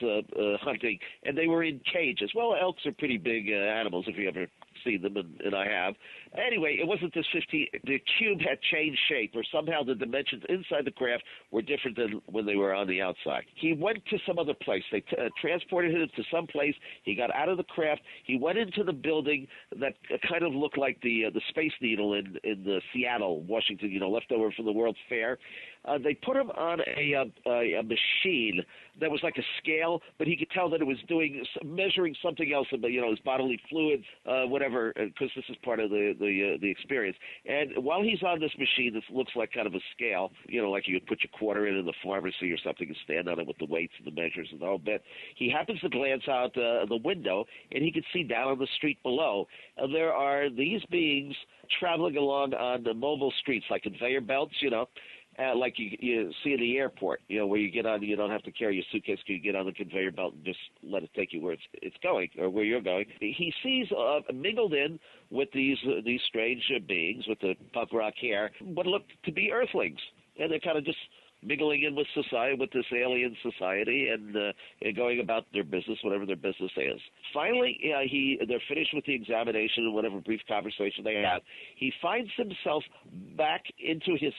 hunting, and they were in cages. Well, elks are pretty big animals, if you ever seen them, and I have. Anyway, it wasn't this 15. The cube had changed shape, or somehow the dimensions inside the craft were different than when they were on the outside. He went to some other place. They transported him to some place. He got out of the craft. He went into the building that kind of looked like the Space Needle in Seattle, Washington, left over from the World's Fair. They put him on a machine that was like a scale, but he could tell that it was measuring something else, his bodily fluids, whatever, because this is part of the experience. And while he's on this machine, this looks like kind of a scale, like you would put your quarter in the pharmacy or something and stand on it with the weights and the measures and the whole bit. He happens to glance out the window, and he can see down on the street below. There are these beings traveling along on the mobile streets, like conveyor belts, like you see in the airport, where you get on, you don't have to carry your suitcase, you get on the conveyor belt and just let it take you where it's going, or where you're going. He sees mingled in with these strange beings with the punk rock hair, what look to be earthlings, and they're kind of just mingling in with society, with this alien society, and going about their business, whatever their business is. Finally, they're finished with the examination and whatever brief conversation they have. He finds himself back into his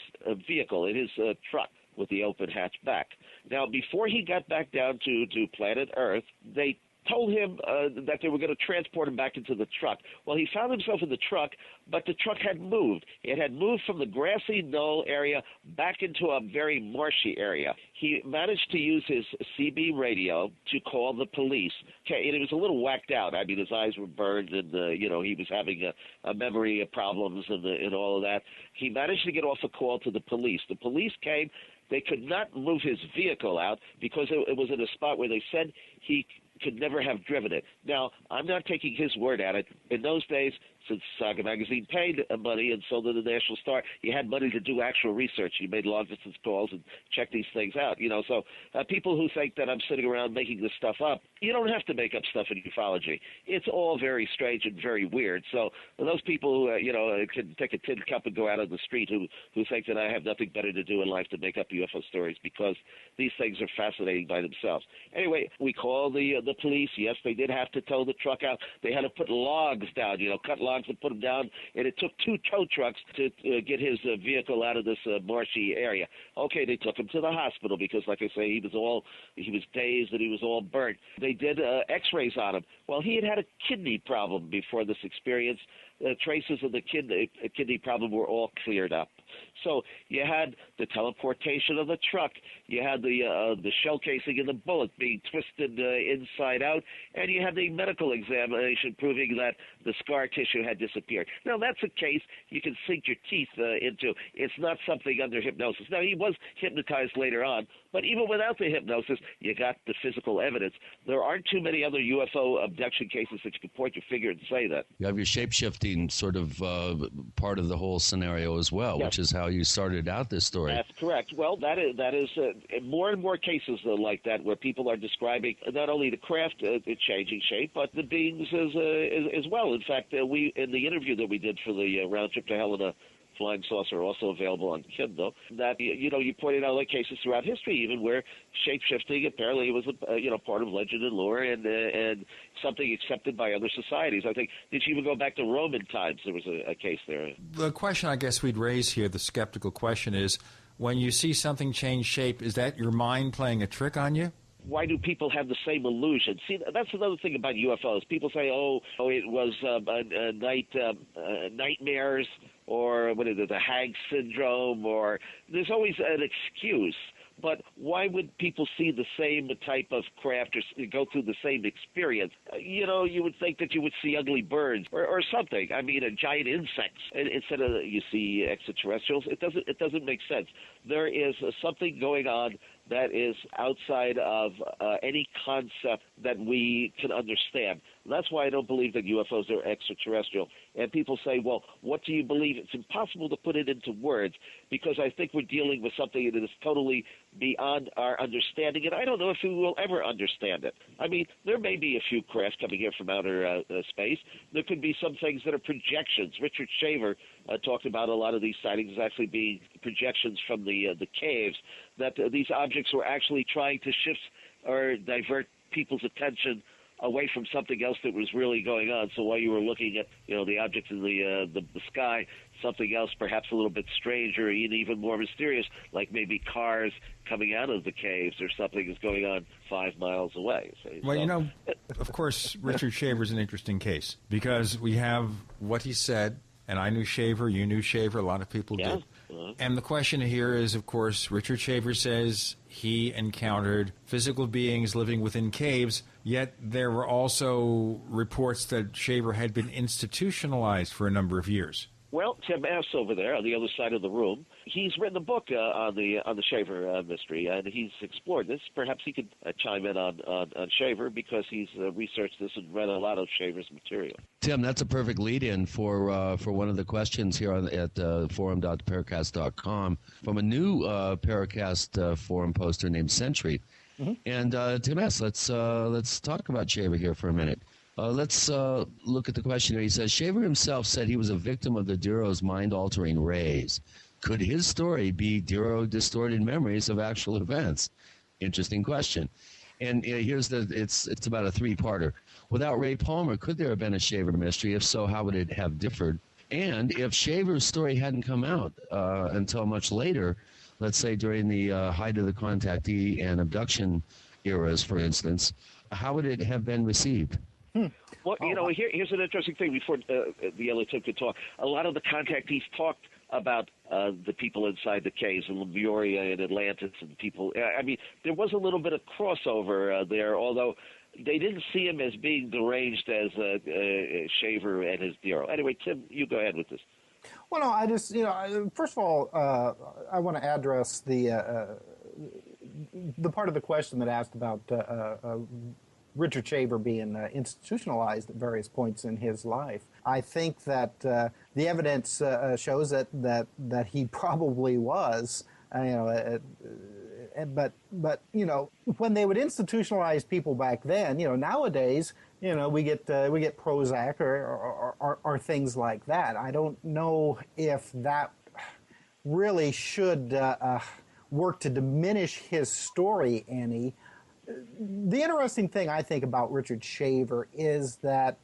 vehicle, in his truck, with the open hatch back. Now, before he got back down to planet Earth, they told him that they were going to transport him back into the truck. Well, he found himself in the truck, but the truck had moved. It had moved from the grassy knoll area back into a very marshy area. He managed to use his CB radio to call the police. Okay, and it was a little whacked out. I mean, his eyes were burned, and he was having a memory problems and all of that. He managed to get off a call to the police. The police came. They could not move his vehicle out because it was in a spot where they said he could never have driven it. Now, I'm not taking his word at it. In those days, since Saga Magazine paid money and so did the National Star, you had money to do actual research. You made long-distance calls and checked these things out. So people who think that I'm sitting around making this stuff up, you don't have to make up stuff in ufology. It's all very strange and very weird. So those people who, can take a tin cup and go out on the street who think that I have nothing better to do in life to make up UFO stories, because these things are fascinating by themselves. Anyway, we called the police. Yes, they did have to tow the truck out. They had to put logs down, cut logs and put them down, and it took 2 tow trucks to get his vehicle out of this marshy area. Okay, they took him to the hospital because, like I say, he was dazed and he was all burnt. They did X-rays on him. Well, he had a kidney problem before this experience. Traces of the kidney problem were all cleared up. So you had the teleportation of the truck, you had the shell casing in the bullet being twisted inside out, and you had the medical examination proving that the scar tissue had disappeared. Now, that's a case you can sink your teeth into. It's not something under hypnosis. Now, he was hypnotized later on, but even without the hypnosis, you got the physical evidence. There aren't too many other UFO abduction cases that you can point your finger and say that. You have your shape-shifting sort of part of the whole scenario as well, Yes. which is how you started out this story. That's correct. Well, that is more and more cases like that where people are describing not only the craft changing shape, but the beings as well. In fact, we in the interview that we did for the Round Trip to Hell in a Flying Saucer, also available on Kindle, that you pointed out like cases throughout history, even where shape-shifting apparently was part of legend and lore and something accepted by other societies. I think, did you even go back to Roman times? There was a case there. The question I guess we'd raise here, the skeptical question, is when you see something change shape, is that your mind playing a trick on you? Why do people have the same illusion? See, that's another thing about UFOs. People say, it was nightmares, or what is it, the Hag syndrome, or there's always an excuse. But why would people see the same type of craft or go through the same experience? You would think that you would see ugly birds or something. I mean, giant insects instead of you see extraterrestrials. It doesn't make sense. There is something going on that is outside of any concept that we can understand. That's why I don't believe that UFOs are extraterrestrial. And people say, well, what do you believe? It's impossible to put it into words because I think we're dealing with something that is totally beyond our understanding, and I don't know if we will ever understand it. I mean, there may be a few craft coming here from outer space. There could be some things that are projections. Richard Shaver talked about a lot of these sightings actually being projections from the caves, that these objects were actually trying to shift or divert people's attention away from something else that was really going on. So while you were looking at, the objects in the sky, something else perhaps a little bit stranger and even more mysterious, like maybe cars coming out of the caves or something is going on 5 miles away. Well, of course, Richard Shaver's an interesting case because we have what he said, and I knew Shaver, you knew Shaver, a lot of people did. And the question here is, of course, Richard Shaver says he encountered physical beings living within caves, yet there were also reports that Shaver had been institutionalized for a number of years. Well, Tim S. over there on the other side of the room, he's written a book on the Shaver mystery, and he's explored this. Perhaps he could chime in on Shaver because he's researched this and read a lot of Shaver's material. Tim, that's a perfect lead-in for one of the questions here at forum.paracast.com from a new Paracast forum poster named Century. Mm-hmm. And Tim S., let's talk about Shaver here for a minute. Let's look at the question here. He says, Shaver himself said he was a victim of the Duro's mind-altering rays. Could his story be Duro distorted memories of actual events? Interesting question. And here's it's about a three-parter. Without Ray Palmer, could there have been a Shaver mystery? If so, how would it have differed? And if Shaver's story hadn't come out until much later, let's say during the height of the contactee and abduction eras, for instance, how would it have been received? Well, here's an interesting thing before the other two could talk. A lot of the contactees talked about the people inside the caves in Lemuria and Atlantis and people. I mean, there was a little bit of crossover there, although they didn't see him as being deranged as Shaver and his Duro. Anyway, Tim, you go ahead with this. Well, no, I just, first of all, I want to address the part of the question that asked about Richard Shaver being institutionalized at various points in his life. I think that the evidence shows that he probably was. But when they would institutionalize people back then, nowadays, we get Prozac or things like that. I don't know if that really should work to diminish his story any. The interesting thing I think about Richard Shaver is that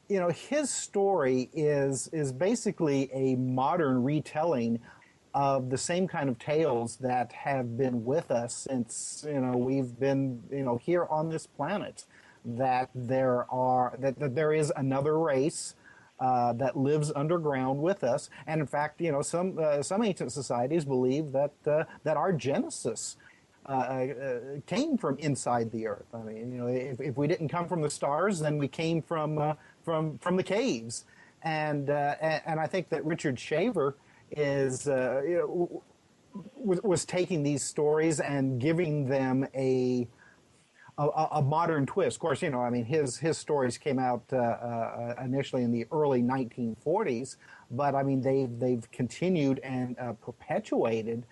his story is basically a modern retelling of the same kind of tales that have been with us since we've been here on this planet. That there is another race that lives underground with us, and in fact, some ancient societies believe that our genesis came from inside the earth. I mean, if we didn't come from the stars, then we came from the caves, and I think that Richard Shaver was taking these stories and giving them a modern twist. Of course, his stories came out initially in the early 1940s, but I mean they've continued and perpetuated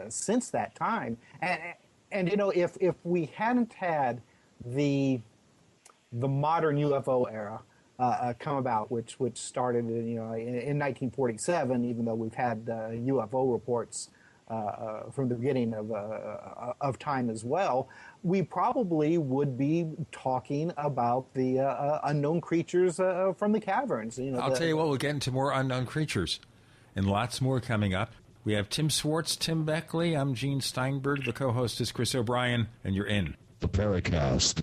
since that time. And if we hadn't had the modern UFO era come about, which started in 1947, even though we've had UFO reports from the beginning of time as well, we probably would be talking about the unknown creatures from the caverns. I'll tell you what, we'll get into more unknown creatures and lots more coming up. We have Tim Swartz, Tim Beckley. I'm Gene Steinberg. The co-host is Chris O'Brien, and you're in the Paracast.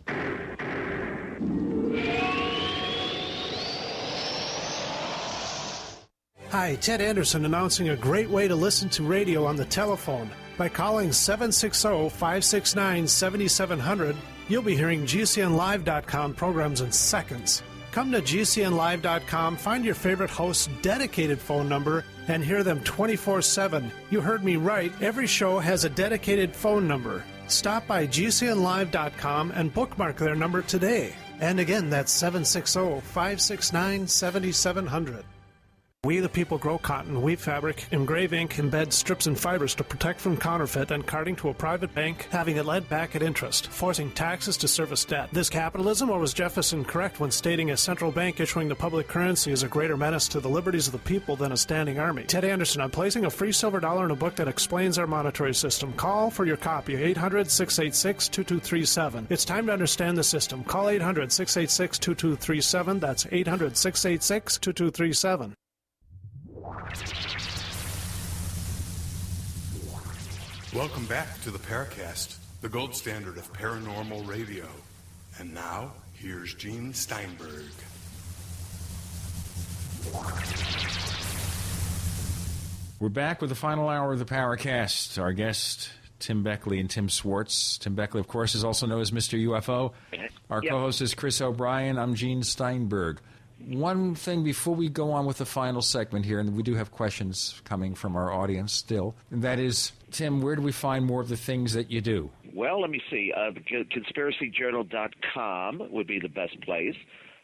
Hi, Ted Anderson announcing a great way to listen to radio on the telephone. By calling 760-569-7700, you'll be hearing GCNlive.com programs in seconds. Come to GCNlive.com, find your favorite host's dedicated phone number, and hear them 24/7. You heard me right. Every show has a dedicated phone number. Stop by GCNlive.com and bookmark their number today. And again, that's 760-569-7700. We the people grow cotton, weave fabric, engrave ink, embed strips and fibers to protect from counterfeit and carting to a private bank, having it led back at interest, forcing taxes to service debt. This capitalism, or was Jefferson correct when stating a central bank issuing the public currency is a greater menace to the liberties of the people than a standing army? Ted Anderson, I'm placing a free silver dollar in a book that explains our monetary system. Call for your copy, 800-686-2237. It's time to understand the system. Call 800-686-2237. That's 800-686-2237. Welcome back to the Paracast, the gold standard of paranormal radio. And now, here's Gene Steinberg. We're back with the final hour of the Paracast. Our guest, Tim Beckley and Tim Swartz. Tim Beckley, of course, is also known as Mr. UFO. Our co-host is Chris O'Brien. I'm Gene Steinberg. One thing before we go on with the final segment here, and we do have questions coming from our audience still, and that is, Tim, where do we find more of the things that you do? Well, let me see. ConspiracyJournal.com would be the best place.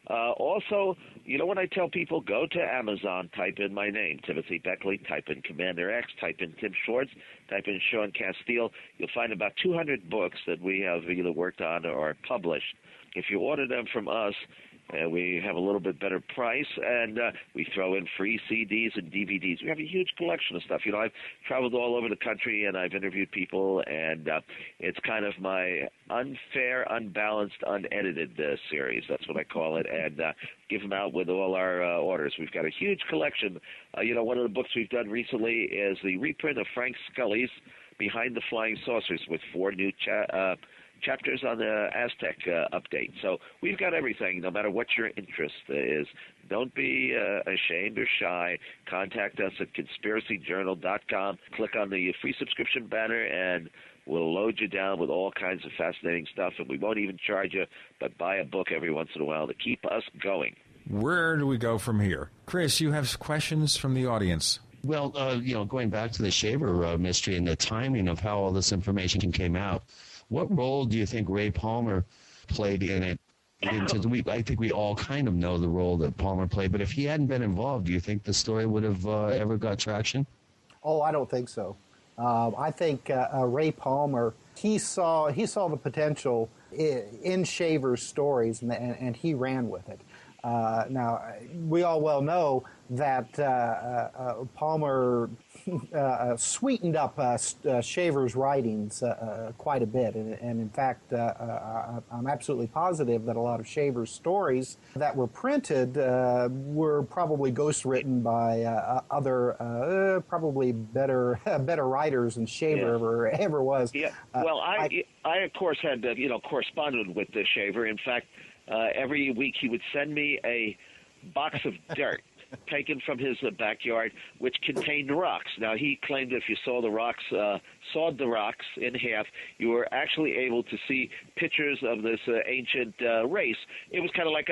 Also, when I tell people, go to Amazon, type in my name, Timothy Beckley, type in Commander X, type in Tim Swartz, type in Sean Castile. You'll find about 200 books that we have either worked on or published. If you order them from us, we have a little bit better price, and we throw in free CDs and DVDs. We have a huge collection of stuff. I've traveled all over the country, and I've interviewed people, and it's kind of my unfair, unbalanced, unedited series. That's what I call it, and give them out with all our orders. We've got a huge collection. One of the books we've done recently is the reprint of Frank Scully's Behind the Flying Saucers with 4 new chapters on the Aztec update. So we've got everything, no matter what your interest is. Don't be ashamed or shy. Contact us at conspiracyjournal.com. Click on the free subscription banner, and we'll load you down with all kinds of fascinating stuff, and we won't even charge you, but buy a book every once in a while to keep us going. Where do we go from here? Chris, you have questions from the audience. Well, going back to the Shaver mystery and the timing of how all this information came out, what role do you think Ray Palmer played in it. I think we all kind of know the role that Palmer played, but if he hadn't been involved, do you think the story would have ever got traction? Oh, I don't think so. I think Ray Palmer, he saw the potential in Shaver's stories, and he ran with it. Now, we all well know that Palmer sweetened up Shaver's writings quite a bit. And in fact, I'm absolutely positive that a lot of Shaver's stories that were printed were probably ghostwritten by other, probably better writers than Shaver ever was. Yeah. Well, I of course had corresponded with Shaver. In fact, every week he would send me a box of dirt taken from his backyard, which contained rocks. Now, he claimed if you saw the rocks, sawed the rocks in half, you were actually able to see pictures of this ancient race. It was kind of like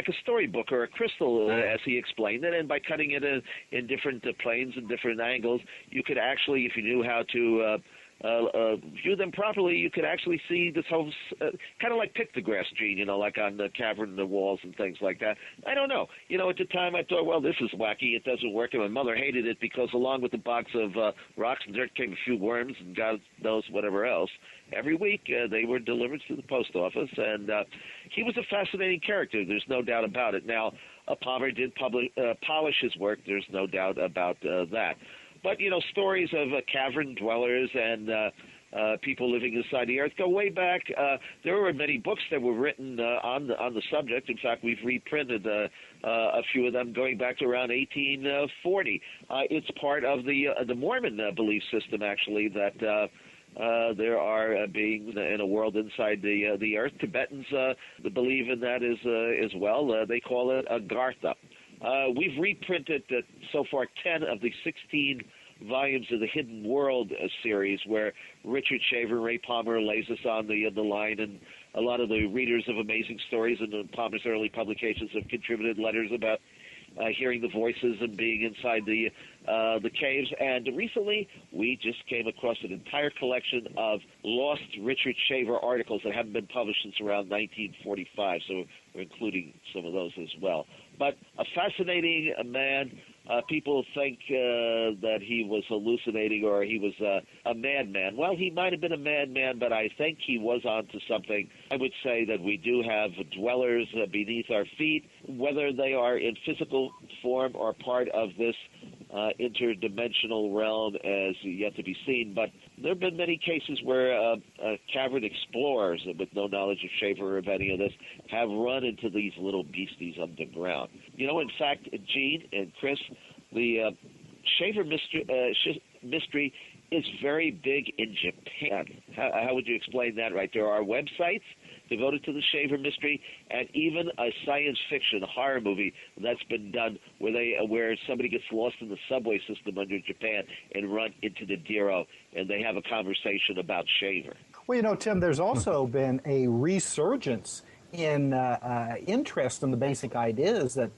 a storybook or a crystal, as he explained it. And by cutting it in different planes and different angles, you could actually, if you knew how to view them properly, you could actually see this whole kind of like pictographs, Gene, like on the cavern walls and things like that. I don't know. At the time I thought, well, this is wacky. It doesn't work. And my mother hated it because along with the box of rocks and dirt came a few worms and God knows whatever else. Every week they were delivered to the post office, and he was a fascinating character. There's no doubt about it. Now, Palmer did polish his work. There's no doubt about that. But, stories of cavern dwellers and people living inside the earth go way back. There were many books that were written on the subject. In fact, we've reprinted a few of them going back to around 1840. It's part of the Mormon belief system, actually, that there are beings in a world inside the earth. Tibetans believe in that as well. They call it a Gartha. We've reprinted so far 10 of the 16 volumes of the Hidden World series, where Richard Shaver, Ray Palmer lays us on the line, and a lot of the readers of Amazing Stories and Palmer's early publications have contributed letters about hearing the voices and being inside the caves. And recently, we just came across an entire collection of lost Richard Shaver articles that haven't been published since around 1945, so we're including some of those as well. But a fascinating man. People think that he was hallucinating or he was a madman. Well, he might have been a madman, but I think he was onto something. I would say that we do have dwellers beneath our feet, whether they are in physical form or part of this interdimensional realm as yet to be seen. But there have been many cases where cavern explorers with no knowledge of Shaver or of any of this have run into these little beasties underground. In fact, Gene and Chris, the Shaver mystery is very big in Japan. How would you explain that, right? There are websites devoted to the Shaver mystery, and even a science fiction horror movie that's been done where somebody gets lost in the subway system under Japan and run into the Dero, and they have a conversation about Shaver. Well, Tim, there's also been a resurgence in interest in the basic ideas that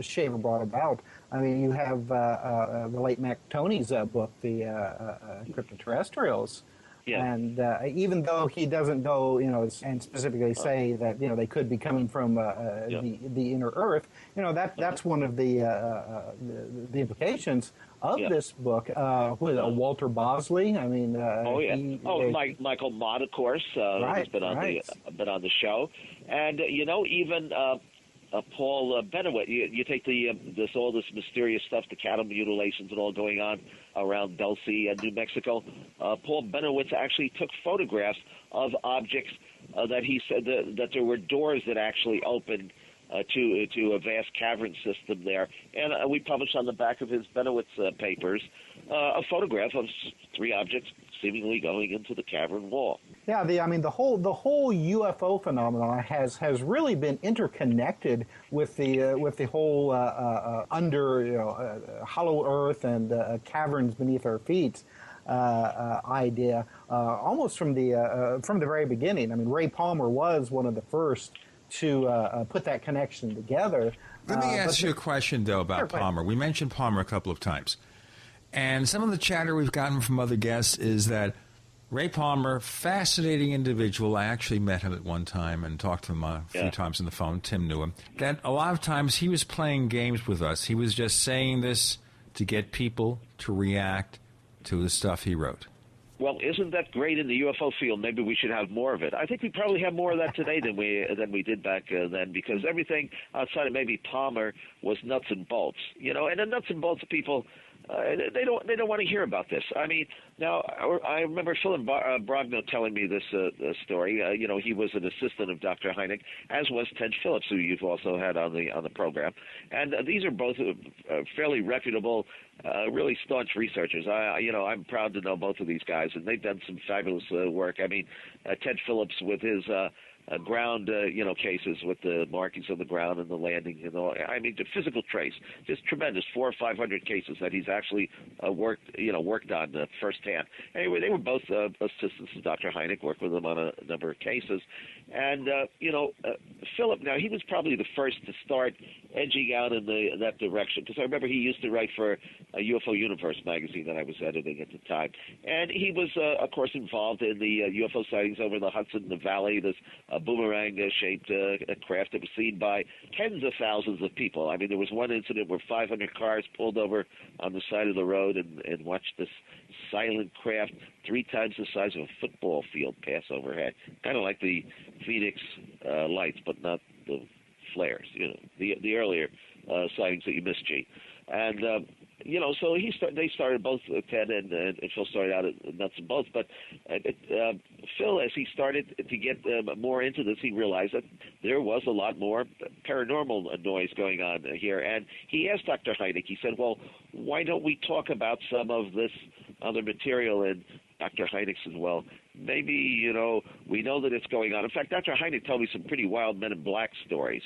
Shaver brought about. I mean, you have the late Mac Toney's book, The Cryptoterrestrials. Yeah. And even though he doesn't go, and specifically say that, they could be coming from the inner Earth, that's one of the implications of this book. Walter Bosley. I mean, Michael Mott, of course, has been on the show, and even Paul Benowitz. You take all this mysterious stuff, the cattle mutilations and all going on around Dulce and New Mexico. Paul Benowitz actually took photographs of objects that he said that there were doors that actually opened to a vast cavern system there. And we published on the back of his Benowitz papers a photograph of 3 objects seemingly going into the cavern wall. Yeah, the whole UFO phenomenon has really been interconnected with the whole hollow earth and caverns beneath our feet idea almost from the very beginning. I mean, Ray Palmer was one of the first to put that connection together. Let me ask you a question, though, about Palmer. We mentioned Palmer a couple of times. And some of the chatter we've gotten from other guests is that Ray Palmer, fascinating individual. I actually met him at one time and talked to him a few times on the phone. Tim knew him. That a lot of times he was playing games with us. He was just saying this to get people to react to the stuff he wrote. Well, isn't that great in the UFO field? Maybe we should have more of it. I think we probably have more of that today than we did back then, because everything outside of maybe Palmer was nuts and bolts, And the nuts and bolts people, they don't want to hear about this. I mean, now I remember Philip Brogno telling me this story. He was an assistant of Dr. Hynek, as was Ted Phillips, who you've also had on the program. And these are both fairly reputable, really staunch researchers. I'm proud to know both of these guys, and they've done some fabulous work. I mean, Ted Phillips with his ground, cases with the markings on the ground and the landing, I mean, the physical trace, just tremendous, 400 or 500 cases that he's actually worked on firsthand. Anyway, they were both assistants to Dr. Hynek, worked with him on a number of cases. And, Philip, now, he was probably the first to start edging out in that direction, because I remember he used to write for a UFO Universe magazine that I was editing at the time. And he was, of course, involved in the UFO sightings over the Hudson Valley, this boomerang-shaped craft that was seen by tens of thousands of people. I mean, there was one incident where 500 cars pulled over on the side of the road and watched this silent craft 3 times the size of a football field pass overhead, kind of like the Phoenix lights, but not the flares, the earlier sightings that you missed, Gene. And, so they started, both Ted and Phil started out at nuts and bolts, but Phil, as he started to get more into this, he realized that there was a lot more paranormal noise going on here. And he asked Dr. Hynek, he said, well, why don't we talk about some of this other material? And Dr. Hynek said, well, maybe, we know that it's going on. In fact, Dr. Hynek told me some pretty wild Men in Black stories,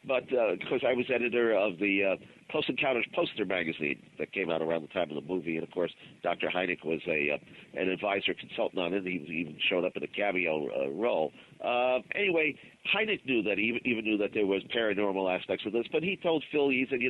But because I was editor of the Close Encounters poster magazine that came out around the time of the movie, and, of course, Dr. Hynek was an advisor consultant on it. He even showed up in a cameo role. Anyway, Hynek knew that, even knew that there was paranormal aspects of this, but he told Phil, he said,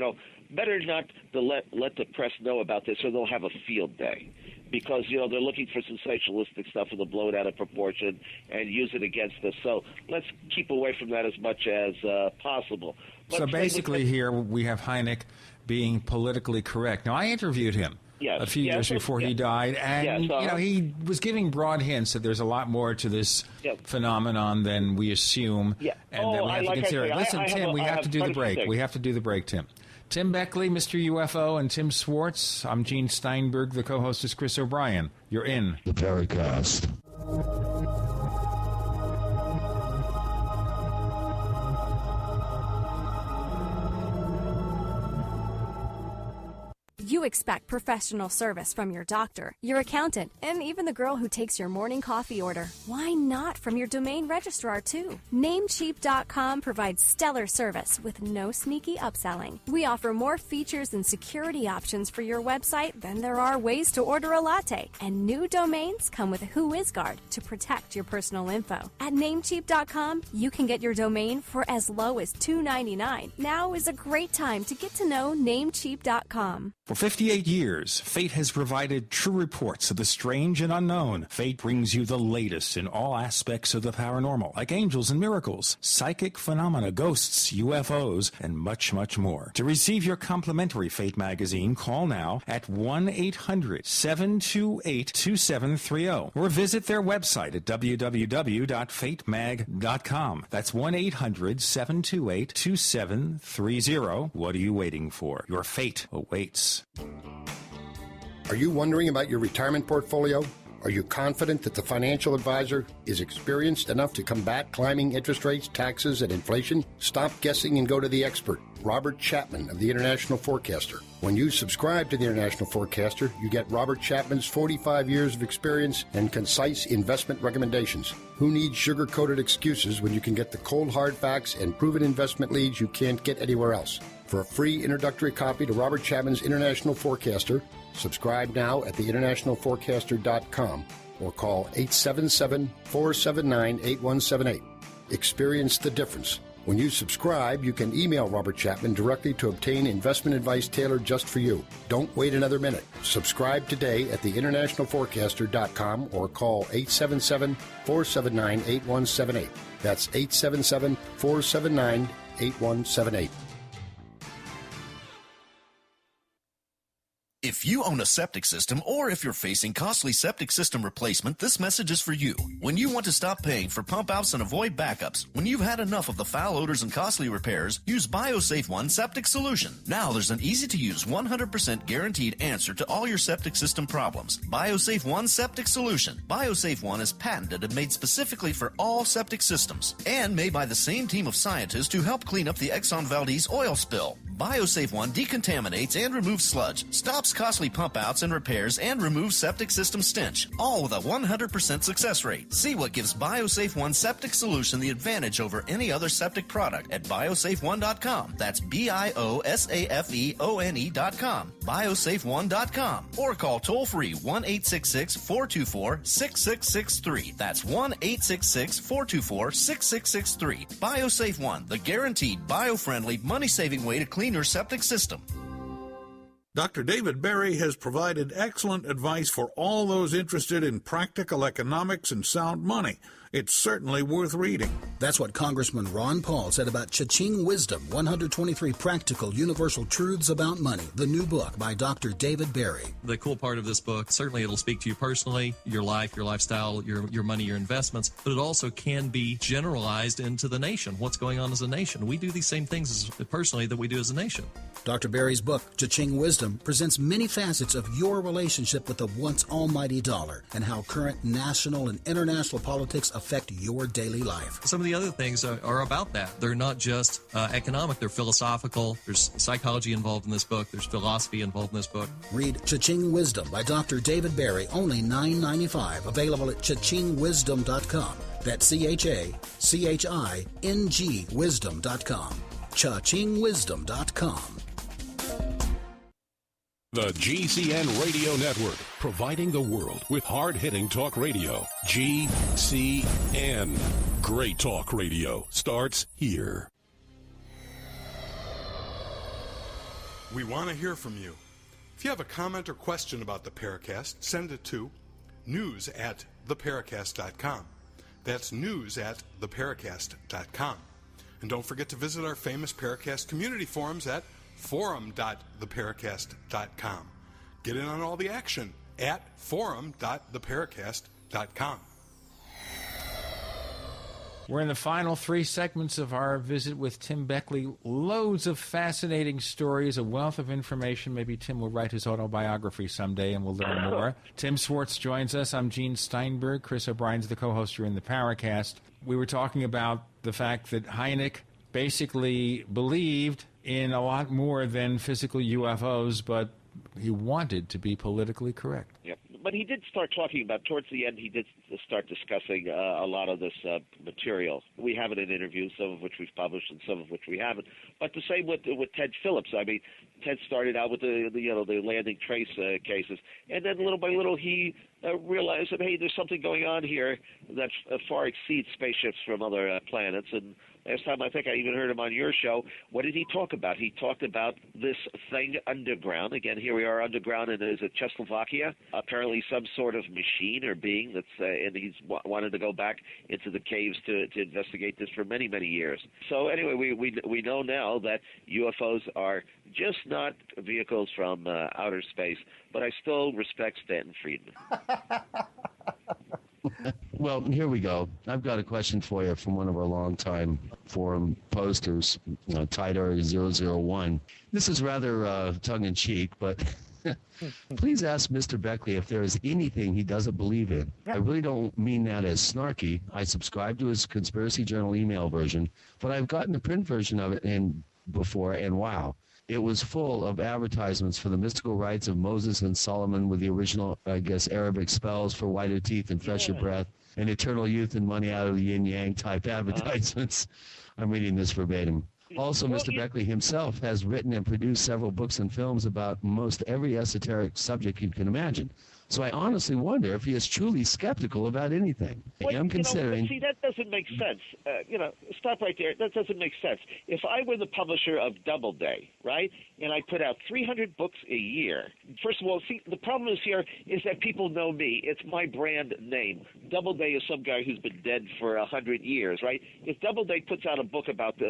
better not to let the press know about this or they'll have a field day. Because, they're looking for sensationalistic stuff and they'll blow it out of proportion and use it against us. So let's keep away from that as much as possible. So basically here we have Hynek being politically correct. Now, I interviewed him a few years before he died, and he was giving broad hints that there's a lot more to this phenomenon than we assume, and that we have to consider it. Listen, Tim, we have to do the break. We have to do the break, Tim. Tim Beckley, Mr. UFO, and Tim Swartz. I'm Gene Steinberg. The co-host is Chris O'Brien. You're in the Paracast. You expect professional service from your doctor, your accountant, and even the girl who takes your morning coffee order. Why not from your domain registrar, too? Namecheap.com provides stellar service with no sneaky upselling. We offer more features and security options for your website than there are ways to order a latte. And new domains come with WhoisGuard to protect your personal info. At Namecheap.com, you can get your domain for as low as $2.99. Now is a great time to get to know Namecheap.com. For 58 years, Fate has provided true reports of the strange and unknown. Fate brings you the latest in all aspects of the paranormal, like angels and miracles, psychic phenomena, ghosts, UFOs, and much, much more. To receive your complimentary Fate magazine, call now at 1-800-728-2730 or visit their website at www.fatemag.com. That's 1-800-728-2730. What are you waiting for? Your fate awaits. Are you wondering about your retirement portfolio? Are you confident that the financial advisor is experienced enough to combat climbing interest rates, taxes, and inflation? Stop guessing and go to the expert, Robert Chapman of the International Forecaster. When you subscribe to the International Forecaster, you get Robert Chapman's 45 years of experience and concise investment recommendations. Who needs sugar-coated excuses when you can get the cold hard facts and proven investment leads you can't get anywhere else? For a free introductory copy to Robert Chapman's International Forecaster, subscribe now at theinternationalforecaster.com or call 877-479-8178. Experience the difference When you subscribe, you can email Robert Chapman directly to obtain investment advice tailored just for you. Don't wait another minute. Subscribe today at theinternationalforecaster.com or call 877-479-8178. That's 877-479-8178. If you own a septic system or if you're facing costly septic system replacement, this message is for you. When you want to stop paying for pump outs and avoid backups, when you've had enough of the foul odors and costly repairs, use BioSafe One Septic Solution. Now there's an easy-to-use 100% guaranteed answer to all your septic system problems. BioSafe One Septic Solution. BioSafe One is patented and made specifically for all septic systems and made by the same team of scientists who helped clean up the Exxon Valdez oil spill. BioSafe One decontaminates and removes sludge, stops costly pump outs and repairs, and removes septic system stench, all with a 100% success rate. See what gives BioSafe One Septic Solution the advantage over any other septic product at biosafeone.com. That's BIOSAFEONE.com. biosafeone.com. Or call toll-free 1-866-424-6663. That's 1-866-424-6663. BioSafe One, the guaranteed bio-friendly, money-saving way to clean your septic system. Dr. David Berry has provided excellent advice for all those interested in practical economics and sound money. It's certainly worth reading. That's what Congressman Ron Paul said about Cha-Ching Wisdom, 123 Practical Universal Truths About Money, the new book by Dr. David Berry. The cool part of this book, certainly it'll speak to you personally, your life, your lifestyle, your money, your investments, but it also can be generalized into the nation, what's going on as a nation. We do these same things personally that we do as a nation. Dr. Berry's book, Cha-Ching Wisdom, presents many facets of your relationship with the once almighty dollar and how current national and international politics affect your daily life. Some of the other things are about that. They're not just economic, they're philosophical. There's psychology involved in this book. There's philosophy involved in this book. Read Cha-Ching Wisdom by Dr. David Berry, only $9.95, available at chachingwisdom.com. That's CHACHING wisdom.com. chachingwisdom.com. The GCN Radio Network, providing the world with hard-hitting talk radio. GCN. Great talk radio starts here. We want to hear from you. If you have a comment or question about the Paracast, send it to news@theparacast.com. That's news@theparacast.com. And don't forget to visit our famous Paracast community forums at forum.theparacast.com. Get in on all the action at forum.theparacast.com. We're in the final three segments of our visit with Tim Beckley. Loads of fascinating stories, a wealth of information. Maybe Tim will write his autobiography someday and we'll learn more. Tim Swartz joins us. I'm Gene Steinberg. Chris O'Brien's the co-host here in the Paracast. We were talking about the fact that Hynek basically believed in a lot more than physical UFOs, but he wanted to be politically correct. Yep. But he did start talking about, towards the end, he did start discussing a lot of this material. We have it in interviews, some of which we've published and some of which we haven't. But the same with Ted Phillips. I mean, Ted started out with the landing trace cases, and then little by little he realized that, hey, there's something going on here that far exceeds spaceships from other planets. And last time I think I even heard him on your show, what did he talk about? He talked about this thing underground. Again, here we are underground in, is it Czechoslovakia? Apparently some sort of machine or being that's, and he's wanted to go back into the caves to investigate this for many, many years. So anyway, we know now that UFOs are just not vehicles from outer space, but I still respect Stanton Friedman. Well, here we go. I've got a question for you from one of our longtime forum posters, Tidar 001. This is rather tongue-in-cheek, but please ask Mr. Beckley if there is anything he doesn't believe in. I really don't mean that as snarky. I subscribe to his Conspiracy Journal email version, but I've gotten the print version of it before, and wow. It was full of advertisements for the mystical rites of Moses and Solomon with the original, I guess, Arabic spells for whiter teeth and fresher breath and eternal youth and money out of the yin-yang type advertisements. I'm reading this verbatim. Also, Mr. Beckley himself has written and produced several books and films about most every esoteric subject you can imagine. So I honestly wonder if he is truly skeptical about anything. I'm considering. See, that doesn't make sense. Stop right there. That doesn't make sense. If I were the publisher of Doubleday, right, and I put out 300 books a year, first of all, see, the problem is here is that people know me. It's my brand name. Doubleday is some guy who's been dead for 100 years, right? If Doubleday puts out a book about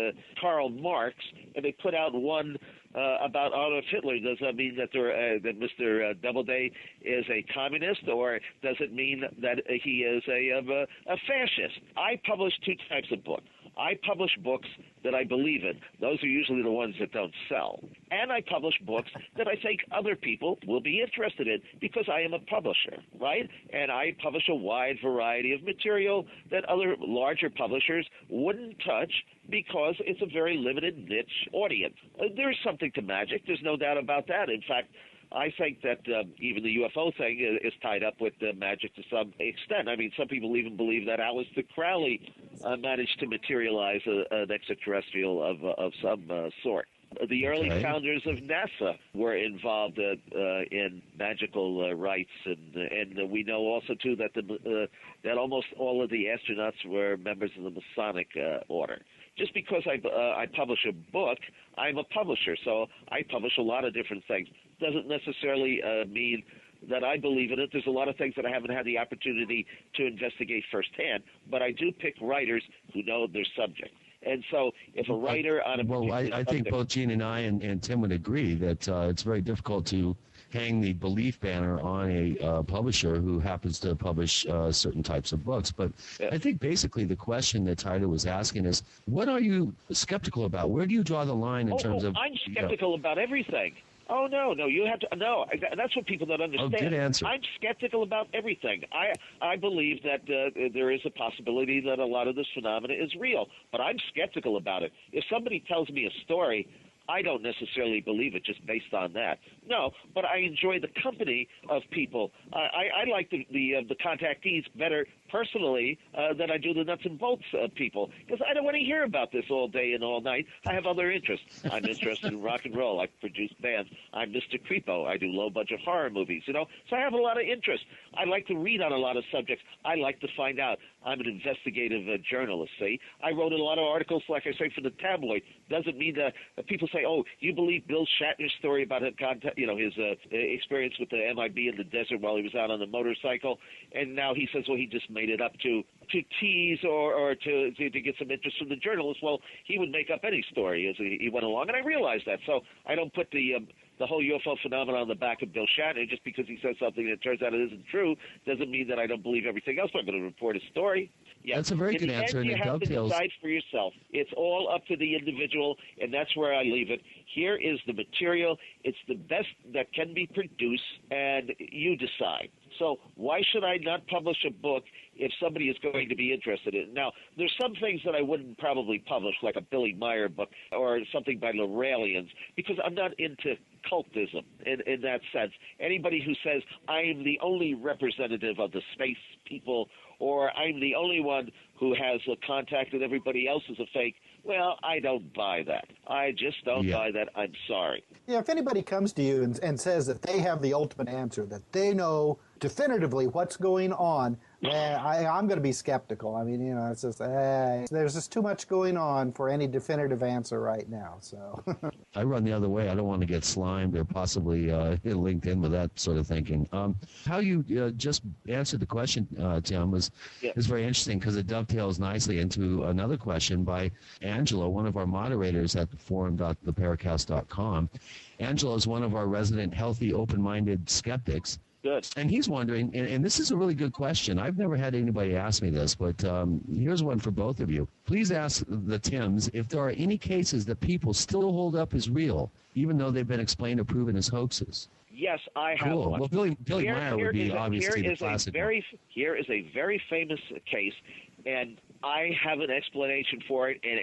Karl Marx and they put out one about Adolf Hitler, does that mean that that Mr. Doubleday is a communist, or does it mean that he is a fascist? I publish two types of books. I publish books that I believe in. Those are usually the ones that don't sell. And I publish books that I think other people will be interested in because I am a publisher, right? And I publish a wide variety of material that other larger publishers wouldn't touch because it's a very limited niche audience. There's something to magic. There's no doubt about that. In fact, I think that even the UFO thing is tied up with magic to some extent. I mean, some people even believe that Aleister Crowley managed to materialize an extraterrestrial of some sort. The early founders of NASA were involved in magical rites, and we know also too that that almost all of the astronauts were members of the Masonic order. Just because I publish a book, I'm a publisher, so I publish a lot of different things. Doesn't necessarily mean that I believe in it. There's a lot of things that I haven't had the opportunity to investigate firsthand, but I do pick writers who know their subject. And so if a writer on a I think both Gene and I and Tim would agree that it's very difficult to hang the belief banner on a publisher who happens to publish certain types of books. But I think basically the question that Tyler was asking is, what are you skeptical about? Where do you draw the line in terms of... I'm skeptical about everything. Oh, no, you have to... No, that's what people don't understand. Oh, good answer. I'm skeptical about everything. I believe that there is a possibility that a lot of this phenomena is real, but I'm skeptical about it. If somebody tells me a story, I don't necessarily believe it just based on that. No, but I enjoy the company of people. I like the contactees better personally than I do the nuts and bolts people, because I don't want to hear about this all day and all night. I have other interests. I'm interested in rock and roll. I produce bands. I'm Mr. Creepo. I do low-budget horror movies, So I have a lot of interests. I like to read on a lot of subjects. I like to find out. I'm an investigative journalist, see? I wrote a lot of articles, like I say, for the tabloid. Doesn't mean that people say, oh, you believe Bill Shatner's story about his experience with the MIB in the desert while he was out on the motorcycle, and now he says, well, he just made it up to tease or to get some interest from the journalists. Well, he would make up any story as he went along, and I realized that. So I don't put the whole UFO phenomenon on the back of Bill Shatner. Just because he says something that turns out it isn't true doesn't mean that I don't believe everything else. I'm going to report a story. Yeah. That's a very good answer, and it dovetails. You have to decide for yourself. It's all up to the individual, and that's where I leave it. Here is the material. It's the best that can be produced, and you decide. So why should I not publish a book if somebody is going to be interested in it? Now, there's some things that I wouldn't probably publish, like a Billy Meyer book or something by Laurelians, because I'm not into cultism in that sense. Anybody who says, I am the only representative of the space people, or I'm the only one who has a contact and everybody else is a fake, well, I don't buy that. I just don't buy that. I'm sorry. Yeah, if anybody comes to you and says that they have the ultimate answer, that they know definitively what's going on, I'm going to be skeptical. I mean, it's just, there's just too much going on for any definitive answer right now. So I run the other way. I don't want to get slimed or possibly linked in with that sort of thinking. How you just answered the question, Tim, is very interesting because it dovetails nicely into another question by Angelo, one of our moderators at the forum.theparacast.com. Angelo is one of our resident healthy, open-minded skeptics. Good. And he's wondering, and this is a really good question. I've never had anybody ask me this, but here's one for both of you. Please ask the Tims if there are any cases that people still hold up as real, even though they've been explained or proven as hoaxes. Yes, I have one. Well, Billy Meyer would be obviously the classic one. Here is a very famous case, and I have an explanation for it. And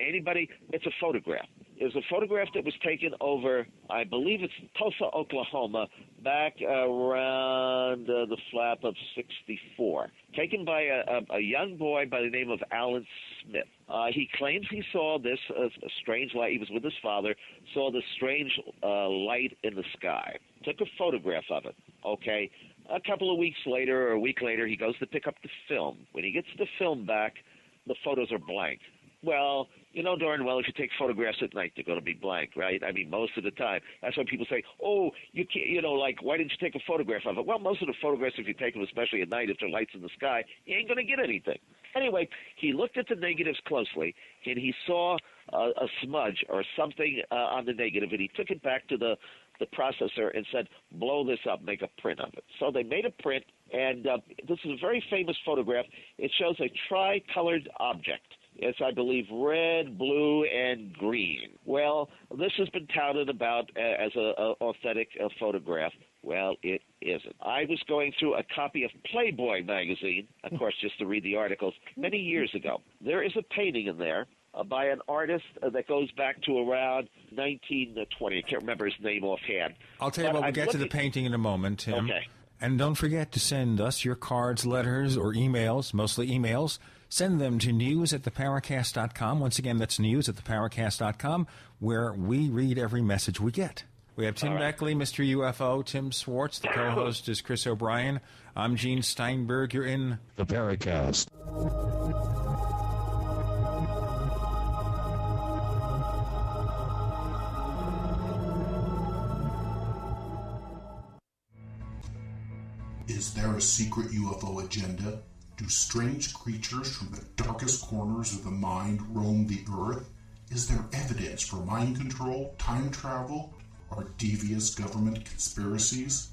it's a photograph. It was a photograph that was taken over, I believe it's Tulsa, Oklahoma, back around the flap of 64, taken by a young boy by the name of Alan Smith. He claims he saw this strange light. He was with his father, saw this strange light in the sky. Took a photograph of it, okay? A couple of weeks later or a week later, he goes to pick up the film. When he gets the film back, the photos are blank. Well, you know darn well if you take photographs at night, they're going to be blank, right? I mean, most of the time. That's why people say, oh, you can't, you know, like, why didn't you take a photograph of it? Well, most of the photographs, if you take them, especially at night, if there are lights in the sky, you ain't going to get anything. Anyway, he looked at the negatives closely, and he saw a smudge or something on the negative, and he took it back to the processor and said, blow this up, make a print of it. So they made a print, and this is a very famous photograph. It shows a tri-colored object. It's, I believe, red, blue, and green. Well, this has been touted about as an authentic photograph. Well, it isn't. I was going through a copy of Playboy magazine, of course, just to read the articles, many years ago. There is a painting in there by an artist that goes back to around 1920. I can't remember his name offhand. I'll tell you what, we'll get to the painting in a moment, Tim. Okay. And don't forget to send us your cards, letters, or emails, mostly emails. Send them to news@theparacast.com. Once again, that's news@theparacast.com, where we read every message we get. We have Tim Beckley, Mr. UFO, Tim Swartz. The co-host is Chris O'Brien. I'm Gene Steinberg. You're in The Paracast. Is there a secret UFO agenda? Do strange creatures from the darkest corners of the mind roam the earth? Is there evidence for mind control, time travel, or devious government conspiracies?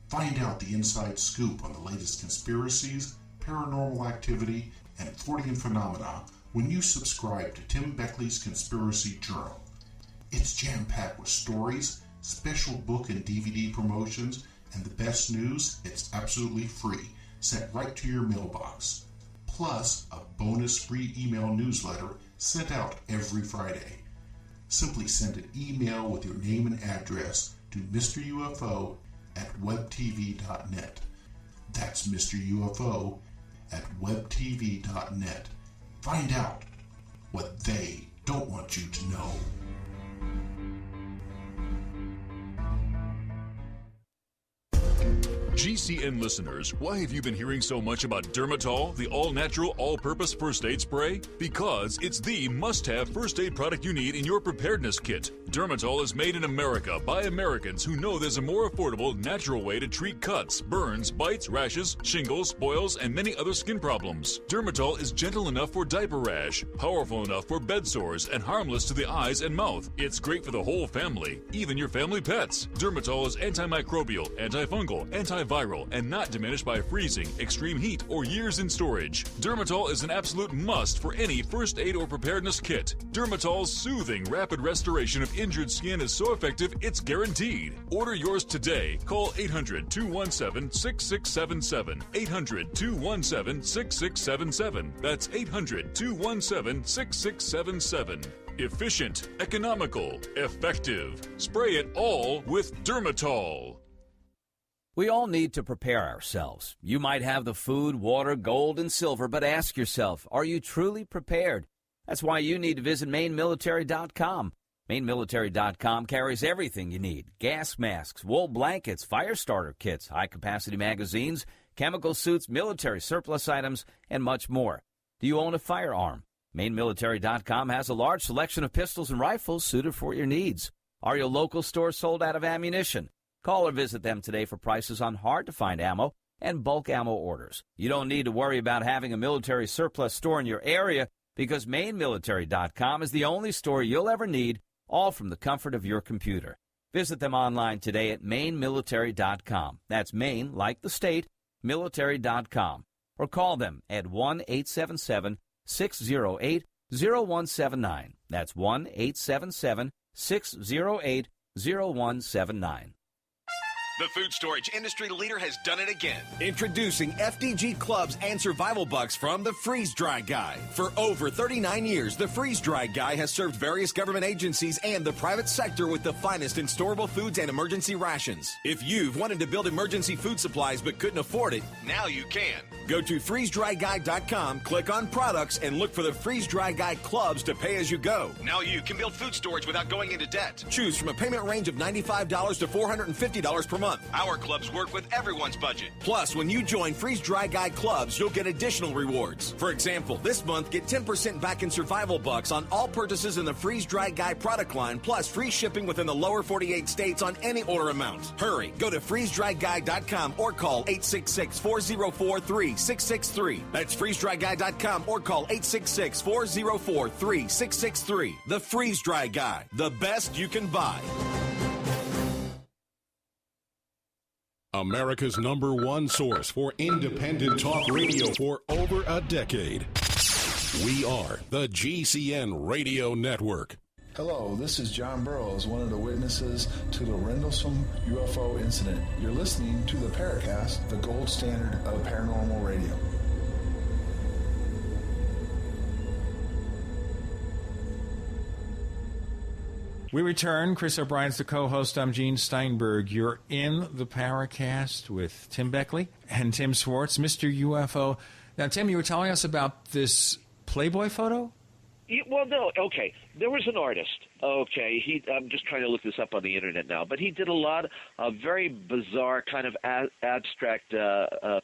Find out the inside scoop on the latest conspiracies, paranormal activity, and Fortean phenomena when you subscribe to Tim Beckley's Conspiracy Journal. It's jam-packed with stories, special book and DVD promotions, and the best news, it's absolutely free, sent right to your mailbox. Plus, a bonus free email newsletter sent out every Friday. Simply send an email with your name and address to Mr. UFO at webtv.net. That's Mr. UFO at webtv.net. Find out what they don't want you to know. GCN listeners, why have you been hearing so much about Dermatol, the all-natural, all-purpose first aid spray? Because it's the must-have first aid product you need in your preparedness kit. Dermatol is made in America by Americans who know there's a more affordable, natural way to treat cuts, burns, bites, rashes, shingles, boils, and many other skin problems. Dermatol is gentle enough for diaper rash, powerful enough for bed sores, and harmless to the eyes and mouth. It's great for the whole family, even your family pets. Dermatol is antimicrobial, antifungal, antiviral, and not diminished by freezing, extreme heat, or years in storage. Dermatol is an absolute must for any first aid or preparedness kit. Dermatol's soothing, rapid restoration of injured skin is so effective, it's guaranteed. Order yours today. Call 800-217-6677. 800-217-6677. That's 800-217-6677. Efficient, economical, effective. Spray it all with Dermatol. We all need to prepare ourselves. You might have the food, water, gold, and silver, but ask yourself, are you truly prepared? That's why you need to visit MaineMilitary.com. MaineMilitary.com carries everything you need. Gas masks, wool blankets, fire starter kits, high-capacity magazines, chemical suits, military surplus items, and much more. Do you own a firearm? MaineMilitary.com has a large selection of pistols and rifles suited for your needs. Are your local stores sold out of ammunition? Call or visit them today for prices on hard-to-find ammo and bulk ammo orders. You don't need to worry about having a military surplus store in your area because MaineMilitary.com is the only store you'll ever need, all from the comfort of your computer. Visit them online today at MaineMilitary.com. That's Maine, like the state, military.com. Or call them at 1-877-608-0179. That's 1-877-608-0179. The food storage industry leader has done it again. Introducing FDG Clubs and Survival Bucks from the Freeze Dry Guy. For over 39 years, the Freeze Dry Guy has served various government agencies and the private sector with the finest in storable foods and emergency rations. If you've wanted to build emergency food supplies but couldn't afford it, now you can. Go to freezedryguy.com, click on products, and look for the Freeze Dry Guy Clubs to pay as you go. Now you can build food storage without going into debt. Choose from a payment range of $95 to $450 per month. month. Our clubs work with everyone's budget. Plus, when you join Freeze Dry Guy clubs, you'll get additional rewards. For example, this month, get 10% back in survival bucks on all purchases in the Freeze Dry Guy product line, plus free shipping within the lower 48 states on any order amount. Hurry, go to freezedryguy.com or call 866-404-3663. That's freezedryguy.com or call 866-404-3663. The Freeze Dry Guy, the best you can buy. America's #1 source for independent talk radio for over a decade. We are the GCN Radio Network. Hello, this is John Burroughs, one of the witnesses to the Rendlesham UFO incident. You're listening to the Paracast, the gold standard of paranormal radio. We return. Chris O'Brien's the co-host. I'm Gene Steinberg. You're in the Paracast with Tim Beckley and Tim Swartz, Mr. UFO. Now, Tim, you were telling us about this Playboy photo? Well, no, okay. There was an artist, okay. I'm just trying to look this up on the internet now, but he did a lot of very bizarre kind of abstract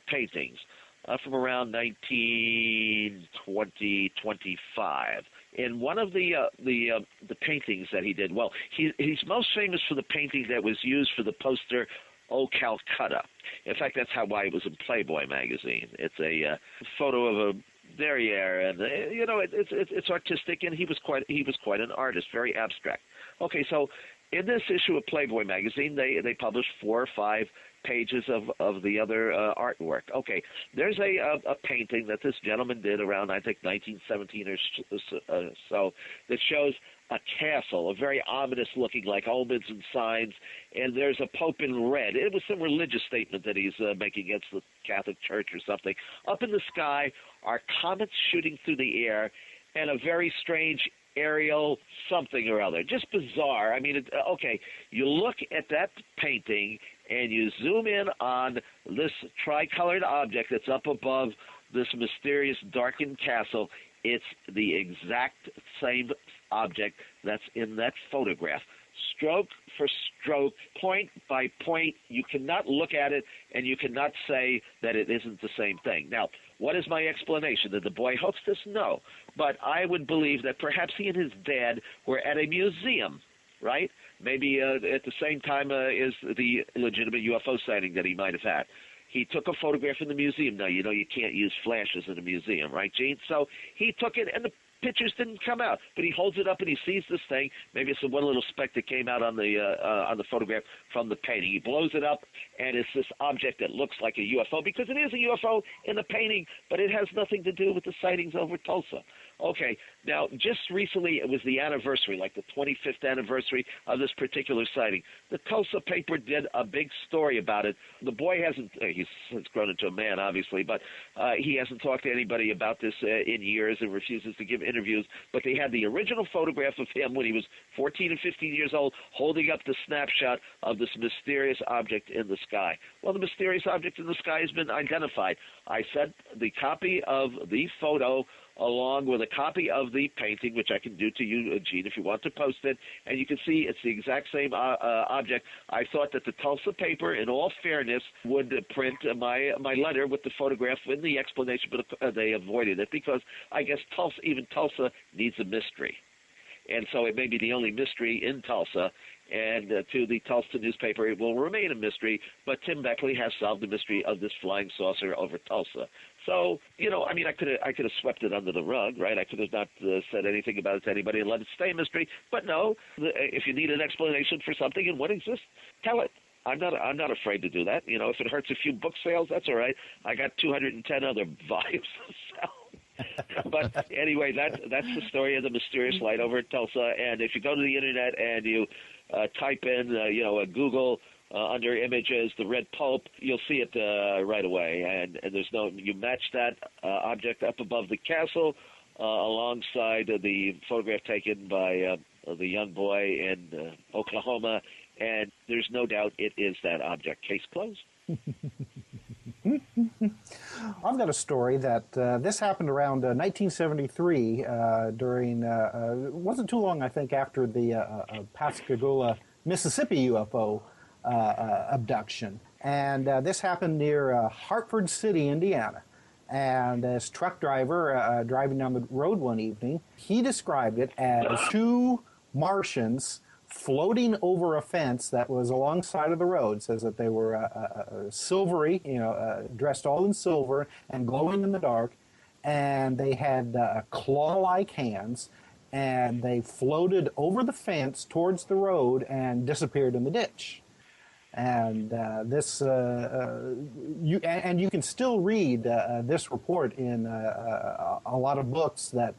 paintings from around 1920, 25. In one of the paintings that he did, well, he's most famous for the painting that was used for the poster "Oh Calcutta." In fact, that's why it was in Playboy magazine. It's a photo of a derriere, and it's artistic, and he was quite an artist, very abstract. Okay, so in this issue of Playboy magazine, they published 4 or 5 pages of the other artwork. Okay, there's a painting that this gentleman did around, I think, 1917 or so, that shows a castle, a very ominous looking, like omens and signs, and there's a pope in red. It was some religious statement that he's making against the Catholic Church or something. Up in the sky are comets shooting through the air, and a very strange aerial something or other. Just bizarre. I mean, okay, you look at that painting and you zoom in on this tricolored object that's up above this mysterious darkened castle. It's the exact same object that's in that photograph. Stroke for stroke, point by point, you cannot look at it and you cannot say that it isn't the same thing. Now, what is my explanation? Did the boy hoax this? No. But I would believe that perhaps he and his dad were at a museum, right? Maybe at the same time as the legitimate UFO sighting that he might have had. He took a photograph in the museum. Now, you know you can't use flashes in a museum, right, Gene? So he took it, and the pictures didn't come out, but he holds it up and he sees this thing. Maybe it's the one little speck that came out on the photograph from the painting. He blows it up, and it's this object that looks like a UFO, because it is a UFO in the painting, but it has nothing to do with the sightings over Tulsa. Okay, now, just recently, it was the anniversary, like the 25th anniversary of this particular sighting. The Tulsa paper did a big story about it. The boy he's since grown into a man, obviously, but he hasn't talked to anybody about this in years and refuses to give interviews. But they had the original photograph of him when he was 14 and 15 years old, holding up the snapshot of this mysterious object in the sky. Well, the mysterious object in the sky has been identified. I sent the copy of the photo along with a copy of the painting, which I can do to you, Gene, if you want to post it, and you can see it's the exact same object. I thought that the Tulsa paper, in all fairness, would print my letter with the photograph in the explanation, but they avoided it because I guess even Tulsa needs a mystery. And so it may be the only mystery in Tulsa, and to the Tulsa newspaper, it will remain a mystery, but Tim Beckley has solved the mystery of this flying saucer over Tulsa. So, I mean, I could have swept it under the rug, right? I could have not said anything about it to anybody and let it stay a mystery. But no, if you need an explanation for something and what exists, tell it. I'm not afraid to do that. If it hurts a few book sales, that's all right. I got 210 other volumes to sell. But anyway, that's the story of the mysterious light over at Tulsa. And if you go to the internet and you type in, Google under images, the red pope, you'll see it right away. And there's you match that object up above the castle alongside the photograph taken by the young boy in Oklahoma, and there's no doubt it is that object. Case closed. I've got a story that this happened around 1973 during, it wasn't too long, I think, after the Pascagoula, Mississippi UFO abduction. And this happened near Hartford City, Indiana. And this truck driver driving down the road one evening, he described it as two Martians floating over a fence that was alongside of the road. Says that they were silvery, dressed all in silver and glowing in the dark, and they had claw-like hands, and they floated over the fence towards the road and disappeared in the ditch. And you can still read this report in a lot of books that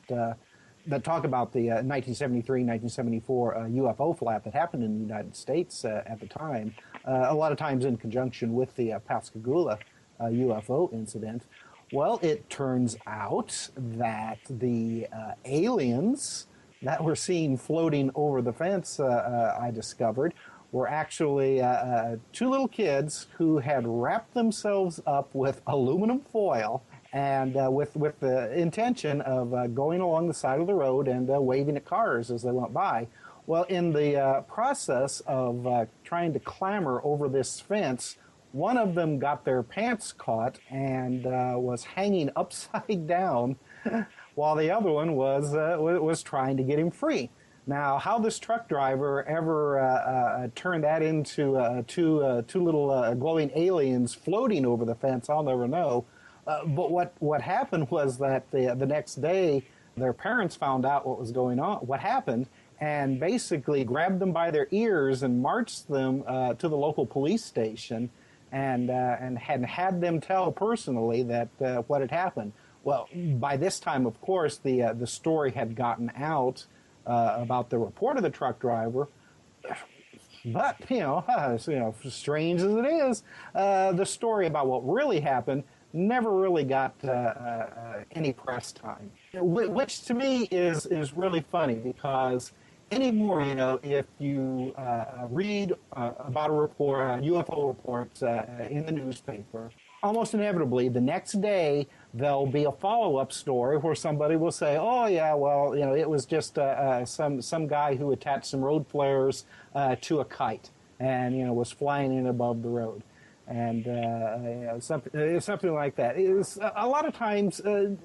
talk about the 1973-1974 UFO flap that happened in the United States at the time, a lot of times in conjunction with the Pascagoula UFO incident. Well, it turns out that the aliens that were seen floating over the fence, I discovered, were actually two little kids who had wrapped themselves up with aluminum foil and with the intention of going along the side of the road and waving at cars as they went by. Well, in the process of trying to clamber over this fence, one of them got their pants caught and was hanging upside down while the other one was trying to get him free. Now, how this truck driver ever turned that into two little glowing aliens floating over the fence, I'll never know. But what happened was that the next day, their parents found out what was going on, what happened, and basically grabbed them by their ears and marched them to the local police station, and had them tell personally that what had happened. Well, by this time, of course, the story had gotten out about the report of the truck driver, but strange as it is, the story about what really happened never really got any press time, which to me is really funny, because anymore, if you read about a report, UFO reports in the newspaper, almost inevitably the next day there'll be a follow-up story where somebody will say, "Oh yeah, well, it was just some guy who attached some road flares to a kite and was flying in above the road," and something like that. It's a lot of times an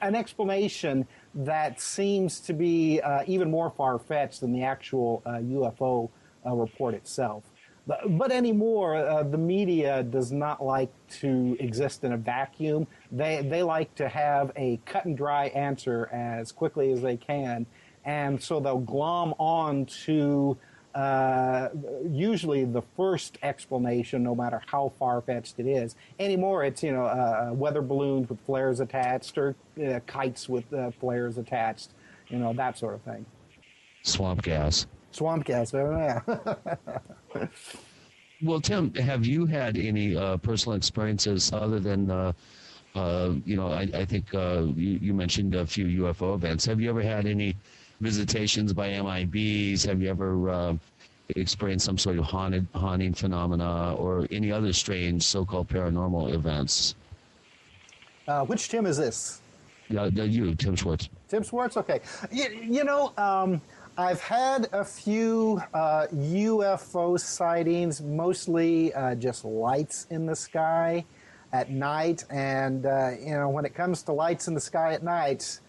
explanation that seems to be even more far-fetched than the actual UFO report itself. But anymore, the media does not like to exist in a vacuum. They like to have a cut and dry answer as quickly as they can, and so they'll glom on to usually the first explanation, no matter how far-fetched it is. Anymore, it's weather balloons with flares attached, or kites with flares attached, that sort of thing. Swamp gas. Swamp gas, yeah. Well, Tim, have you had any personal experiences other than, I think you mentioned a few UFO events. Have you ever had any visitations by MIBs? Have you ever experienced some sort of haunting phenomena or any other strange so-called paranormal events? Which Tim is this? You, Tim Swartz. Tim Swartz? Okay. I've had a few UFO sightings, mostly just lights in the sky at night. And, when it comes to lights in the sky at night,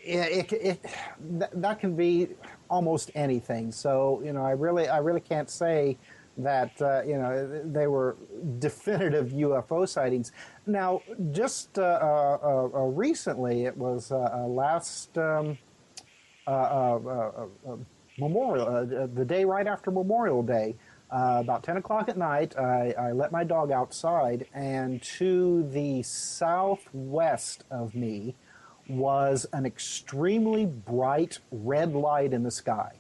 that can be almost anything. So, I really can't say that, they were definitive UFO sightings. Now, just recently, it was last... the day right after Memorial Day, about 10 o'clock at night, I let my dog outside, and to the southwest of me was an extremely bright red light in the sky.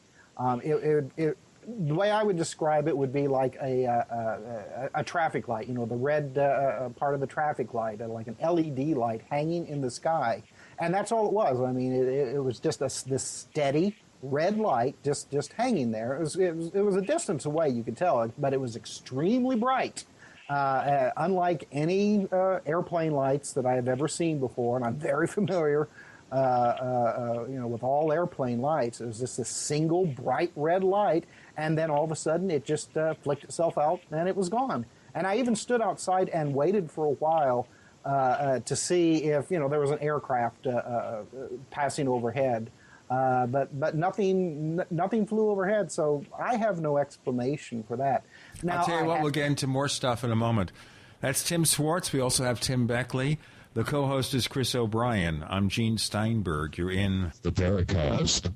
The way I would describe it would be like a traffic light, the red part of the traffic light, like an LED light hanging in the sky. And that's all it was. I mean, it was just this steady red light just hanging there. It was a distance away, you could tell, but it was extremely bright, unlike any airplane lights that I have ever seen before. And I'm very familiar, with all airplane lights. It was just this single bright red light, and then all of a sudden it just flicked itself out and it was gone. And I even stood outside and waited for a while to see if there was an aircraft passing overhead, but nothing flew overhead. So I have no explanation for that. Now, I'll tell you what, we'll get into more stuff in a moment. That's Tim Swartz. We also have Tim Beckley. The co-host is Chris O'Brien. I'm Gene Steinberg. You're in the Paracast.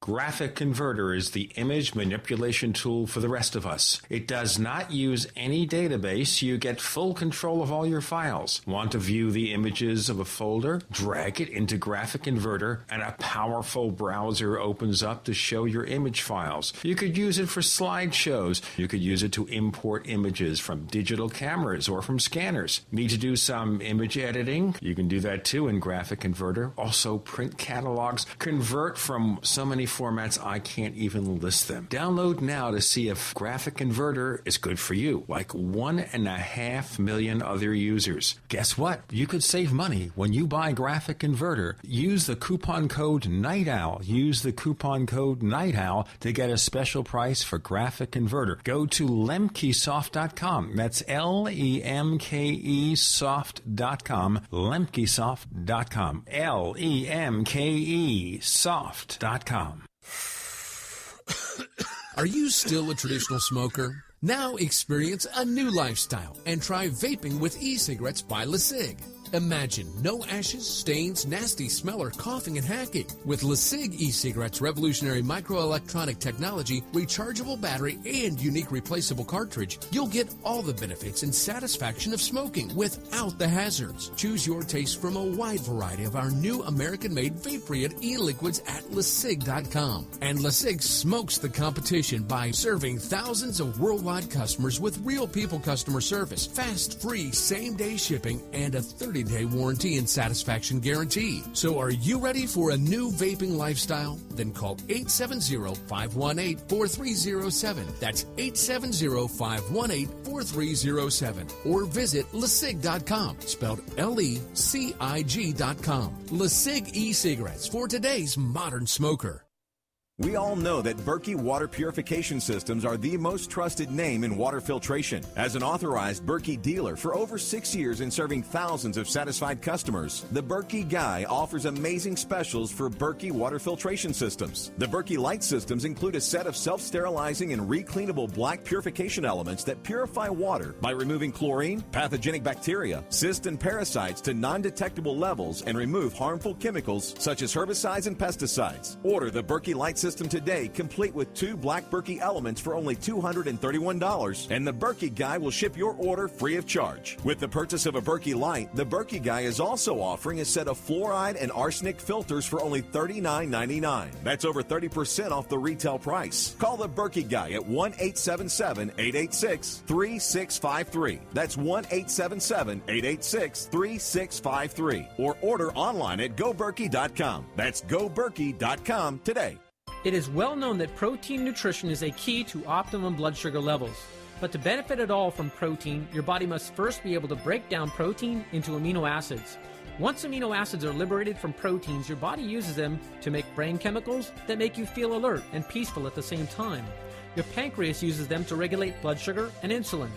Graphic Converter is the image manipulation tool for the rest of us. It does not use any database. You get full control of all your files. Want to view the images of a folder? Drag it into Graphic Converter, and a powerful browser opens up to show your image files. You could use it for slideshows. You could use it to import images from digital cameras or from scanners. Need to do some image editing? You can do that too in Graphic Converter. Also print catalogs. Convert from so many formats I can't even list them. Download now to see if Graphic Converter is good for you, like 1.5 million other users. Guess what? You could save money when you buy Graphic Converter. Use the coupon code NIGHTOWL. Use the coupon code NIGHTOWL to get a special price for Graphic Converter. Go to lemkesoft.com. That's LEMKE soft.com. lemkesoft.com. LEMKE soft.com. Are you still a traditional smoker? Now experience a new lifestyle and try vaping with e-cigarettes by LeSig. Imagine no ashes, stains, nasty smell, or coughing and hacking. With LeSig e-cigarettes' revolutionary microelectronic technology, rechargeable battery, and unique replaceable cartridge, you'll get all the benefits and satisfaction of smoking without the hazards. Choose your taste from a wide variety of our new American-made vape-free e-liquids at LeSig.com. And LeSig smokes the competition by serving thousands of worldwide customers with real people customer service, fast, free, same-day shipping, and a 30-day warranty and satisfaction guarantee. So are you ready for a new vaping lifestyle? Then call 870-518-4307. That's 870-518-4307. Or visit LeSig.com, spelled LECIG.com. LeSig e-cigarettes for today's modern smoker. We all know that Berkey Water Purification Systems are the most trusted name in water filtration. As an authorized Berkey dealer for over 6 years and serving thousands of satisfied customers, the Berkey Guy offers amazing specials for Berkey Water Filtration Systems. The Berkey Light Systems include a set of self-sterilizing and recleanable black purification elements that purify water by removing chlorine, pathogenic bacteria, cysts, and parasites to non-detectable levels and remove harmful chemicals such as herbicides and pesticides. Order the Berkey Light System today, complete with 2 black Berkey elements for only $231, and the Berkey Guy will ship your order free of charge. With the purchase of a Berkey Light, the Berkey Guy is also offering a set of fluoride and arsenic filters for only $39.99. That's over 30% off the retail price. Call the Berkey Guy at 1-877-886-3653. That's 1-877-886-3653. Or order online at GoBerkey.com. That's GoBerkey.com today. It is well known that protein nutrition is a key to optimum blood sugar levels. But to benefit at all from protein, your body must first be able to break down protein into amino acids. Once amino acids are liberated from proteins, your body uses them to make brain chemicals that make you feel alert and peaceful at the same time. Your pancreas uses them to regulate blood sugar and insulin.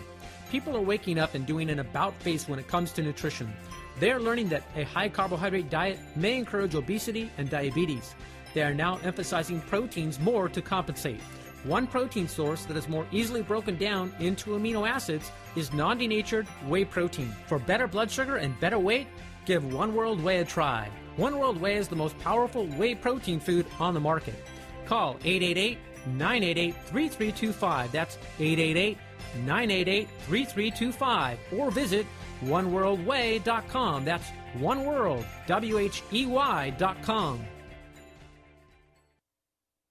People are waking up and doing an about face when it comes to nutrition. They are learning that a high carbohydrate diet may encourage obesity and diabetes. They are now emphasizing proteins more to compensate. One protein source that is more easily broken down into amino acids is non-denatured whey protein. For better blood sugar and better weight, give One World Whey a try. One World Whey is the most powerful whey protein food on the market. Call 888-988-3325. That's 888-988-3325. Or visit oneworldwhey.com. That's oneworld, WHEY.com.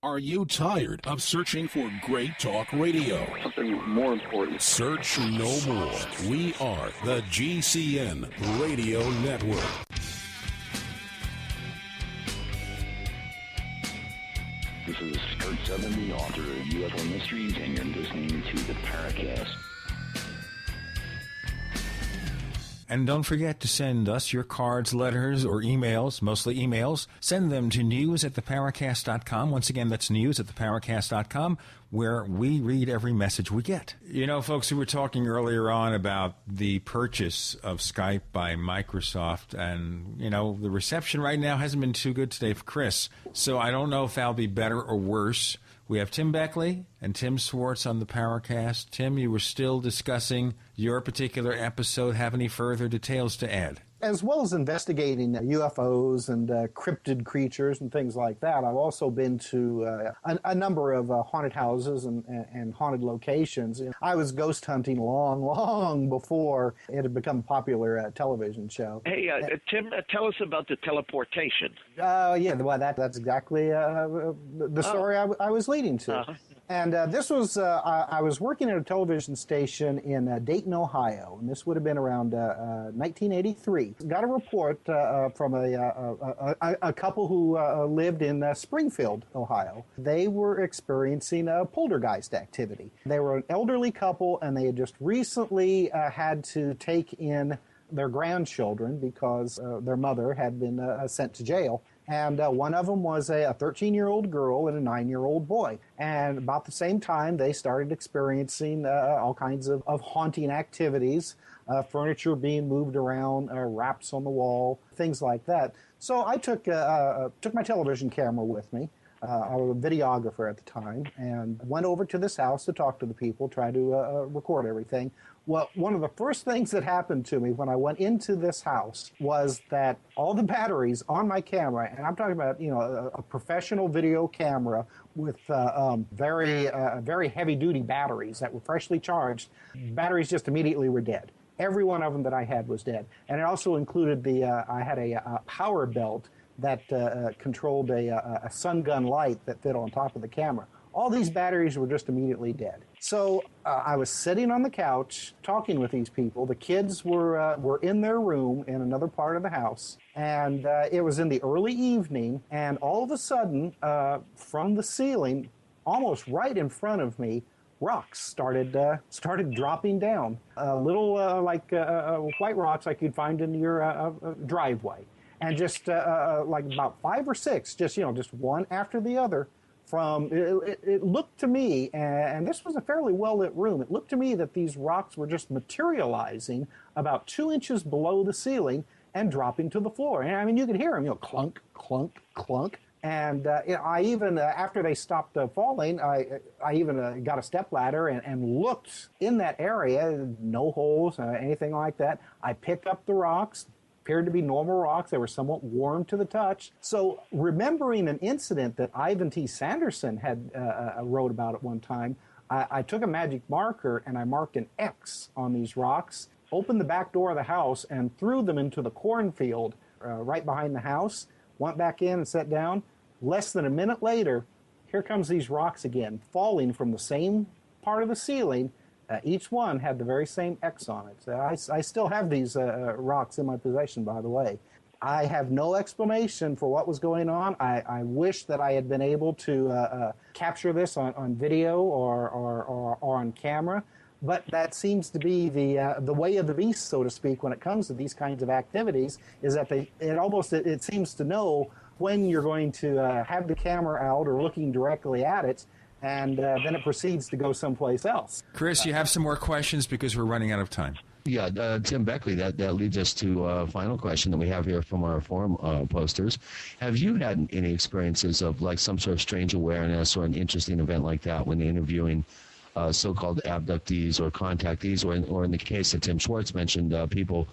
Are you tired of searching for great talk radio? Something more important. Search no more. We are the GCN Radio Network. This is Kurt Sutherland, the author of UFO Mysteries, and you're listening to the Paracast. And don't forget to send us your cards, letters, or emails, mostly emails. Send them to news@theparacast.com. Once again, that's news@theparacast.com, where we read every message we get. You know, folks, we were talking earlier on about the purchase of Skype by Microsoft, and, you know, the reception right now hasn't been too good today for Chris. So I don't know if that'll be better or worse. We have Tim Beckley and Tim Swartz on the Paracast. Tim, you were still discussing your particular episode. Have any further details to add? As well as investigating UFOs and cryptid creatures and things like that, I've also been to a number of haunted houses and haunted locations. I was ghost hunting long before it had become a popular television show. Hey, Tim, tell us about the teleportation. Yeah, well, that's exactly the story I was leading to. Uh-huh. And this was, I was working at a television station in Dayton, Ohio, and this would have been around 1983. Got a report from a couple who lived in Springfield, Ohio. They were experiencing poltergeist activity. They were an elderly couple, and they had just recently had to take in their grandchildren because their mother had been sent to jail. And one of them was a 13-year-old girl and a 9-year-old boy. And about the same time, they started experiencing all kinds of haunting activities, furniture being moved around, wraps on the wall, things like that. So I took my television camera with me. I was a videographer at the time, and went over to this house to talk to the people, try to record everything. Well, one of the first things that happened to me when I went into this house was that all the batteries on my camera, and I'm talking about, you know, a professional video camera with very heavy-duty batteries that were freshly charged, batteries just immediately were dead. Every one of them that I had was dead. And it also included I had a power belt that controlled a sun gun light that fit on top of the camera. All these batteries were just immediately dead. So I was sitting on the couch talking with these people. The kids were in their room in another part of the house, and it was in the early evening, and all of a sudden, from the ceiling, almost right in front of me, rocks started dropping down. Little white rocks like you'd find in your driveway. And just like about 5 or 6, just one after the other. It looked to me, and this was a fairly well-lit room, it looked to me that these rocks were just materializing about 2 inches below the ceiling and dropping to the floor. And I mean, you could hear them, clunk, clunk, clunk. And I even, after they stopped falling, I even got a stepladder and looked in that area, no holes, anything like that. I picked up the rocks. Appeared to be normal rocks. They were somewhat warm to the touch. So remembering an incident that Ivan T. Sanderson had wrote about at one time, I took a magic marker and I marked an X on these rocks, opened the back door of the house and threw them into the cornfield right behind the house, went back in and sat down. Less than a minute later, here comes these rocks again, falling from the same part of the ceiling. Each one had the very same X on it. So I still have these rocks in my possession, by the way. I have no explanation for what was going on. I wish that I had been able to capture this on video or on camera, but that seems to be the way of the beast, so to speak, when it comes to these kinds of activities, is that it seems to know when you're going to have the camera out or looking directly at it, and then it proceeds to go someplace else. Chris, you have some more questions because we're running out of time. Yeah, Tim Beckley, that leads us to a final question that we have here from our forum posters. Have you had any experiences of like some sort of strange awareness or an interesting event like that when interviewing so-called abductees or contactees, or in the case that Tim Swartz mentioned, people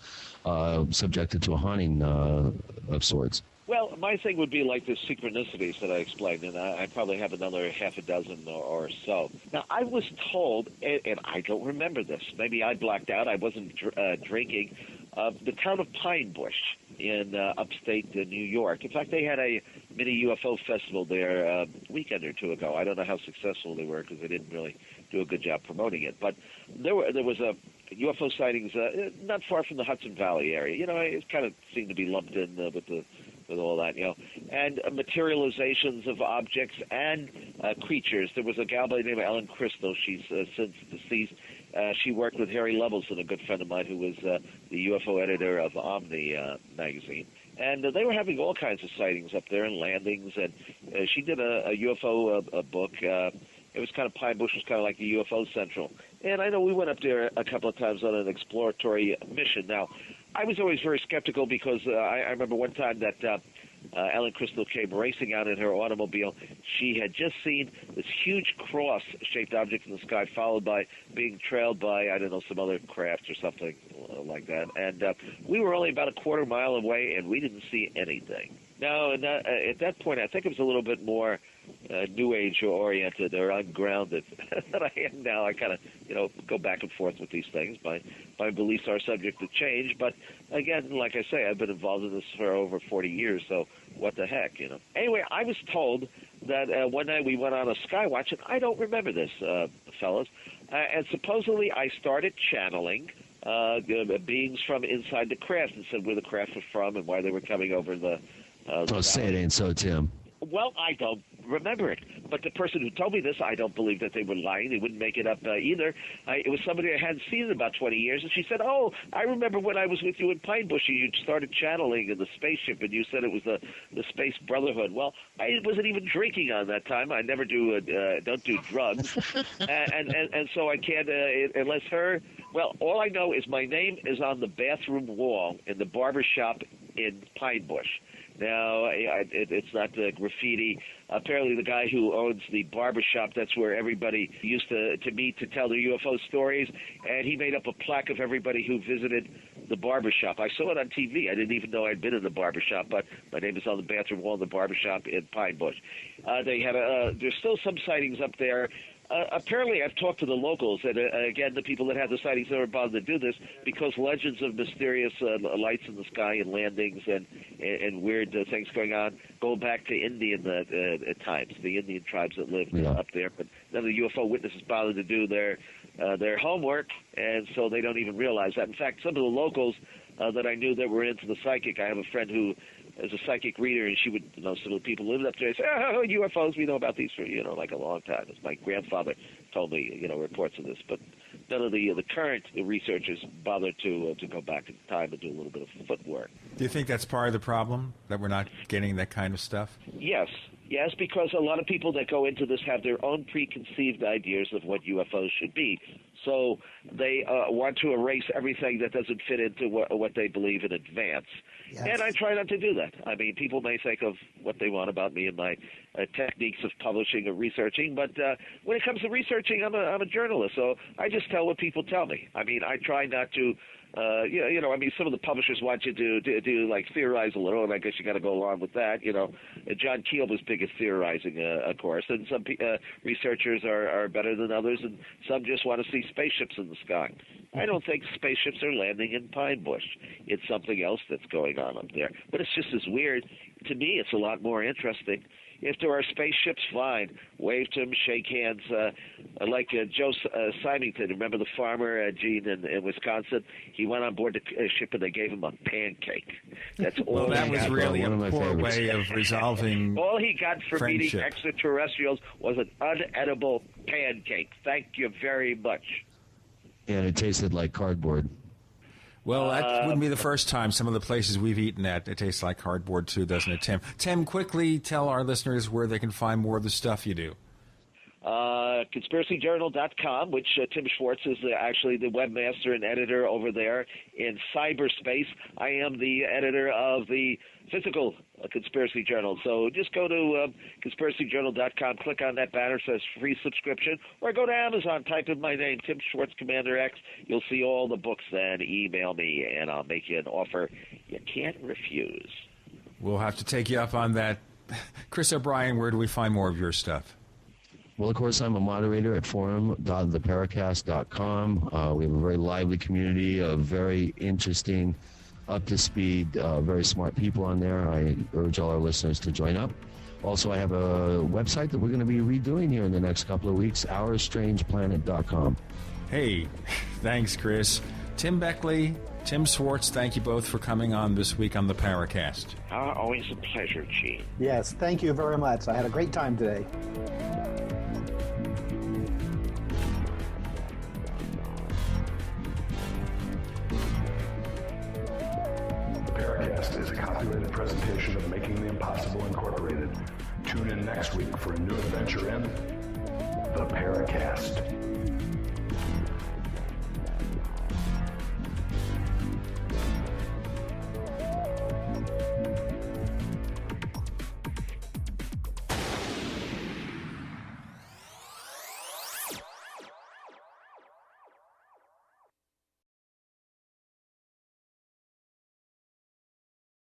subjected to a haunting of sorts? Well, my thing would be like the synchronicities that I explained, and I probably have another half a dozen or so. Now, I was told, and I don't remember this, maybe I blacked out, I wasn't drinking, the town of Pine Bush in upstate New York. In fact, they had a mini UFO festival there a weekend or two ago. I don't know how successful they were because they didn't really do a good job promoting it. But there was a UFO sightings not far from the Hudson Valley area. You know, it kind of seemed to be lumped in with all that, you know, and materializations of objects and creatures. There was a gal by the name of Ellen Crystal. She's since deceased, She worked with Harry Levelson, a good friend of mine who was the UFO editor of Omni magazine. And they were having all kinds of sightings up there and landings. And she did a UFO book. It was kind of, Pine Bush was kind of like the UFO Central. And I know we went up there a couple of times on an exploratory mission. Now, I was always very skeptical because I remember one time that Ellen Crystal came racing out in her automobile. She had just seen this huge cross-shaped object in the sky, followed by being trailed by, I don't know, some other craft or something like that. And we were only about a quarter mile away, and we didn't see anything. Now, at that point, I think it was a little bit more New Age oriented or ungrounded than I am now. I kind of, go back and forth with these things. My beliefs are subject to change, but again, like I say, I've been involved in this for over 40 years, so what the heck, Anyway, I was told that one night we went on a skywatch, and I don't remember this, fellas, and supposedly I started channeling beings from inside the craft and said where the craft was from and why they were coming over the say it ain't so, Tim. Well, I don't remember it. But the person who told me this, I don't believe that they were lying. They wouldn't make it up either. It was somebody I hadn't seen in about 20 years. And she said, oh, I remember when I was with you in Pine Bush and you started channeling in the spaceship and you said it was the Space Brotherhood. Well, I wasn't even drinking on that time. I never don't do drugs. and so I can't, unless her, well, all I know is my name is on the bathroom wall in the barber shop in Pine Bush. Now, it's not graffiti. Apparently, the guy who owns the barbershop, that's where everybody used to meet to tell their UFO stories, and he made up a plaque of everybody who visited the barbershop. I saw it on TV. I didn't even know I'd been in the barbershop, but my name is on the bathroom wall in the barbershop in Pine Bush. There's still some sightings up there. Apparently, I've talked to the locals, and again, the people that had the sightings never bothered to do this because legends of mysterious lights in the sky and landings and weird things going on go back to Indian times, the Indian tribes that lived up there. But none of the UFO witnesses bothered to do their homework, and so they don't even realize that. In fact, some of the locals that I knew that were into the psychic, I have a friend who is a psychic reader, and she would, some of the people lived up there, say, oh, UFOs, we know about these for, like a long time. As my grandfather told me, reports of this. But none of the current researchers bothered to go back in time and do a little bit of footwork. Do you think that's part of the problem, that we're not getting that kind of stuff? Yes, because a lot of people that go into this have their own preconceived ideas of what UFOs should be. So they want to erase everything that doesn't fit into what they believe in advance. Yes. And I try not to do that. I mean, people may think of what they want about me and my techniques of publishing or researching, but when it comes to researching, I'm a journalist, so I just tell what people tell me. I mean, I try not to some of the publishers want you to do like theorize a little, and I guess you got to go along with that. John Keel was big at theorizing, of course, and some researchers are better than others, and some just want to see spaceships in the sky. I don't think spaceships are landing in Pine Bush. It's something else that's going on up there. But it's just as weird. To me, it's a lot more interesting. If there are spaceships, fine. Wave to them, shake hands. Like Joe Symington, remember the farmer, Gene, in Wisconsin? He went on board the ship and they gave him a pancake. That's all. Well, that was really a poor way of resolving all he got for friendship. Meeting extraterrestrials was an unedible pancake. Thank you very much. And it tasted like cardboard. Well, that wouldn't be the first time. Some of the places we've eaten at, it tastes like cardboard too, doesn't it, Tim? Tim, quickly tell our listeners where they can find more of the stuff you do. ConspiracyJournal.com, which Tim Swartz is actually the webmaster and editor over there in cyberspace. I am the editor of the physical Conspiracy Journal. So just go to ConspiracyJournal.com, click on that banner, says free subscription, or go to Amazon, type in my name, Tim Swartz, Commander X. You'll see all the books then. Email me, and I'll make you an offer you can't refuse. We'll have to take you up on that. Chris O'Brien, where do we find more of your stuff? Well, of course, I'm a moderator at forum.theparacast.com. We have a very lively community of very interesting, up-to-speed, very smart people on there. I urge all our listeners to join up. Also, I have a website that we're going to be redoing here in the next couple of weeks, OurStrangePlanet.com. Hey, thanks, Chris. Tim Beckley, Tim Swartz, thank you both for coming on this week on the Paracast. Always a pleasure, Gene. Yes, thank you very much. I had a great time today. Paracast is a copyrighted presentation of Making the Impossible Incorporated. Tune in next week for a new adventure in the Paracast.